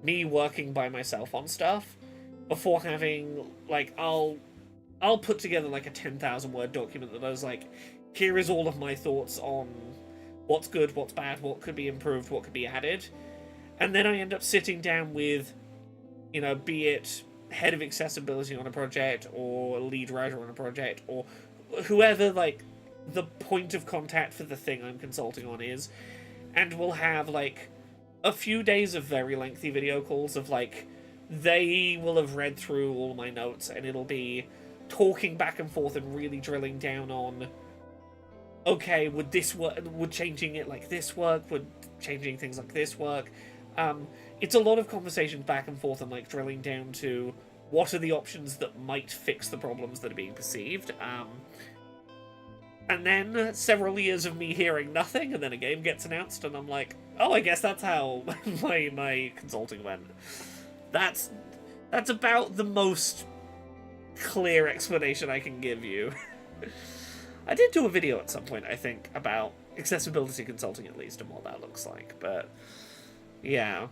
me working by myself on stuff before having, like, I'll put together like a 10,000 word document that I was like, here is all of my thoughts on what's good, what's bad, what could be improved, what could be added. And then I end up sitting down with, you know, be it head of accessibility on a project or lead writer on a project or whoever, like, the point of contact for the thing I'm consulting on is, and we'll have, like, a few days of very lengthy video calls of, like, they will have read through all my notes and it'll be talking back and forth and really drilling down on, okay, would this work, would changing it like this work, would changing things like this work. It's a lot of conversations back and forth and, like, drilling down to what are the options that might fix the problems that are being perceived. And then several years of me hearing nothing, and then a game gets announced, and I'm like, oh, I guess that's how my consulting went. That's about the most clear explanation I can give you. I did do a video at some point, I think, about accessibility consulting at least, and what that looks like, but yeah.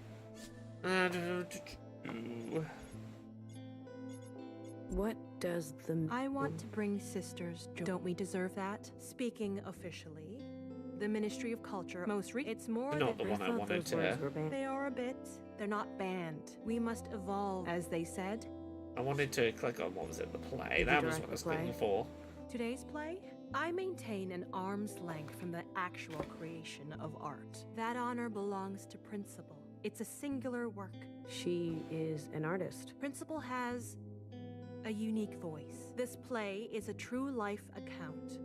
What does the... I want to bring sisters joy. Don't we deserve that? Speaking officially, the Ministry of Culture it's more not than... the one I wanted to... They are a bit. They're not banned. We must evolve, as they said. I wanted to click on, what was it, the play? That was what I was clicking for. Today's play? I maintain an arm's length from the actual creation of art. That honor belongs to Principal. It's a singular work. She is an artist. Principal has a unique voice. This play is a true life account.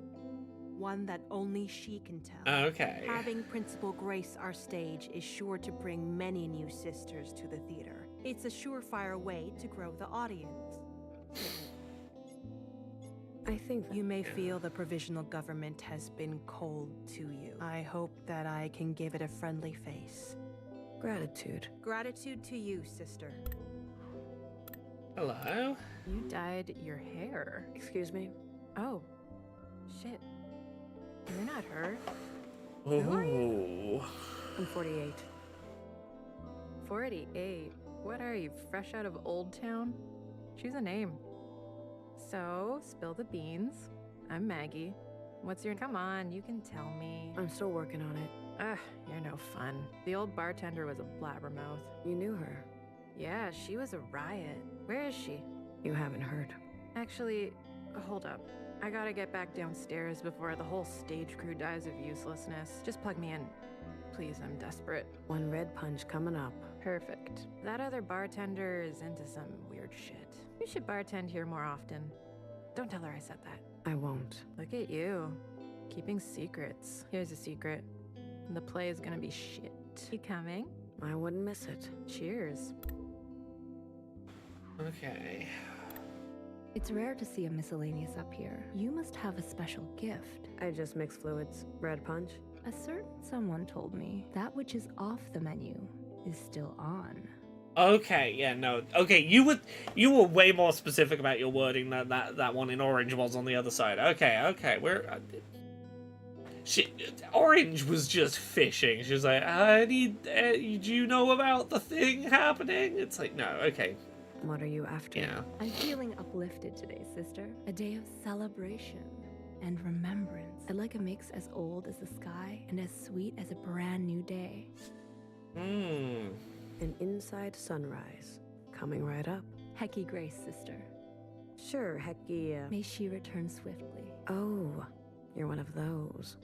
One that only she can tell. Okay. Having Principal grace our stage is sure to bring many new sisters to the theater. It's a surefire way to grow the audience. I think you may feel the provisional government has been cold to you. I hope that I can give it a friendly face. Gratitude. Gratitude to you, sister. Hello? You dyed your hair. Excuse me? Oh. Shit. You're not her. Ooh. Who are you? I'm 48. 48? What are you, fresh out of Old Town? She's a name. So, spill the beans. I'm Maggie. What's your... Come on, you can tell me. I'm still working on it. Ugh, you're no fun. The old bartender was a blabbermouth. You knew her. Yeah, she was a riot. Where is she? You haven't heard. Actually, hold up. I gotta get back downstairs before the whole stage crew dies of uselessness. Just plug me in. Please, I'm desperate. One red punch coming up. Perfect. That other bartender is into some weird shit. You should bartend here more often. Don't tell her I said that. I won't. Look at you. Keeping secrets. Here's a secret. The play is gonna be shit. You coming? I wouldn't miss it. Cheers. Okay. It's rare to see a miscellaneous up here. You must have a special gift. I just mix fluids. Red punch. A certain someone told me that which is off the menu is still on. Okay, yeah, no. Okay, you were way more specific about your wording than that one in Orange was on the other side. Okay, Orange was just fishing. She was like, I need... do you know about the thing happening? It's like, no, okay. What are you after? Yeah. I'm feeling uplifted today, sister. A day of celebration and remembrance. I'd like a mix as old as the sky and as sweet as a brand new day. An inside sunrise. Coming right up. Hecky Grace, sister. Sure, Hecky, May she return swiftly. Oh, you're one of those.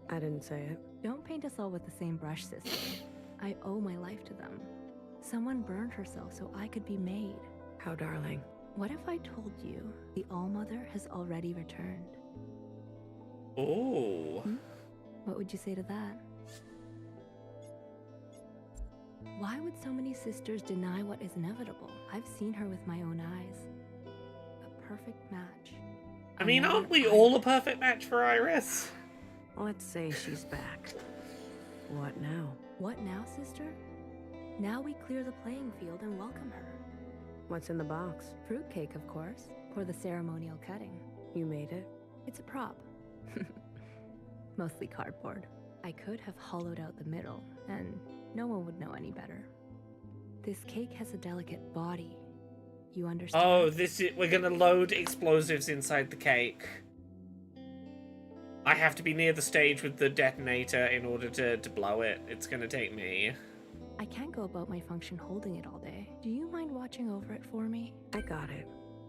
I didn't say it. Don't paint us all with the same brush, sister. I owe my life to them. Someone burned herself so I could be made. How darling. What if I told you the All-Mother has already returned? Oh. What would you say to that? Why would so many sisters deny what is inevitable? I've seen her with my own eyes. A perfect match. I mean, aren't we all a perfect match for Iris? Let's say she's back. What now? What now, sister? Now we clear the playing field and welcome her. What's in the box? Fruitcake, of course, for the ceremonial cutting. You made it? It's a prop. Mostly cardboard. I could have hollowed out the middle, and no one would know any better. This cake has a delicate body. You understand? Oh, we're gonna load explosives inside the cake. I have to be near the stage with the detonator in order to blow it. It's gonna take me. I can't go about my function holding it all day. Do you mind watching over it for me? I got it.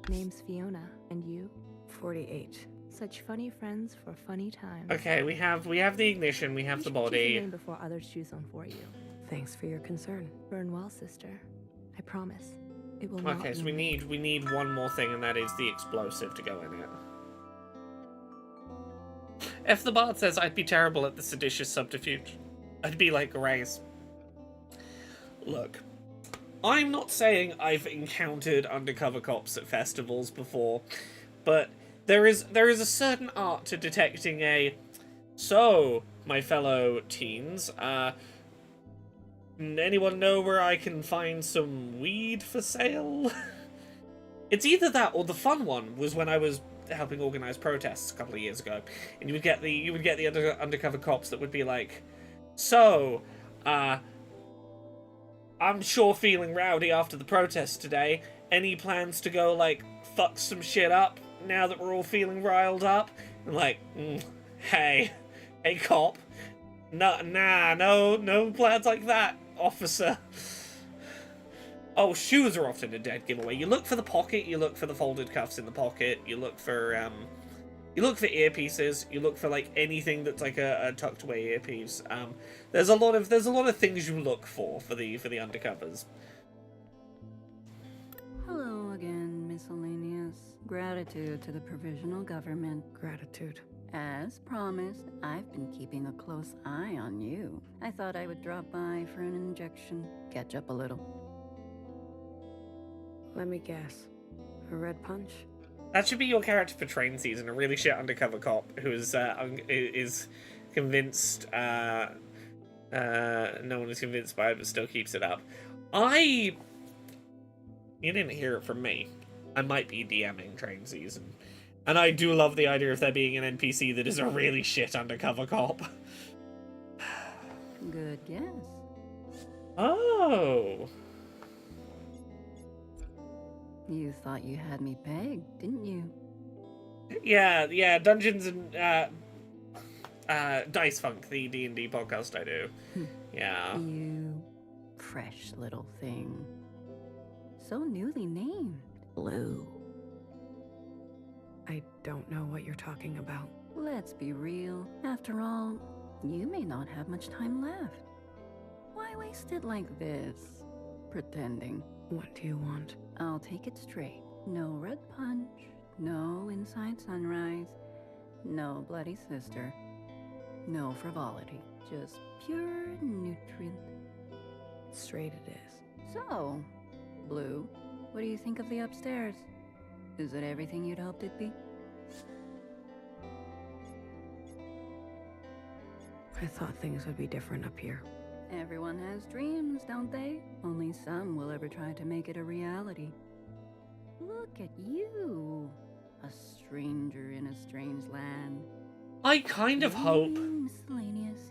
Name's Fiona, and you? 48. Such funny friends for funny times. Okay, we have the ignition, we have the body. Choose a name before others choose one for you. Thanks for your concern. Burn well, sister. I promise. It will not. Okay, so we need one more thing, and that is the explosive to go in it. If the bard says I'd be terrible at the seditious subterfuge, I'd be like Grace. Look, I'm not saying I've encountered undercover cops at festivals before, but there is a certain art to detecting a... So, my fellow teens, anyone know where I can find some weed for sale? It's either that or the fun one was when I was helping organize protests a couple of years ago, and you would get the undercover cops that would be like, so, I'm sure feeling rowdy after the protest today. Any plans to go, like, fuck some shit up now that we're all feeling riled up? And like, hey cop. No plans like that, officer. Oh, shoes are often a dead giveaway. You look for the pocket, you look for the folded cuffs in the pocket, you look for earpieces, you look for like anything that's like a tucked away earpiece. There's a lot of things you look for the undercovers. Hello again, miscellaneous. Gratitude to the provisional government. Gratitude. As promised, I've been keeping a close eye on you. I thought I would drop by for an injection, catch up a little. Let me guess. A red punch? That should be your character for train season, a really shit undercover cop who is convinced, no one is convinced by it but still keeps it up. You didn't hear it from me. I might be DMing train season. And I do love the idea of there being an NPC that is a really shit undercover cop. Good guess. Oh. You thought you had me pegged, didn't you? Yeah, Dungeons and Dice Funk, the D&D podcast I do. Yeah. You fresh little thing. So newly named. Blue. I don't know what you're talking about. Let's be real. After all, you may not have much time left. Why waste it like this? Pretending. What do you want? I'll take it straight. No red punch, no inside sunrise, no bloody sister, no frivolity. Just pure nutrient. Straight it is. So, Blue, what do you think of the upstairs? Is it everything you'd hoped it'd be? I thought things would be different up here. Everyone has dreams, don't they? Only some will ever try to make it a reality. Look at you, a stranger in a strange land. I kind of hope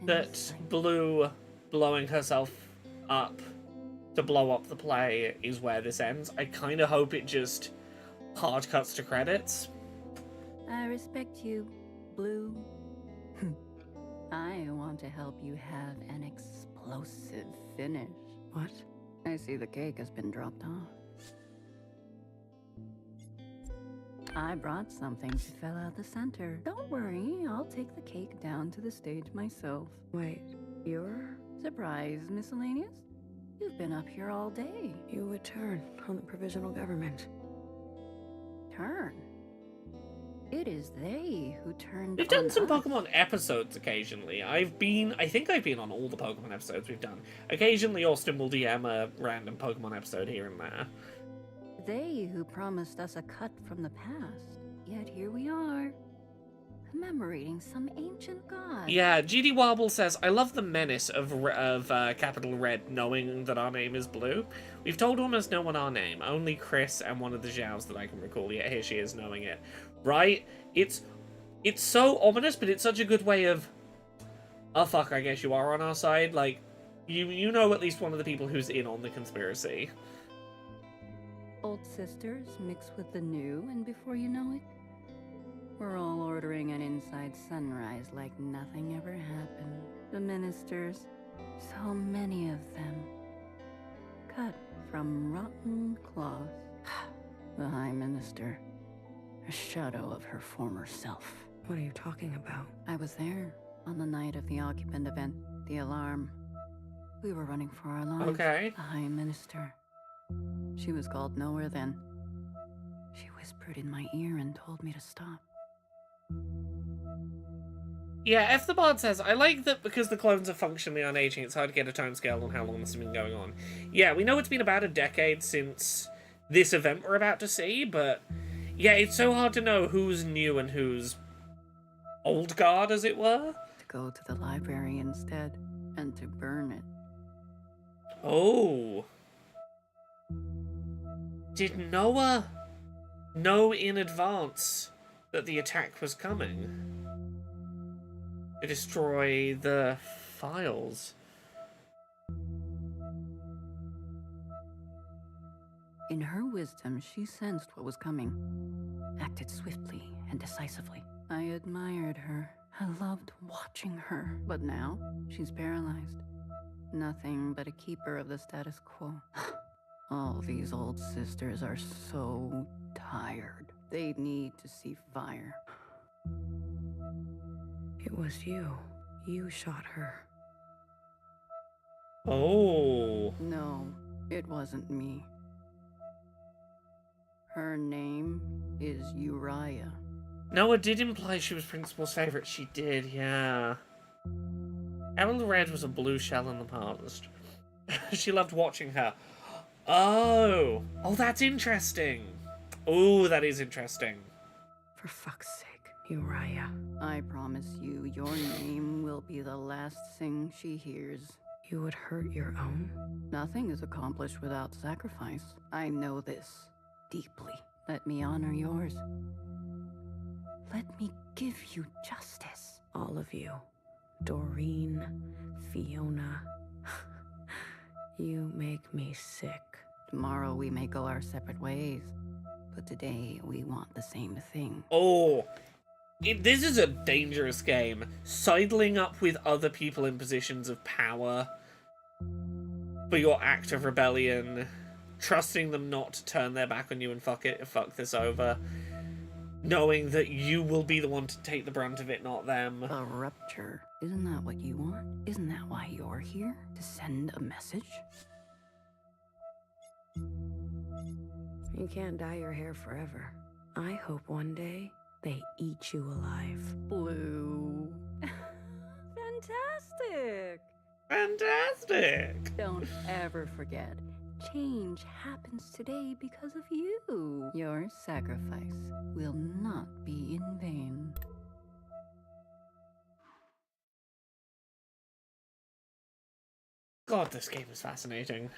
that Blue blowing herself up to blow up the play is where this ends. I kind of hope it just hard cuts to credits. I respect you, Blue. I want to help you have an explosive finish. What? I see the cake has been dropped off. I brought something to fill out the center. Don't worry, I'll take the cake down to the stage myself. Wait, you're? Surprise, miscellaneous? You've been up here all day. You would turn on the provisional government. Turn? It is they who turned. We've done some Pokemon episodes occasionally. I think I've been on all the Pokemon episodes we've done. Occasionally Austin will DM a random Pokemon episode here and there. They who promised us a cut from the past. Yet here we are, commemorating some ancient god. Yeah, GD Wobble says, I love the menace of Capital Red knowing that our name is Blue. We've told almost no one our name, only Chris and one of the Zhaos that I can recall, yet here she is knowing it. Right? It's so ominous, but it's such a good way of, oh fuck, I guess you are on our side. Like, you know at least one of the people who's in on the conspiracy. Old sisters mix with the new, and before you know it, we're all ordering an inside sunrise like nothing ever happened. The ministers, so many of them, cut from rotten cloth. The High Minister, a shadow of her former self. What are you talking about? I was there on the night of the occupant event, the alarm. We were running for our lives. Okay. The High Minister. She was called nowhere then. She whispered in my ear and told me to stop. Yeah, F the Bard says, I like that because the clones are functionally unaging, it's hard to get a timescale on how long this has been going on. Yeah, we know it's been about a decade since this event we're about to see, but yeah, it's so hard to know who's new and who's old guard, as it were. To go to the library instead, and to burn it. Oh. Did Noah know in advance that the attack was coming? To destroy the files? In her wisdom, she sensed what was coming, acted swiftly and decisively. I admired her. I loved watching her. But now, she's paralyzed. Nothing but a keeper of the status quo. All these old sisters are so tired. They need to see fire. It was you. You shot her. Oh. No, it wasn't me. Her name is Uriah. Noah did imply she was Principal's favorite. She did, yeah. Capital Red was a blue shell in the past. She loved watching her. Oh, that's interesting. Oh, that is interesting. For fuck's sake, Uriah. I promise you, your name will be the last thing she hears. You would hurt your own? Nothing is accomplished without sacrifice. I know this deeply. Let me honor yours. Let me give you justice. All of you. Doreen, Fiona. You make me sick. Tomorrow we may go our separate ways. But today, we want the same thing. Oh, this is a dangerous game. Sidling up with other people in positions of power for your act of rebellion, trusting them not to turn their back on you and fuck this over, knowing that you will be the one to take the brunt of it, not them. A rupture. Isn't that what you want? Isn't that why you're here? To send a message? You can't dye your hair forever. I hope one day they eat you alive. Blue. Fantastic! Fantastic! Don't ever forget, change happens today because of you. Your sacrifice will not be in vain. God, this game is fascinating.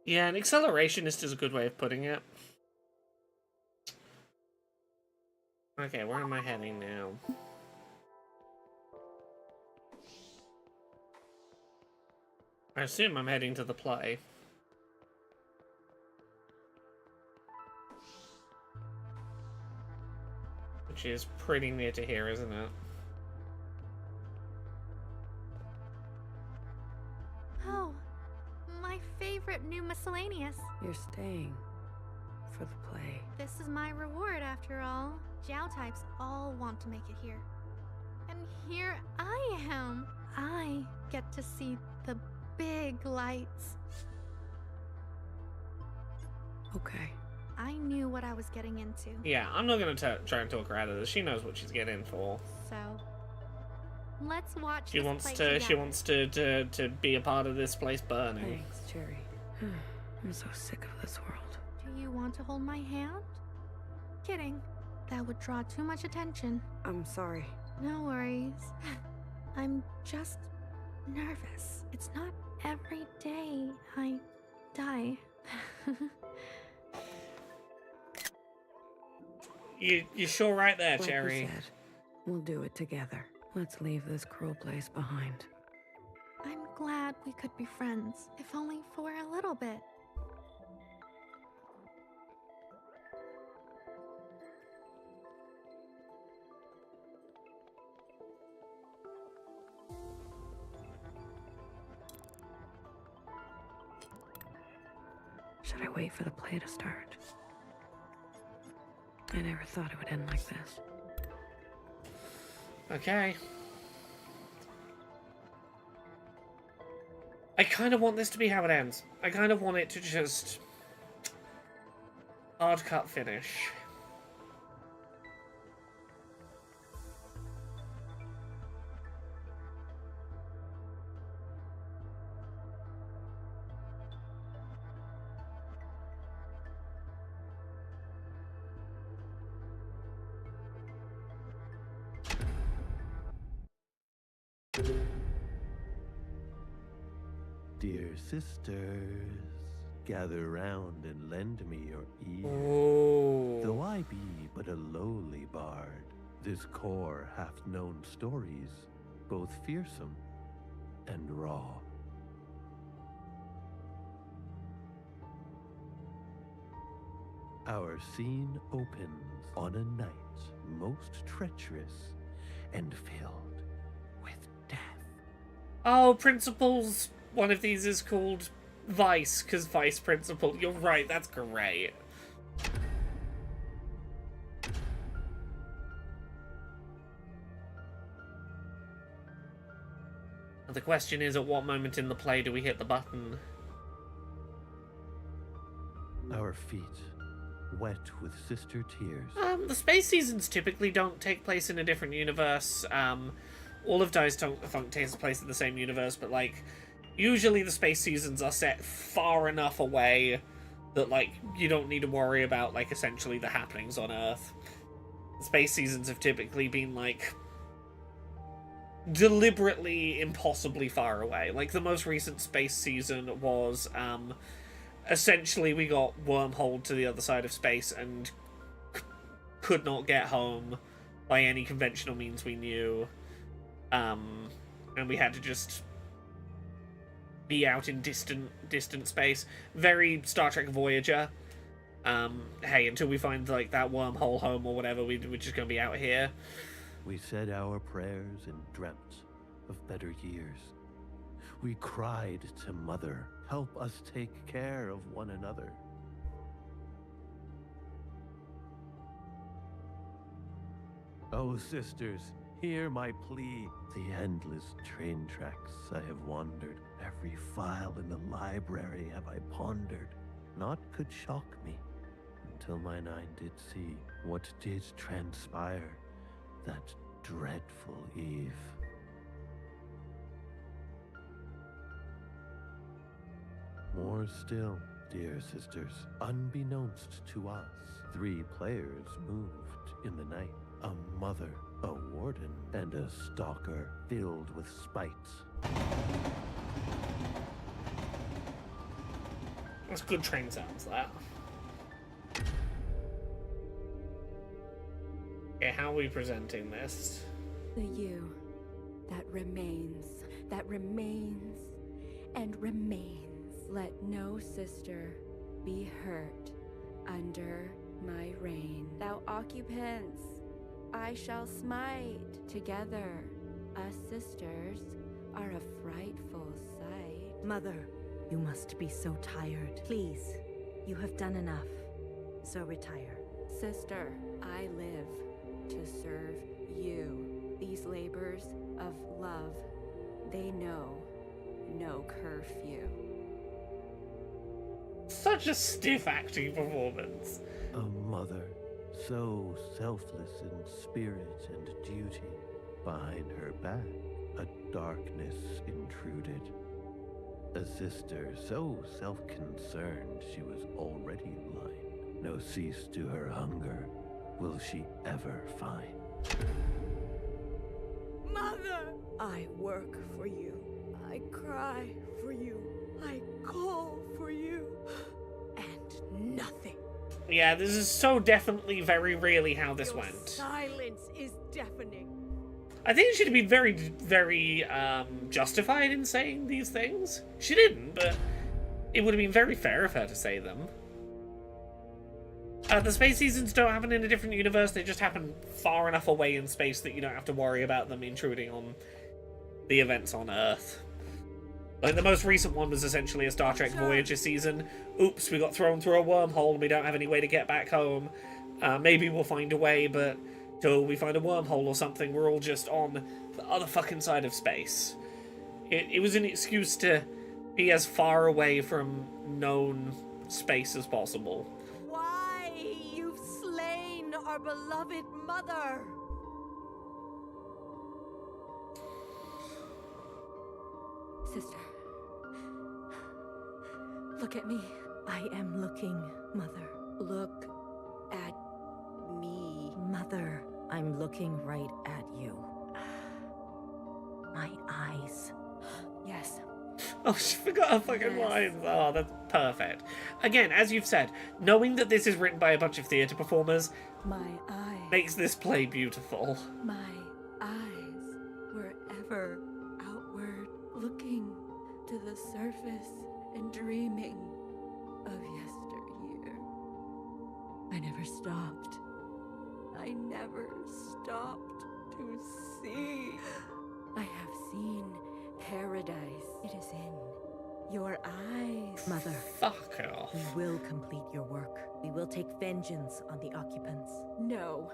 Yeah, an accelerationist is a good way of putting it. Okay, where am I heading now? I assume I'm heading to the play. Which is pretty near to here, isn't it? Oh, my favorite new miscellaneous. You're staying for the play. This is my reward, after all. Jiao types all want to make it here. And here I am. I get to see the big lights. Okay. I knew what I was getting into. Yeah, I'm not gonna try and talk her out of this. She knows what she's getting in for. So, let's watch. She wants to be a part of this place burning. Thanks, Cherry. I'm so sick of this world. Do you want to hold my hand? Kidding. That would draw too much attention. I'm sorry. No worries. I'm just nervous. It's not every day I die. You're sure right there, Like Cherry. you said, we'll do it together. Let's leave this cruel place behind. I'm glad we could be friends, if only for a little bit. Should I wait for the play to start? I never thought it would end like this. Okay. I kind of want this to be how it ends. I kind of want it to just hard cut finish. Dear sisters, gather round and lend me your ear. Oh. Though I be but a lowly bard, this core hath known stories, both fearsome and raw. Our scene opens on a night most treacherous and filled with death. Oh, principals. One of these is called Vice, because Vice Principal. You're right, that's great. The question is, at what moment in the play do we hit the button? our feet wet with sister tears. The space seasons typically don't take place in a different universe. All of Dice Funk takes place in the same universe, but, like, usually the space seasons are set far enough away that, like, you don't need to worry about, like, essentially the happenings on Earth. The space seasons have typically been, like, deliberately impossibly far away. Like, the most recent space season was, essentially we got wormholed to the other side of space and could not get home by any conventional means we knew. And we had to just be out in distant space. Very Star Trek Voyager. Hey, until we find, like, that wormhole home or whatever, we're just gonna be out here. We said our prayers and dreamt of better years. We cried to Mother, help us take care of one another. Oh, sisters, hear my plea. The endless train tracks I have wandered, every file in the library have I pondered. Naught could shock me until mine eye did see what did transpire that dreadful eve. More still, dear sisters, unbeknownst to us, 3 players moved in the night. A mother, a warden, and a stalker filled with spite. That's good train sounds, that. Okay, how are we presenting this? The you that remains, and remains. Let no sister be hurt under my reign. Thou occupants, I shall smite. Together, us sisters are a frightful sight. Mother, you must be so tired. Please, you have done enough, so retire. Sister, I live to serve you. These labors of love, they know no curfew. Such a stiff acting performance. A mother, so selfless in spirit and duty. Behind her back, a darkness intruded. A sister, so self-concerned she was already blind. No cease to her hunger will she ever find. Mother! I work for you. I cry for you. I call for you. And nothing. Yeah, this is so definitely very really how this Your went. Silence is deafening. I think she'd be very justified in saying these things. She didn't, but it would have been very fair of her to say them. The space seasons don't happen in a different universe, they just happen far enough away in space that you don't have to worry about them intruding on the events on Earth. Like, the most recent one was essentially a Star Trek Voyager season. Oops, we got thrown through a wormhole and we don't have any way to get back home. Maybe we'll find a way, but till we find a wormhole or something, we're all just on the other fucking side of space. It was an excuse to be as far away from known space as possible. Why? You've slain our beloved mother. Sister, look at me. I am looking, Mother. Look at me. Mother, I'm looking right at you. My eyes. Yes. Oh, she forgot her fucking lines. Oh, that's perfect. Again, as you've said, knowing that this is written by a bunch of theatre performers My eyes. makes this play beautiful. My eyes were ever outward, looking to the surface and dreaming of yesteryear. I never stopped. I never stopped to see. I have seen paradise. It is in your eyes. Mother. Fuck off. We will complete your work. We will take vengeance on the occupants. No.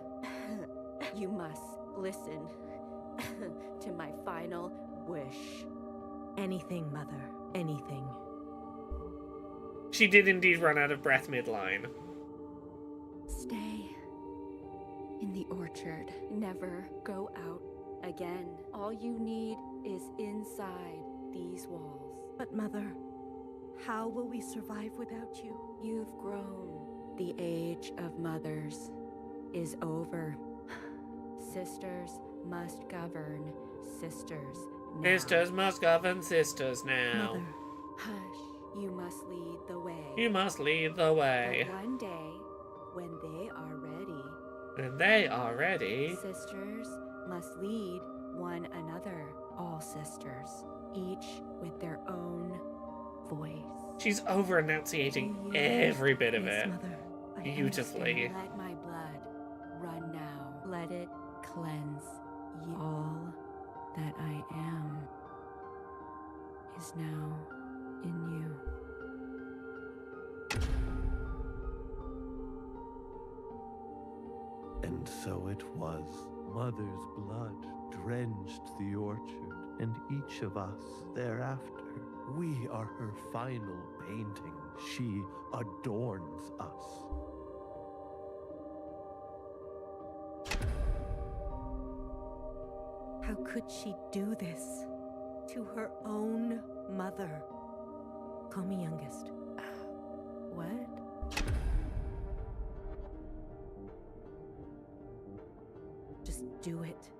You must listen to my final wish. Anything, Mother. Anything. She did indeed run out of breath mid-line. Stay in the orchard. Never go out again. All you need is inside these walls. But Mother, how will we survive without you? You've grown. The age of mothers is over. Sisters must govern sisters now. Sisters must govern sisters now. Mother. Hush, you must lead the way. You must lead the way. But one day, when they are ready, when they are ready, sisters must lead one another. All sisters, each with their own voice. She's over-enunciating every bit of it. Mother, beautifully. Let my blood run now. Let it cleanse you. All that I am is now in you. And so it was. Mother's blood drenched the orchard, and each of us thereafter. We are her final painting. She adorns us. How could she do this to her own mother? Call me youngest. What? Just do it.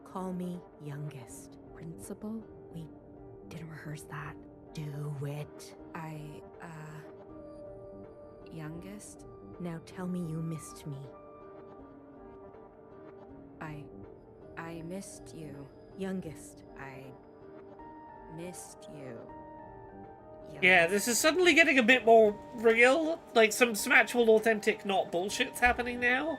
Call me youngest. Principal? We didn't rehearse that. Do it. Youngest? Now tell me you missed me. I missed you. Youngest. I missed you. Youngest. Yeah, this is suddenly getting a bit more real. Like, some actual authentic, not bullshit's happening now.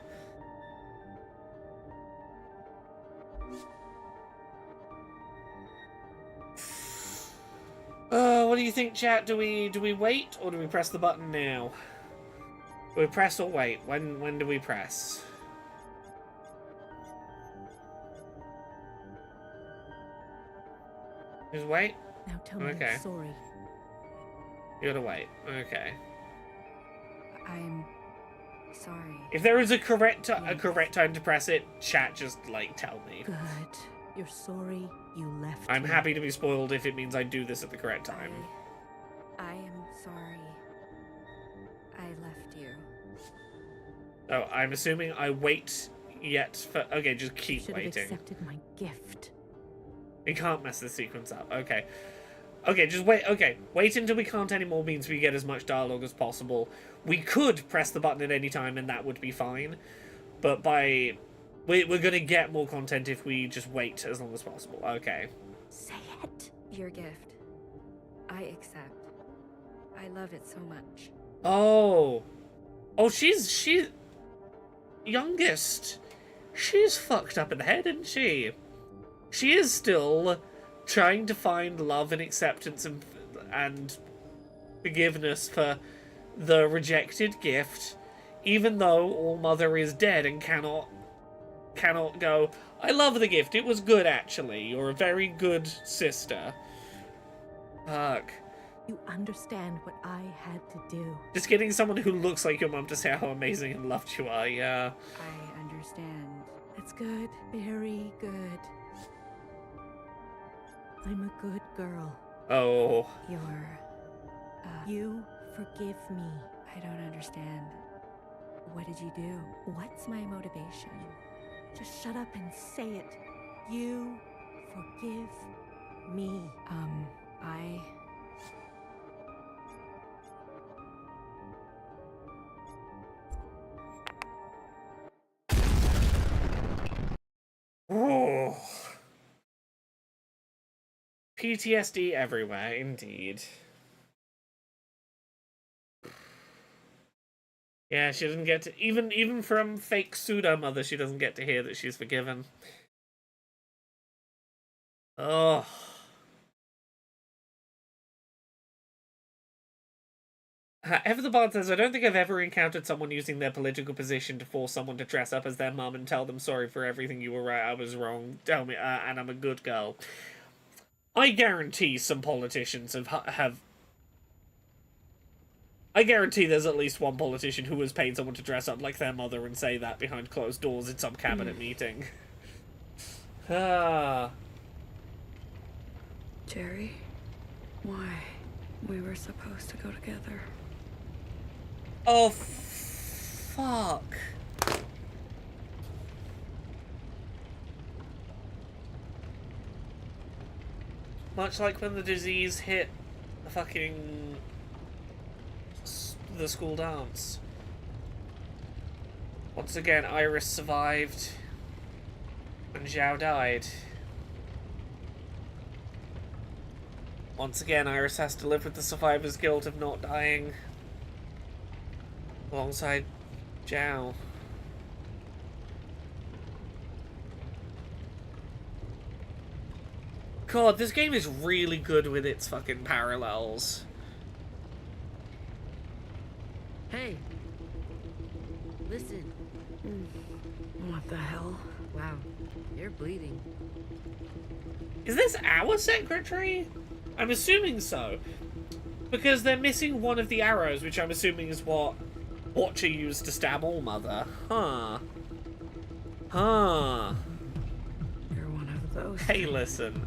What do you think, chat? Do we wait, or do we press the button now? Do we press or wait? When do we press? Just wait? Now tell me Okay. I'm sorry. You gotta wait. Okay. I'm sorry. If there is a correct time to press it, chat, just, like, tell me. Good. You're sorry you left I'm me. happy to be spoiled if it means I do this at the correct time. I am sorry. I left you. Oh, I'm assuming I wait yet for... Okay, just keep Should have waiting. accepted my gift. We can't mess this sequence up. Okay. Okay, just wait. Okay, wait until we can't anymore means we get as much dialogue as possible. We could press the button at any time and that would be fine. But by... We're gonna get more content if we just wait as long as possible. Okay. Say it. Your gift. I accept. I love it so much. Oh. Oh, she's youngest. She's fucked up in the head, isn't she? She is still trying to find love and acceptance and forgiveness for the rejected gift, even though All Mother is dead and cannot go, I love the gift, it was good actually, you're a very good sister. Fuck. You understand what I had to do. Just getting someone who looks like your mum to say how amazing and loved you are, yeah. I understand. That's good. Very good. I'm a good girl. Oh. You forgive me. I don't understand. What did you do? What's my motivation? Just shut up and say it. You forgive me. Oh. PTSD everywhere, indeed. Yeah, she doesn't get to... Even from fake pseudo-mother, she doesn't get to hear that she's forgiven. Oh. Ever the Bard says, I don't think I've ever encountered someone using their political position to force someone to dress up as their mum and tell them sorry for everything. You were right, I was wrong. Tell me, and I'm a good girl. I guarantee some politicians have I guarantee there's at least one politician who has paid someone to dress up like their mother and say that behind closed doors in some cabinet meeting. Ah. Jerry, why? We were supposed to go together. Oh, fuck. Much like when the disease hit the fucking... the school dance. Once again, Iris survived. And Zhao died. Once again, Iris has to live with the survivor's guilt of not dying. Alongside Zhao. God, this game is really good with its fucking parallels. Hey. Listen. What the hell? Wow, you're bleeding. Is this our secretary? I'm assuming so. Because they're missing one of the arrows, which I'm assuming is what Watcher used to stab Allmother. Huh. Huh. You're one of those. Hey, listen.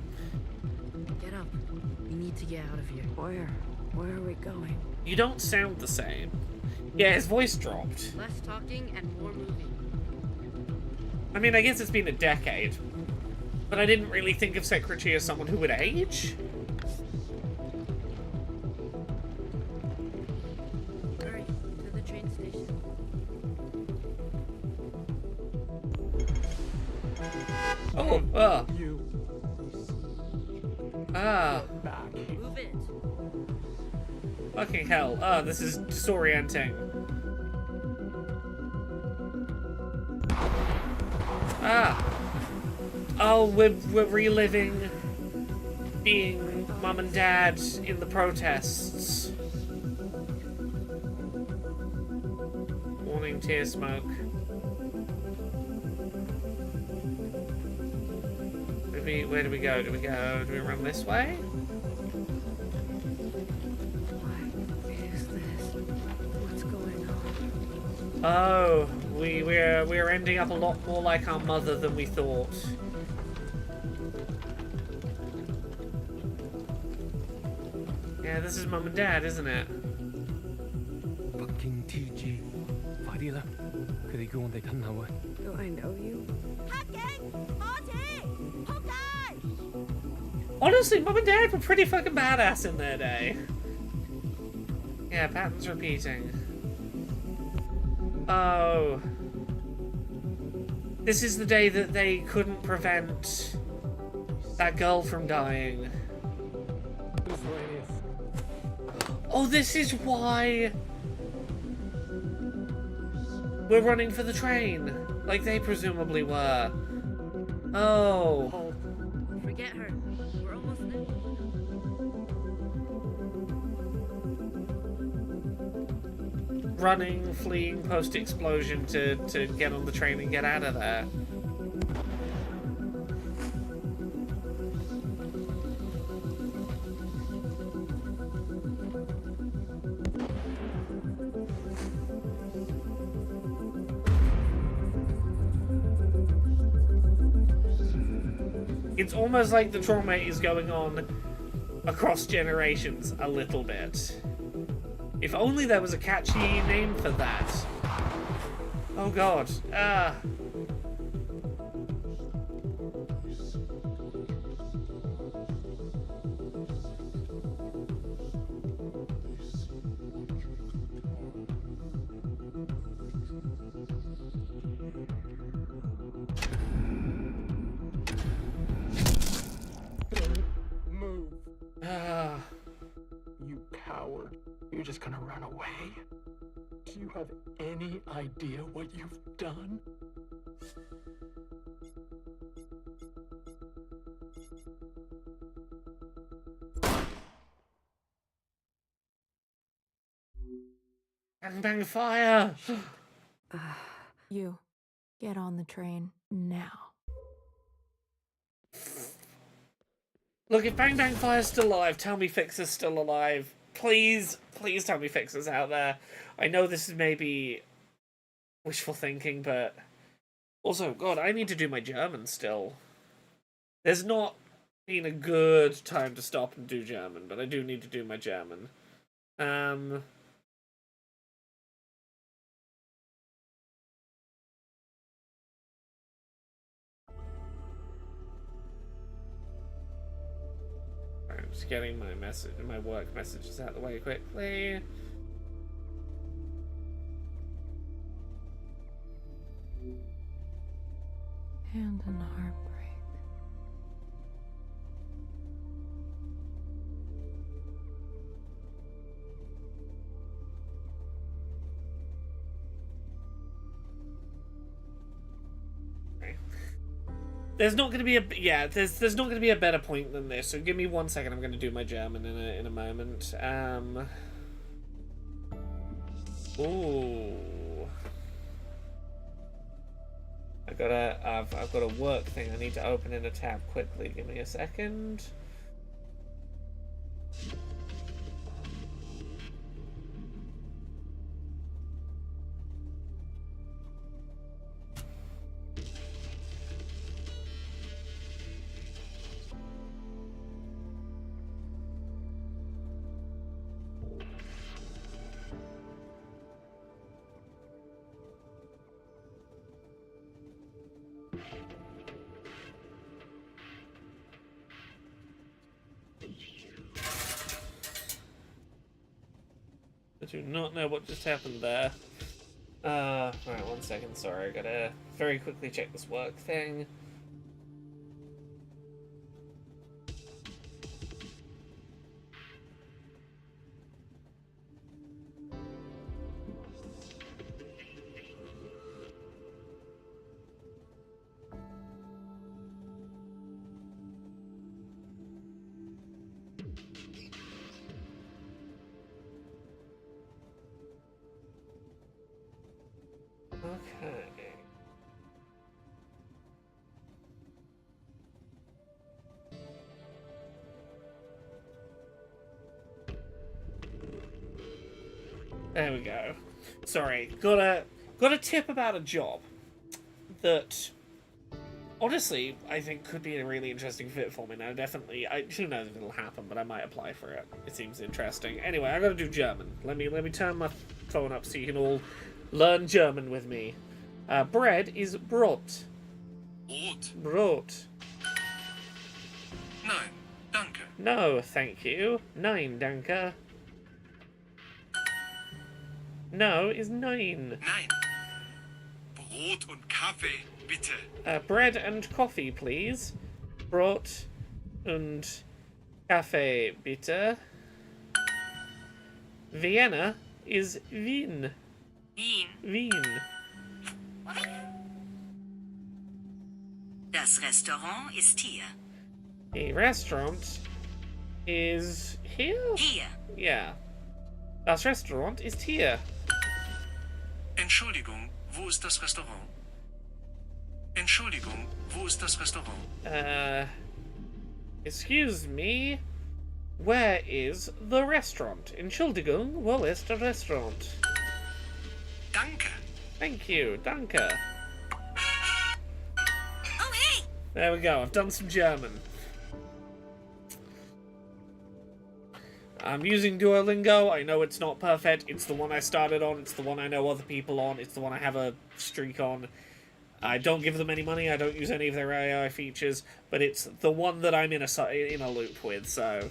Get up. We need to get out of here. Where? Where are we going? You don't sound the same. Yeah, his voice dropped. Less talking and more moving. I mean, I guess it's been a decade. But I didn't really think of Secretary as someone who would age. Hurry, to the train station. Oh, You. Ah. Move it. Fucking hell. Ah, this is disorienting. Ah. Oh, we're reliving being mum and dad in the protests. Warning, tear smoke. Where do we go? Do we run this way? What is this? What's going on? Oh, we're ending up a lot more like our mother than we thought. Yeah, this is mum and dad, isn't it? Fucking TG. 快啲啦，佢哋叫我哋吞口啊。Do I know you? Honestly, mum and dad were pretty fucking badass in their day. Yeah, patterns repeating. Oh. This is the day that they couldn't prevent that girl from dying. Oh, this is why we're running for the train, like they presumably were. Oh. Forget her. We're almost there. Running, fleeing post-explosion to get on the train and get out of there. It's almost like the trauma is going on across generations a little bit. If only there was a catchy name for that. Oh god. Ah. Move. Ah. You coward. You're just gonna run away? Do you have any idea what you've done? Bang bang fire! You, get on the train now. Look, if Bang Bang Fire's still alive, tell me Fix is still alive. Please tell me Fixer's out there. I know this is maybe wishful thinking, but also, God, I need to do my German still. There's not been a good time to stop and do German, but I do need to do my German. I'm just getting my work messages out of the way quickly. And an heartbreak. There's not going to be there's not going to be a better point than this. So give me 1 second. I'm going to do my German in a moment. Ooh. I've got a work thing I need to open in a tab quickly. Give me a second. I do not know what just happened there. Right, 1 second, sorry, I gotta very quickly check this work thing. Okay. There we go. Sorry, got a tip about a job that honestly I think could be a really interesting fit for me. Now, definitely, who knows if it'll happen, but I might apply for it. It seems interesting. Anyway, I gotta do German. Let me turn my phone up so you can all learn German with me. Bread is Brot. Brot. Brot. Nein, danke. No, thank you. Nein, danke. No is nein. Nein. Brot und Kaffee, bitte. Bread and coffee, please. Brot und Kaffee, bitte. Vienna is Wien. Wien. Wien. Das Restaurant ist hier. The restaurant is here? Hier. Yeah. Das Restaurant ist hier. Entschuldigung, wo ist das Restaurant? Entschuldigung, wo ist das Restaurant? Excuse me. Where is the restaurant? Entschuldigung, wo ist das Restaurant? Danke. Thank you, danke. Oh, hey! There we go, I've done some German. I'm using Duolingo. I know it's not perfect. It's the one I started on. It's the one I know other people on. It's the one I have a streak on. I don't give them any money. I don't use any of their AI features. But it's the one that I'm in a loop with, so...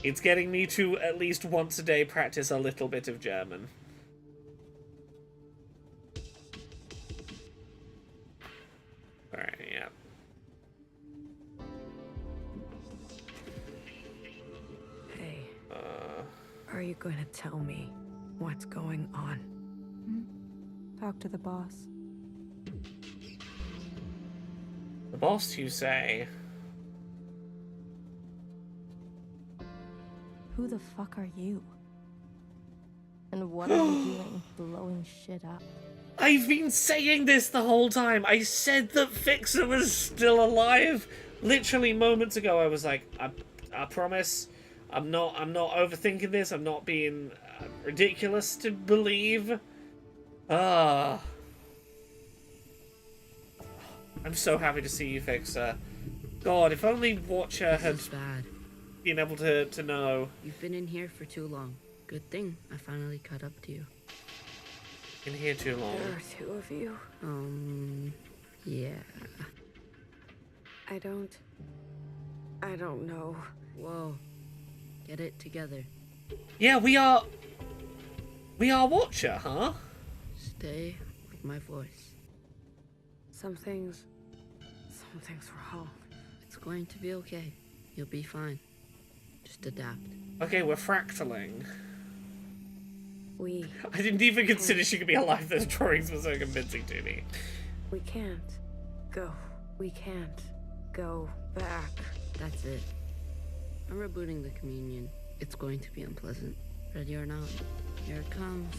It's getting me to at least once a day practice a little bit of German. Alright, yeah. Hey. Are you going to tell me what's going on? Talk to the boss. The boss, you say? Who the fuck are you? And what are you doing blowing shit up? I've been saying this the whole time. I said that Fixer was still alive. Literally moments ago, I was like, I promise I'm not overthinking this. I'm not being ridiculous to believe. I'm so happy to see you, Fixer. God, if only Watcher had been able to know. You've been in here for too long. Good thing I finally caught up to you. Been here too long. There are two of you? Yeah. I don't know. Whoa. Get it together. Yeah, we are Watcher, huh? Stay with my voice. Something's wrong. It's going to be okay. You'll be fine. Just adapt. Okay, we're fractaling. I didn't even consider she could be alive. Those drawings were so convincing to me. We can't go. We can't go back. That's it. I'm rebooting the communion. It's going to be unpleasant. Ready or not, here it comes.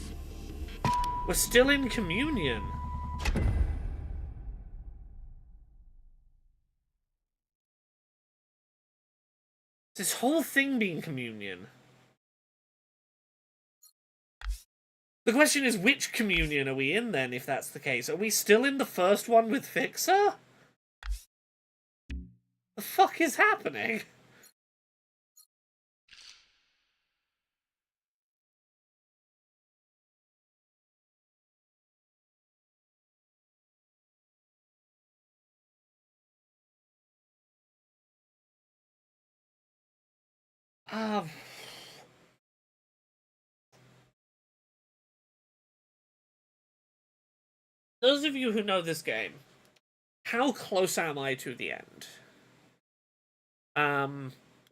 We're still in communion. This whole thing being communion. The question is, which communion are we in then, if that's the case? Are we still in the first one with Fixer? The fuck is happening? Those of you who know this game, how close am I to the end?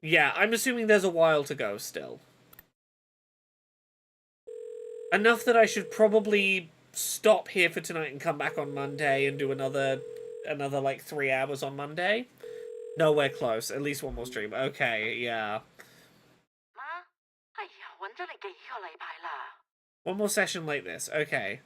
Yeah, I'm assuming there's a while to go still. Enough that I should probably stop here for tonight and come back on Monday and do another like 3 hours on Monday. Nowhere close. At least one more stream. Okay, yeah. One more session like this. Okay.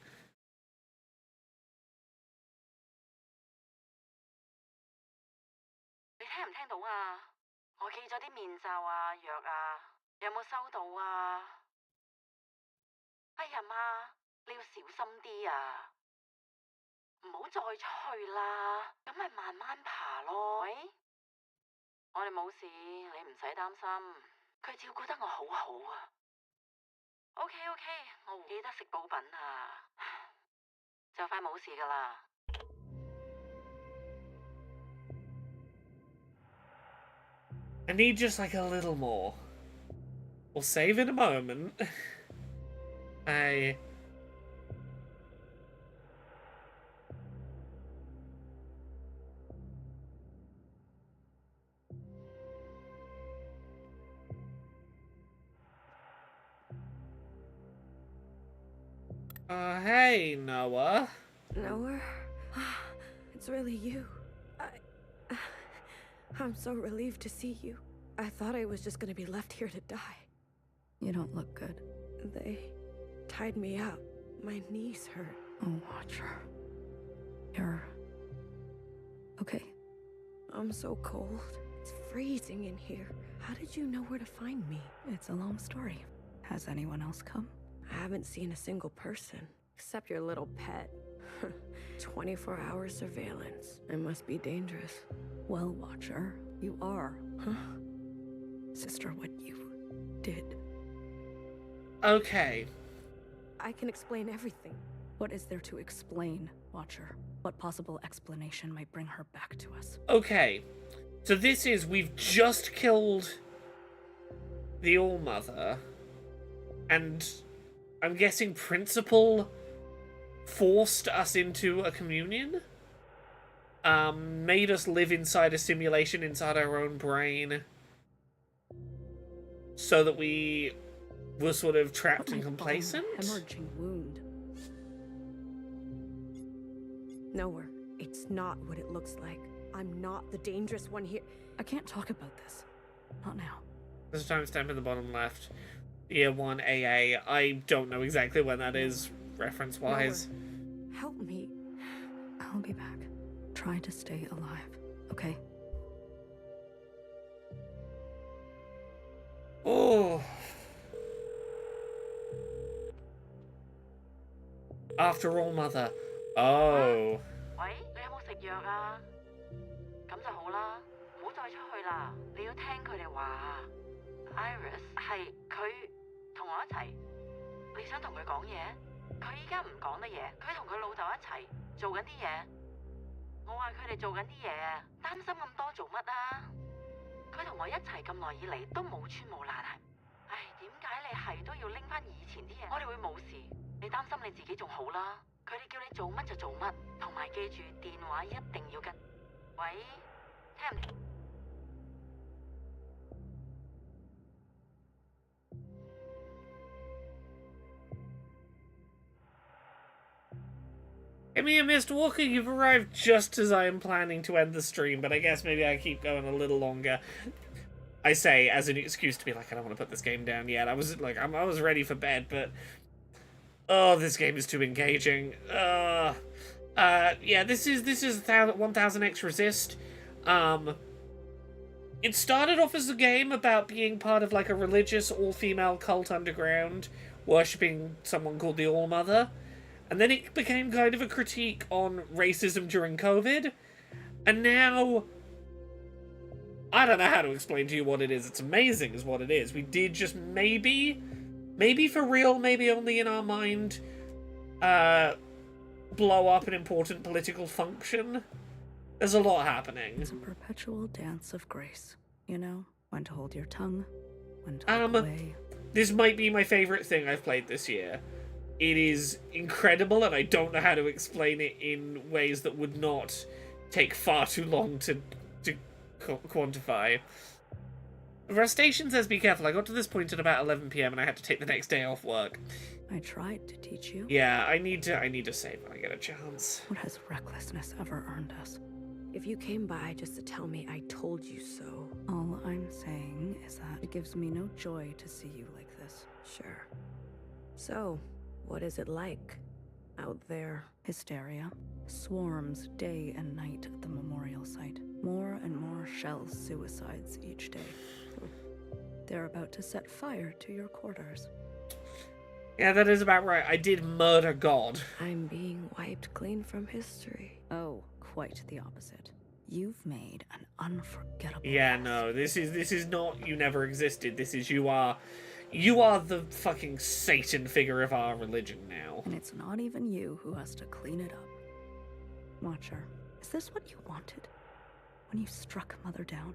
I need just like a little more. We'll save in a moment. Hey, Noah. Noah? It's really you. I'm so relieved to see you. I thought I was just gonna be left here to die. You don't look good. They tied me up. My knees hurt. Oh, Watcher. You're... okay. I'm so cold. It's freezing in here. How did you know where to find me? It's a long story. Has anyone else come? I haven't seen a single person, except your little pet. 24-hour surveillance. It must be dangerous. Well, Watcher, you are. Huh? Sister, what you did. Okay. I can explain everything. What is there to explain, Watcher? What possible explanation might bring her back to us? Okay. So this is, we've just killed the All-Mother, and I'm guessing Principal forced us into a communion? Made us live inside a simulation inside our own brain, so that we were sort of trapped and complacent? Hemorrhaging wound. Nowhere. It's not what it looks like. I'm not the dangerous one here. I can't talk about this. Not now. There's a timestamp in the bottom left. Year 1 AA. I don't know exactly when that is, reference-wise. Help me. I'll be back. Try to stay alive, okay? Oh, Oh. After all, mother. Oh. 喂，你有冇食藥啊？咁就好啦，唔好再出去啦。你要聽佢哋話啊。Iris 係佢同我一齊，你想同佢講嘢？佢依家唔講得嘢，佢同佢老豆一齊做緊啲嘢。我話佢哋做緊啲嘢啊，擔心咁多做乜啊？佢同我一齊咁耐以嚟都冇穿冇爛係。唉，點解你係都要拎翻以前啲嘢？我哋會冇事，你擔心你自己仲好啦。佢哋叫你做乜就做乜，同埋記住電話一定要跟。喂，聽唔聽？ I mean, Mr. Walker, you've arrived just as I am planning to end the stream, but I guess maybe I keep going a little longer. I say as an excuse to be like, I don't want to put this game down yet. I was like, I was ready for bed, but oh, this game is too engaging. Yeah, this is 1000xRESIST. It started off as a game about being part of like a religious all-female cult underground, worshipping someone called the All-Mother. And then it became kind of a critique on racism during COVID. And now, I don't know how to explain to you what it is. It's amazing is what it is. We did just maybe for real, maybe only in our mind, blow up an important political function. There's a lot happening. It's a perpetual dance of grace. You know, when to hold your tongue, when to look away. This might be my favorite thing I've played this year. It is incredible, and I don't know how to explain it in ways that would not take far too long to quantify. Rustation says be careful. I got to this point at about 11 PM and I had to take the next day off work. I tried to teach you. Yeah, I need to save when I get a chance. What has recklessness ever earned us? If you came by just to tell me I told you so. All I'm saying is that it gives me no joy to see you like this. Sure. So, what is it like out there? Hysteria. Swarms day and night at the memorial site. More and more shell suicides each day. They're about to set fire to your quarters. Yeah, that is about right. I did murder God. I'm being wiped clean from history. Oh, quite the opposite. You've made an unforgettable Yeah, no, this is not you never existed. This is you are the fucking Satan figure of our religion now. And it's not even you who has to clean it up. Watcher, is this what you wanted? When you struck Mother down?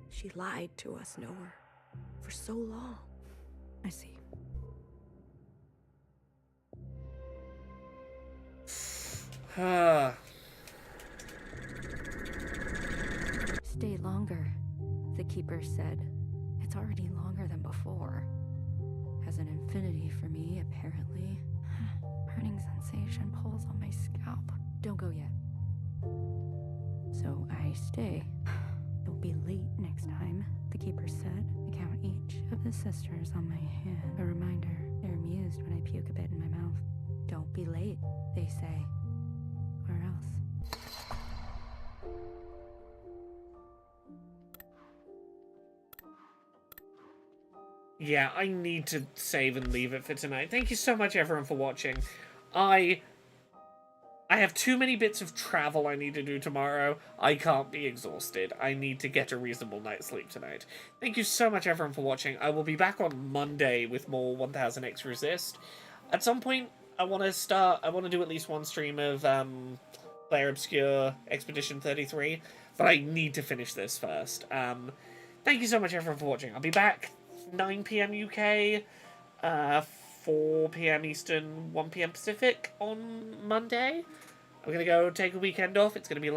She lied to us, Noah, for so long. I see. Stay longer, the keeper said. It's already longer than before. Has an infinity for me, apparently. Burning sensation pulls on my scalp. Don't go yet. So I stay. Don't be late next time, the keeper said. I count each of the sisters on my hand. A reminder, they're amused when I puke a bit in my mouth. Don't be late, they say. Or else. Yeah, I need to save and leave it for tonight. Thank you so much, everyone, for watching. I have too many bits of travel I need to do tomorrow. I can't be exhausted. I need to get a reasonable night's sleep tonight. Thank you so much, everyone, for watching. I will be back on Monday with more 1000xRESIST. At some point, I want to do at least one stream of Player Obscure Expedition 33, but I need to finish this first. Thank you so much, everyone, for watching. I'll be back 9 PM UK, 4 PM Eastern, 1 PM Pacific on Monday. I'm going to go take a weekend off. It's going to be